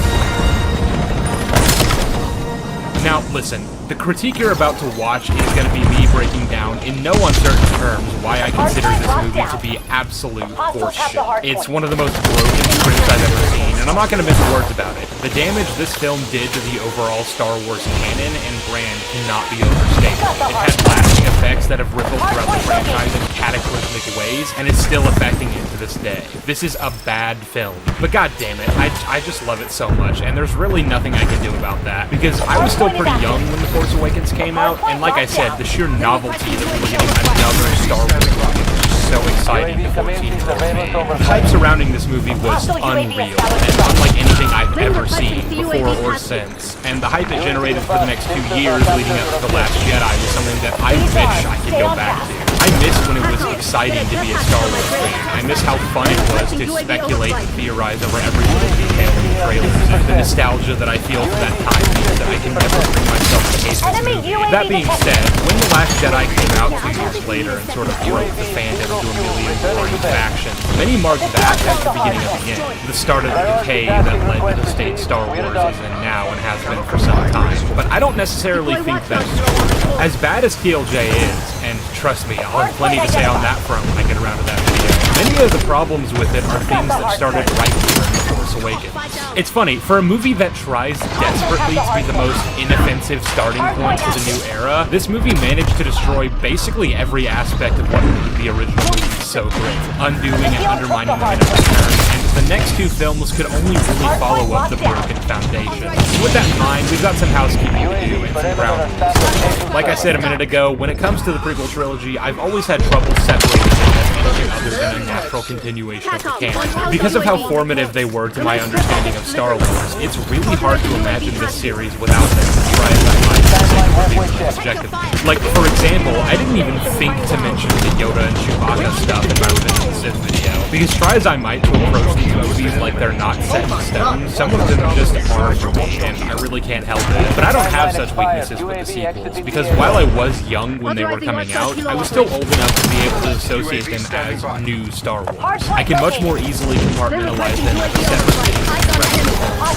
Now, listen, the critique you're about to watch is going to be me breaking down in no uncertain terms why I consider this movie to be absolute horseshit. It's one of the most broken scripts I've ever seen, and I'm not going to mince words about it. The damage this film did to the overall Star Wars canon and brand cannot be overstated. It had lasting effects that have rippled throughout the franchise in cataclysmic ways, and it's still affecting it to this day. This is a bad film, but god damn it, I just love it so much, and there's really nothing I can do about that, because I was still pretty young when The Force Awakens came out, and like I said, the sheer novelty that we were getting another Star Wars movie was just so exciting to 14-year-old me. The hype surrounding this movie was unreal, and unlike anything I've ever seen before or since, and the hype it generated for the next 2 years leading up to The Last Jedi was something that I wish I could go back to. I miss when it was exciting to be a Star Wars fan. I miss how fun it was to speculate and theorize over every little detail in the trailers. The nostalgia that I feel for that time means that I can never bring myself to hate this movie. That being said, when The Last Jedi came out 2 years later and sort of broke the fandom to a million warring factions, many marked back as the beginning of the end, the start of the decay that led to the state Star Wars is in now and has been for some time. But I don't necessarily think that's true. As bad as TLJ is, and trust me, I'll have plenty to say on that front when I get around to that video, many of the problems with it are things that started right here in The Force Awakens. It's funny, for a movie that tries desperately to be the most inoffensive starting point to the new era, this movie managed to destroy basically every aspect of what made the original movie so great, undoing and undermining them in every turn, and the next 2 films could only really follow up the broken foundation. So with that in mind, we've got some housekeeping to do and some ground rules. Like I said a minute ago, when it comes to the prequel trilogy, I've always had trouble separating them as anything other than a natural continuation of the canon. Because of how formative they were to my understanding of Star Wars, it's really hard to imagine this series without them, try as I might to say objectively. Like, for example, I didn't even think to mention the Yoda and Chewbacca stuff in my Revenge of the Sith video, because try as I might to approach these movies like they're not set in stone, some of them just are for me, and I really can't help it. But I don't have such weaknesses with the sequels, because while I was young when they were coming out, I was still old enough to be able to associate them as new Star Wars. I can much more easily compartmentalize them as a separate thing if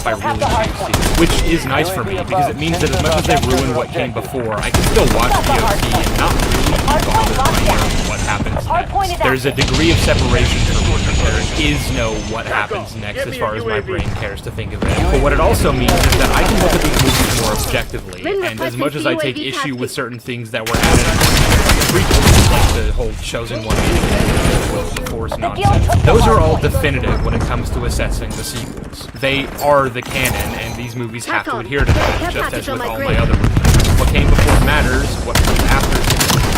I really choose to, which is nice for me, because it means that as much as they ruin what came before, I can still watch the OT and not really be bothered by what happens next. There's a degree of separation for me. There is no what happens next as far as my brain cares to think of it. But what it also means is that I can look at these movies more objectively, and as much as I take issue with certain things that were added in the prequels, like the whole chosen one the Force nonsense, those are all definitive when it comes to assessing the sequels. They are the canon, and these movies have to adhere to that, just as with all my other movies. What came before matters, what came after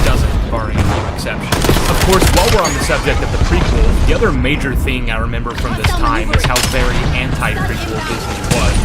doesn't, barring a few exceptions. Of course, while we're on the subject of the prequel, the other major thing I remember from this time is how very anti-prequel Disney was.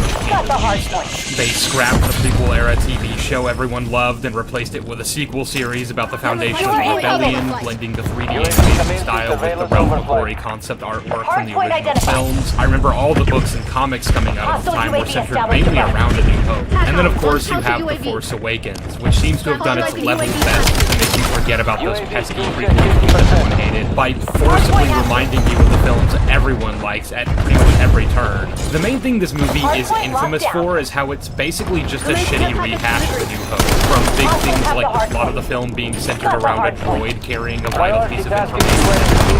They scrapped the prequel-era TV show everyone loved and replaced it with a sequel series about the foundation of the rebellion, blending the 3D animation style with the Ralph McQuarrie concept artwork from the original films. I remember all the books and comics coming out at the time were centered mainly around A New Hope. And then, of course, you have The Force Awakens, which seems to have done its level best to make you forget about those pesky prequel movies everyone hated by forcibly reminding you of the films everyone likes at pretty much every turn. The main thing this movie is infamous for is how it's basically just a shitty rehash of A New Hope. From big things like the plot of the film being centered around a droid carrying a vital piece of information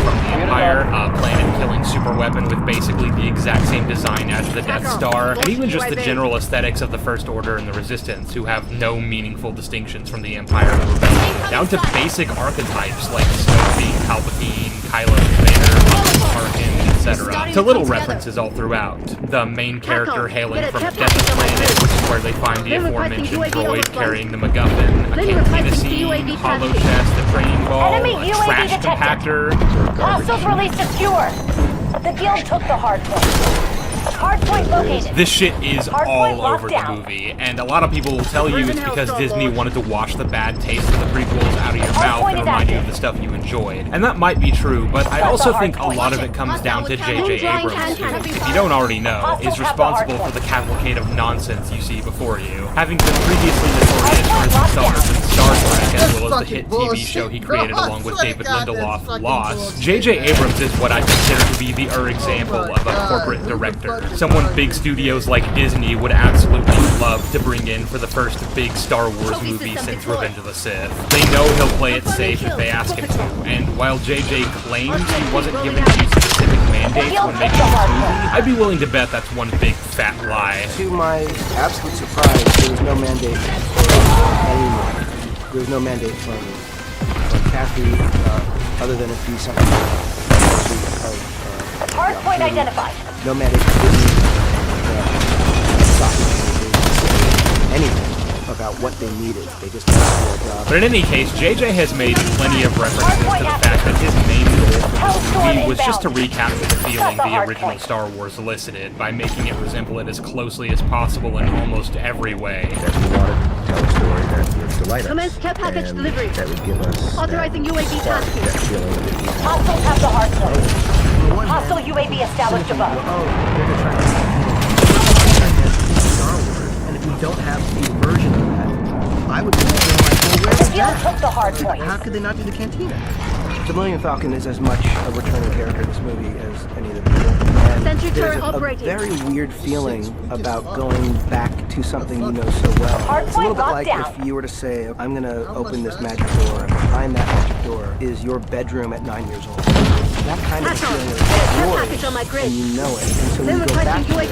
from the Empire, a planet-killing superweapon with basically the exact same design as the Death Star, and even just the general aesthetics of the First Order and the Resistance, who have no meaningful distinctions from the Empire and the Rebellion, down to basic archetypes like Snoke, Palpatine, Kylo, Vader, Tarkin, etc., to little references all throughout. The main character hailing from a desert planet, which is where they find the aforementioned droid carrying the MacGuffin, a cantina scene, hollow chest, a training ball, a trash compactor. Hostiles released a skewer. The guild took the hard point. Hardpoint located. This shit is all over the movie, and a lot of people will tell you it's because Disney wanted to wash the bad taste of the prequels out of your mouth and remind you of the stuff you enjoyed. And that might be true, but I also think a lot of it comes down to J.J. Abrams, who, if you don't already know, is responsible for the cavalcade of nonsense you see before you. Having been previously notorious for his installments in Star Trek, as well as the hit TV show he created along with David Lindelof, Lost, J.J. Abrams is what I consider to be the example of a corporate director. Someone big studios like Disney would absolutely love to bring in for the first big Star Wars movie since Revenge of the Sith. They know he'll play it safe if they ask him to, and while JJ claims he wasn't given any specific mandates when making this movie, I'd be willing to bet that's one big fat lie. To my absolute surprise, there was no mandate anymore. There was no mandate from Kathy, other than it be something Hardpoint identified. No mandate from Disney, anything about what they needed. They just had to do their job. But in any case, JJ has made plenty of references to the fact that his main goal for this movie was just to recapture the feeling the original Star Wars elicited by making it resemble it as closely as possible in almost every way. That we wanted to tell a story that would delight us. Commence care package delivery. That would give us Authorizing UAV tasking. that feeling that we had. Hostiles have the hardpoint. Hostile UAV established above. Star Wars, and if we don't have a version of that, I would be wondering, like, well, where's The field took the hardpoint. How could they not do the cantina? The Millennium Falcon is as much a returning character in this movie as any of the people. And Sentry there's turret a operating. very weird feeling about going back to something you know so well. It's a little bit like if you were to say, I'm going to open this magic door, and behind that magic door is your bedroom at 9 years old. That kind of feeling is yours, and you know it. And so when you go back to it,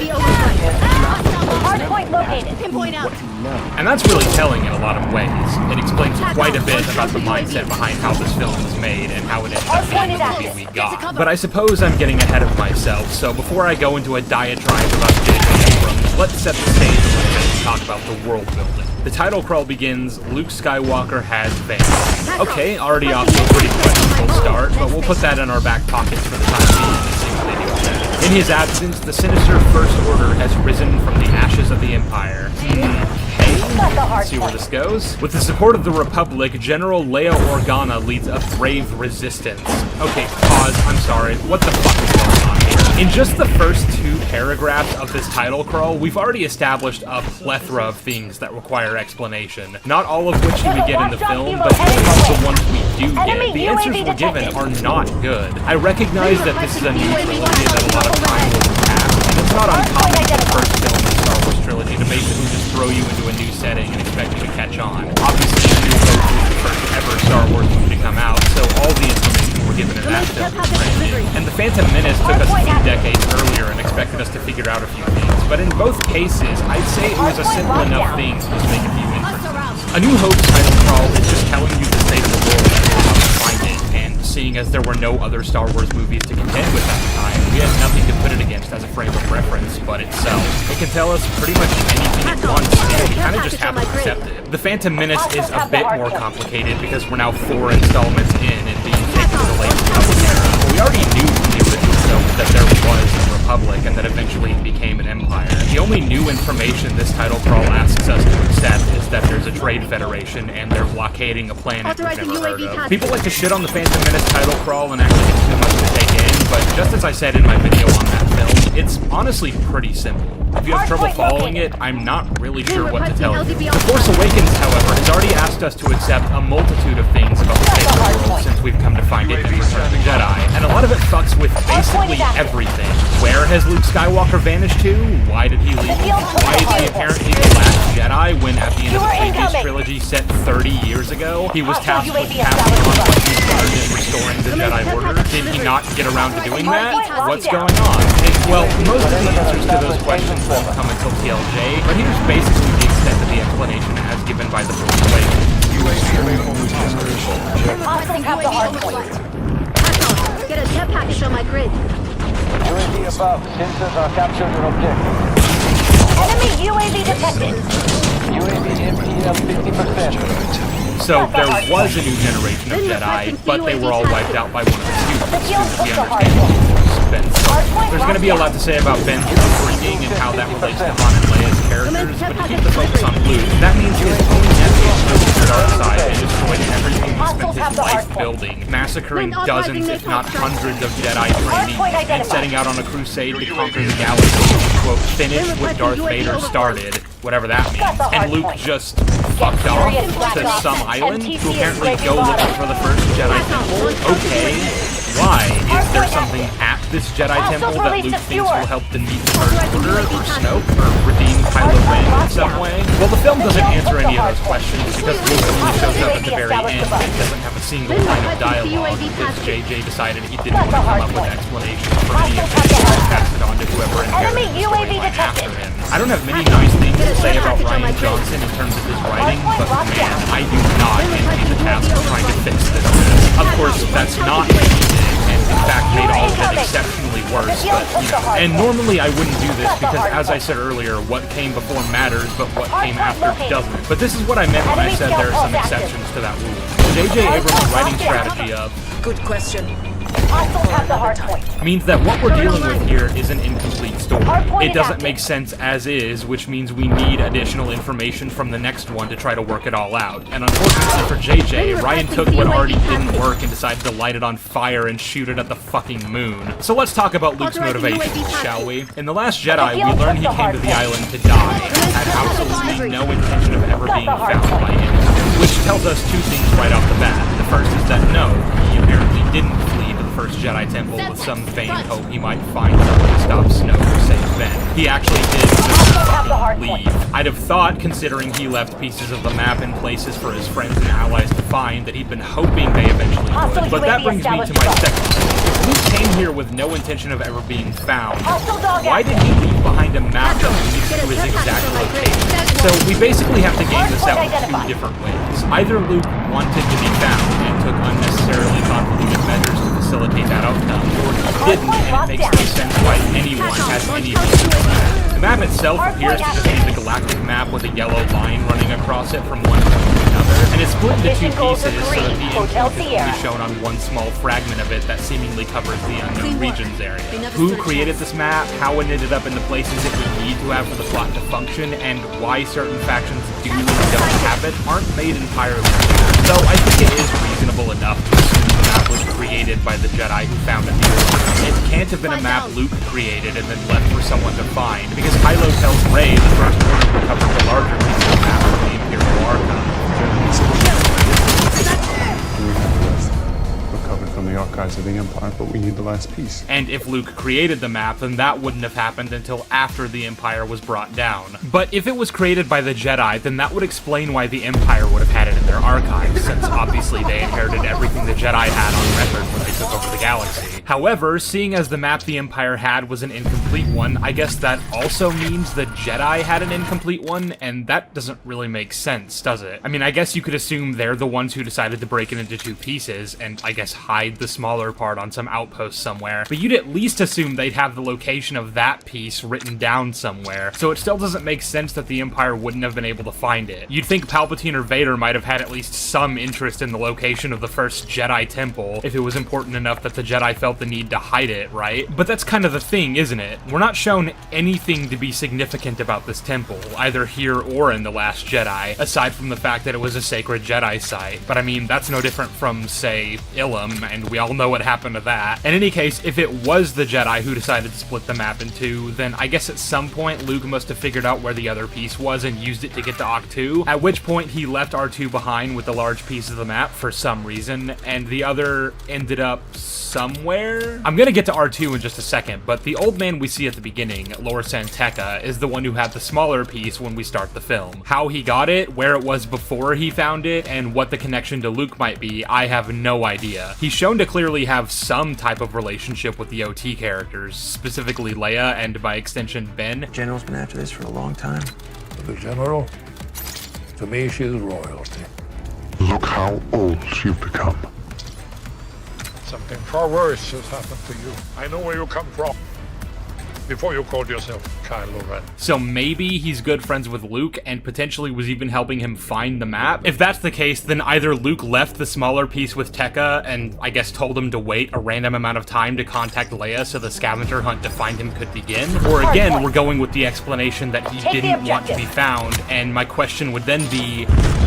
Hardpoint located. Pinpoint out. what you know. And that's really telling in a lot of ways. It explains quite a bit about the mindset behind how this film was made and how it ended up being the movie we got. But I suppose I'm getting ahead of myself, so before I go into a diatribe about J.J. Abrams, let's set the stage a little bit and talk about the world building. The title crawl begins, Luke Skywalker has vanished. Okay, already off to a pretty questionable start, but we'll put that in our back pockets for the time being and see what they do with that. In his absence, the sinister First Order has risen from the ashes of the Empire. Let's see where this goes. With the support of the Republic, General Leia Organa leads a brave resistance. Okay, pause, I'm sorry, what the fuck is going on here? In just the first 2 paragraphs of this title crawl, we've already established a plethora of things that require explanation. Not all of which we get in the film, but even the ones we do get, the answers we're given are not good. I recognize that this is a new trilogy and that a lot of time will pass, and it's not uncommon for the first film in the Star Wars trilogy to basically just throw you into a new setting and expect you to catch on. Obviously, A New Hope was the first ever Star Wars movie to come out, so all the information we're given in that film is brand new. And The Phantom Menace took us a few decades earlier and expected us to figure out a few things, but in both cases, I'd say it was a simple enough thing to just make a few inferences. A New Hope's title crawl is just telling you the state of the world as we're about to find it, and seeing as there were no other Star Wars movies to contend with at the time, we had nothing to put it against as a frame of reference but itself. It can tell us pretty much anything it wants, and we kind of just have to accept it. The Phantom Menace is a bit more complicated because we're now 4 installments in and being taken to the late Republic era. We already knew from the original film that there was a Republic and that eventually it became an empire. The only new information this title crawl asks us to accept is that there's a trade federation and they're blockading a planet we've never heard of. People like to shit on the Phantom Menace title crawl and actually it's too much to take in, but just as I said in my video on that film, it's honestly pretty simple. If you have trouble following it, I'm not really sure what to tell you. The Force Awakens, however, has already asked us to accept a multitude of things about the state of the world since we've come to find it in Return of the Jedi, and a lot of it fucks with basically everything. Where has Luke Skywalker vanished to? Why did he leave? Why is he apparently the last Jedi when at the end of the previous trilogy set 30 years ago, he was tasked with passing on what he learned and restoring the Jedi Order? Did he not get around to doing that? What's going on? And, well, most of the answers to those questions won't come until TLJ, but here's basically the extent of the explanation as given by the Force Awakens. Hostiles have the hardpoint. Get a care package on my grid. UAV above. Sensors are captured your objective. Enemy UAV detected. UAV MPL 50%. So there was a new generation of Jedi, but they were all wiped out by one of the students. As we understand Ben Solo. There's going to be a lot to say about Ben's upbringing and how that relates to Han and Leia's characters, but to keep the focus on Luke, that means his own nephew took the dark side and destroyed everything he spent his life building, massacring dozens, if not hundreds, of Jedi trainees, and setting out on a crusade to conquer the galaxy to, quote, finish what Darth Vader started, whatever that means. And Luke just fucked off to some island to apparently go looking for the first Jedi temple. Okay, why. Is there something at this Jedi Temple that Luke thinks will help defeat the First Order, or Snoke, or redeem Kylo Ren in some way? Well, the film doesn't answer any of those questions because Luke only shows up at the very end and doesn't have a single line of dialogue because JJ decided he didn't want to come up with explanations for any of it and pass it on to whoever inherited the storyline after him. I don't have many nice things to say about Rian Johnson in terms of his writing, but man, I do not envy the task of trying to fix this mess. Of course, that's not what he did, and in fact made all of it exceptionally worse, but, you know. And normally I wouldn't do this because, as I said earlier, what came before matters, but what came after doesn't. But this is what I meant when I said there are some exceptions to that rule. J.J. Abrams' writing strategy of Good question. means that what we're dealing with here is an incomplete story. It doesn't make sense as is, which means we need additional information from the next one to try to work it all out. And unfortunately for JJ, Rian took what already didn't work and decided to light it on fire and shoot it at the fucking moon. So let's talk about Luke's motivations, shall we? In The Last Jedi, we learn he came to the island to die and had absolutely no intention of ever being found by anyone, which tells us two things right off the bat. The first is that no, he apparently didn't flee to the first Jedi Temple with some vain hope he might find something to stop Snoke or save Ben. He actually did just fucking leave. I'd have thought, considering he left pieces of the map in places for his friends and allies to find, that he'd been hoping they eventually would. But that brings me to my second point. If Luke came here with no intention of ever being found, why did he leave behind a map that leads to his exact location? So we basically have to game this out in two different ways. Either Luke wanted to be found and took unnecessarily convoluted measures to facilitate that outcome, or he didn't, and it makes no sense why anyone has anything to do with that. The map itself appears to just be the galactic map with a yellow line running across it from one point to another, and it's split into two pieces so that the intent is only shown on one small fragment of it that seemingly covers the unknown regions area. Who created this map, how it ended up in the places it would need to have for the plot to function, and why certain factions do and don't have it aren't made entirely clear. Though I think it is reasonable enough to assume the map was created by the Jedi who founded the Order. It can't have been a map Luke created and then left for someone to find, because Kylo tells Rey the First Order recovered the larger piece of the map from the Imperial Archive. Recovered from the archives of the Empire, but we need the last piece. And if Luke created the map, then that wouldn't have happened until after the Empire was brought down. But if it was created by the Jedi, then that would explain why the Empire would have had it in their archives, since obviously they inherited everything the Jedi had on record when they took over the galaxy. However, seeing as the map the Empire had was an incomplete one, I guess that also means the Jedi had an incomplete one, and that doesn't really make sense, does it? I mean, I guess you could assume they're the ones who decided to break it into two pieces, and I guess hide the smaller part on some outpost somewhere, but you'd at least assume they'd have the location of that piece written down somewhere, so it still doesn't make sense that the Empire wouldn't have been able to find it. You'd think Palpatine or Vader might have had at least some interest in the location of the first Jedi Temple, if it was important enough that the Jedi felt the need to hide it, right? But that's kind of the thing, isn't it? We're not shown anything to be significant about this temple, either here or in The Last Jedi, aside from the fact that it was a sacred Jedi site. But I mean, that's no different from, say, Ilum, and we all know what happened to that. In any case, if it was the Jedi who decided to split the map in two, then I guess at some point Luke must have figured out where the other piece was and used it to get to Ahch-To, at which point he left R2 behind with the large piece of the map for some reason, and the other ended up somewhere? I'm gonna get to R2 in just a second, but the old man we see at the beginning, Lor San Tekka, is the one who had the smaller piece when we start the film. How he got it, where it was before he found it, and what the connection to Luke might be, I have no idea. He's shown to clearly have some type of relationship with the OT characters, specifically Leia and by extension Ben. General's been after this for a long time. The General? To me, she's royalty. Look how old you've become. Something far worse has happened to you. I know where you come from. Before you called yourself Kylo Ren. So maybe he's good friends with Luke and potentially was even helping him find the map. If that's the case, then either Luke left the smaller piece with Tekka and I guess told him to wait a random amount of time to contact Leia so the scavenger hunt to find him could begin. Or again, we're going with the explanation that he didn't want to be found, and my question would then be,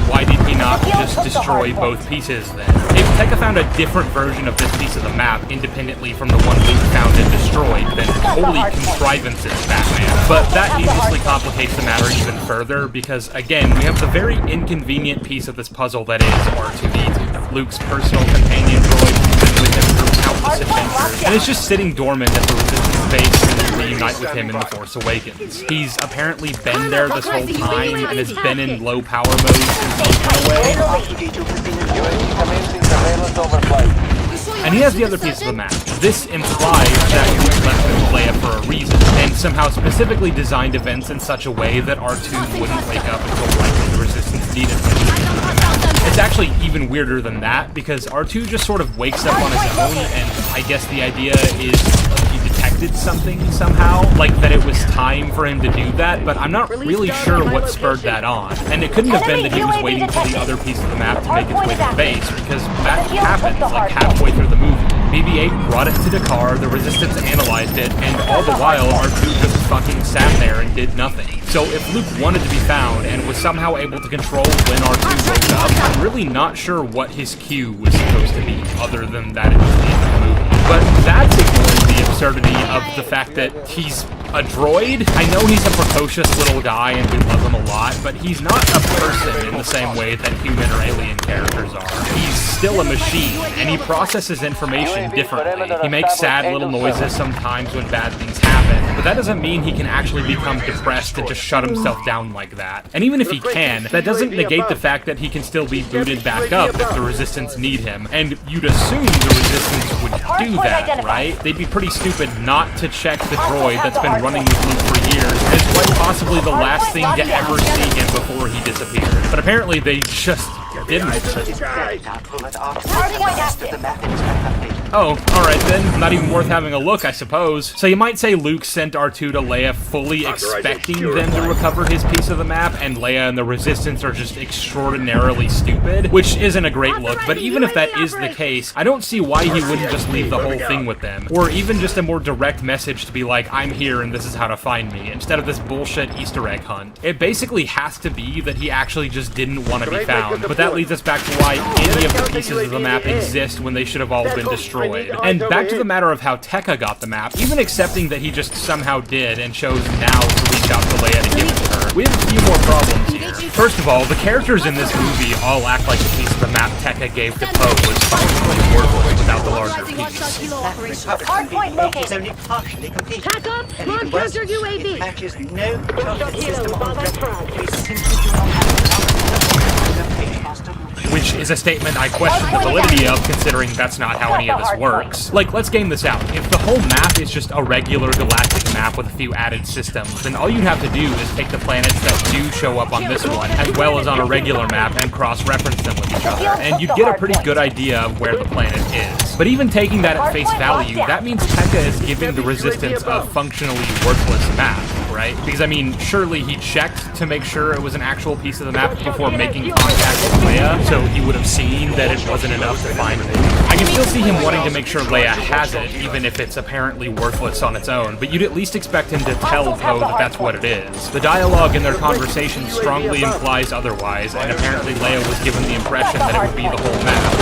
why did he not just destroy both pieces then? If Tekka found a different version of this piece of the map independently from the one Luke found and destroyed, then holy contrivances, Batman. But that needlessly complicates the matter even further, because again, we have the very inconvenient piece of this puzzle that is R2-D2, Luke's personal companion droid who's been with him throughout this adventure, and is just sitting dormant at the Resistance base and will reunite with him in The Force Awakens. He's apparently been there this whole time and has been in low power mode since he went away. And he has the other piece of the map. This implies that he was left with Leia for a reason, and somehow specifically designed events in such a way that R2 wouldn't wake up until likely the Resistance needed him. It's actually even weirder than that, because R2 just sort of wakes up on his own, and I guess the idea is he detected something somehow, like that it was time for him to do that, but I'm not really sure what spurred that on. And it couldn't have been that he was waiting for the other piece of the map to make its way to the base, because that happens like halfway through the movie. BB-8 brought it to Dakar, the Resistance analyzed it, and all the while R2 just fucking sat there and did nothing. So if Luke wanted to be found and was somehow able to control when R2 woke up, I'm really not sure what his cue was supposed to be, other than that it was the end of the movie. But that's ignoring the absurdity of the fact that he's a droid. I know he's a precocious little guy and we love him a lot, but he's not a person in the same way that human or alien characters are. He's still a machine, and he processes information differently. He makes sad little noises sometimes when bad things happen, but that doesn't mean he can actually become depressed and just shut himself down like that. And even if he can, that doesn't negate the fact that he can still be booted back up if the Resistance need him, and you'd assume the Resistance would do that, right? They'd be pretty stupid not to check the droid that's been running with Luke for years, and it's quite possibly the last thing to ever see him before he disappeared. But apparently they just didn't. Oh, alright then. Not even worth having a look, I suppose. So you might say Luke sent R2 to Leia fully expecting them to recover his piece of the map, and Leia and the Resistance are just extraordinarily stupid, which isn't a great look, but even if that is the case, I don't see why he wouldn't just leave the whole thing with them, or even just a more direct message to be like, I'm here and this is how to find me, instead of this bullshit Easter egg hunt. It basically has to be that he actually just didn't want to be found, but that leads us back to why any of the pieces of the map exist when they should have all been destroyed. And back to the matter of how Tekka got the map, even accepting that he just somehow did and chose now to reach out to Leia to give it to her, we have a few more problems here. First of all, the characters in this movie all act like the piece of the map Tekka gave to Poe was functionally worthless without the larger piece. Hardpoint located. Pack up! Launch counter UAV! Matches no system on record. Which is a statement I question the validity of, considering that's not how any of this works. Like, let's game this out. If the whole map is just a regular galactic map with a few added systems, then all you'd have to do is take the planets that do show up on this one, as well as on a regular map, and cross-reference them with each other, and you'd get a pretty good idea of where the planet is. But even taking that at face value, that means Tekka is giving the Resistance a functionally worthless map, right? Because, I mean, surely he checked to make sure it was an actual piece of the map before making contact with Leia, so he would have seen that it wasn't enough to find it. I can still see him wanting to make sure Leia has it, even if it's apparently worthless on its own, but you'd at least expect him to tell Poe that that's what it is. The dialogue in their conversation strongly implies otherwise, and apparently Leia was given the impression that it would be the whole map.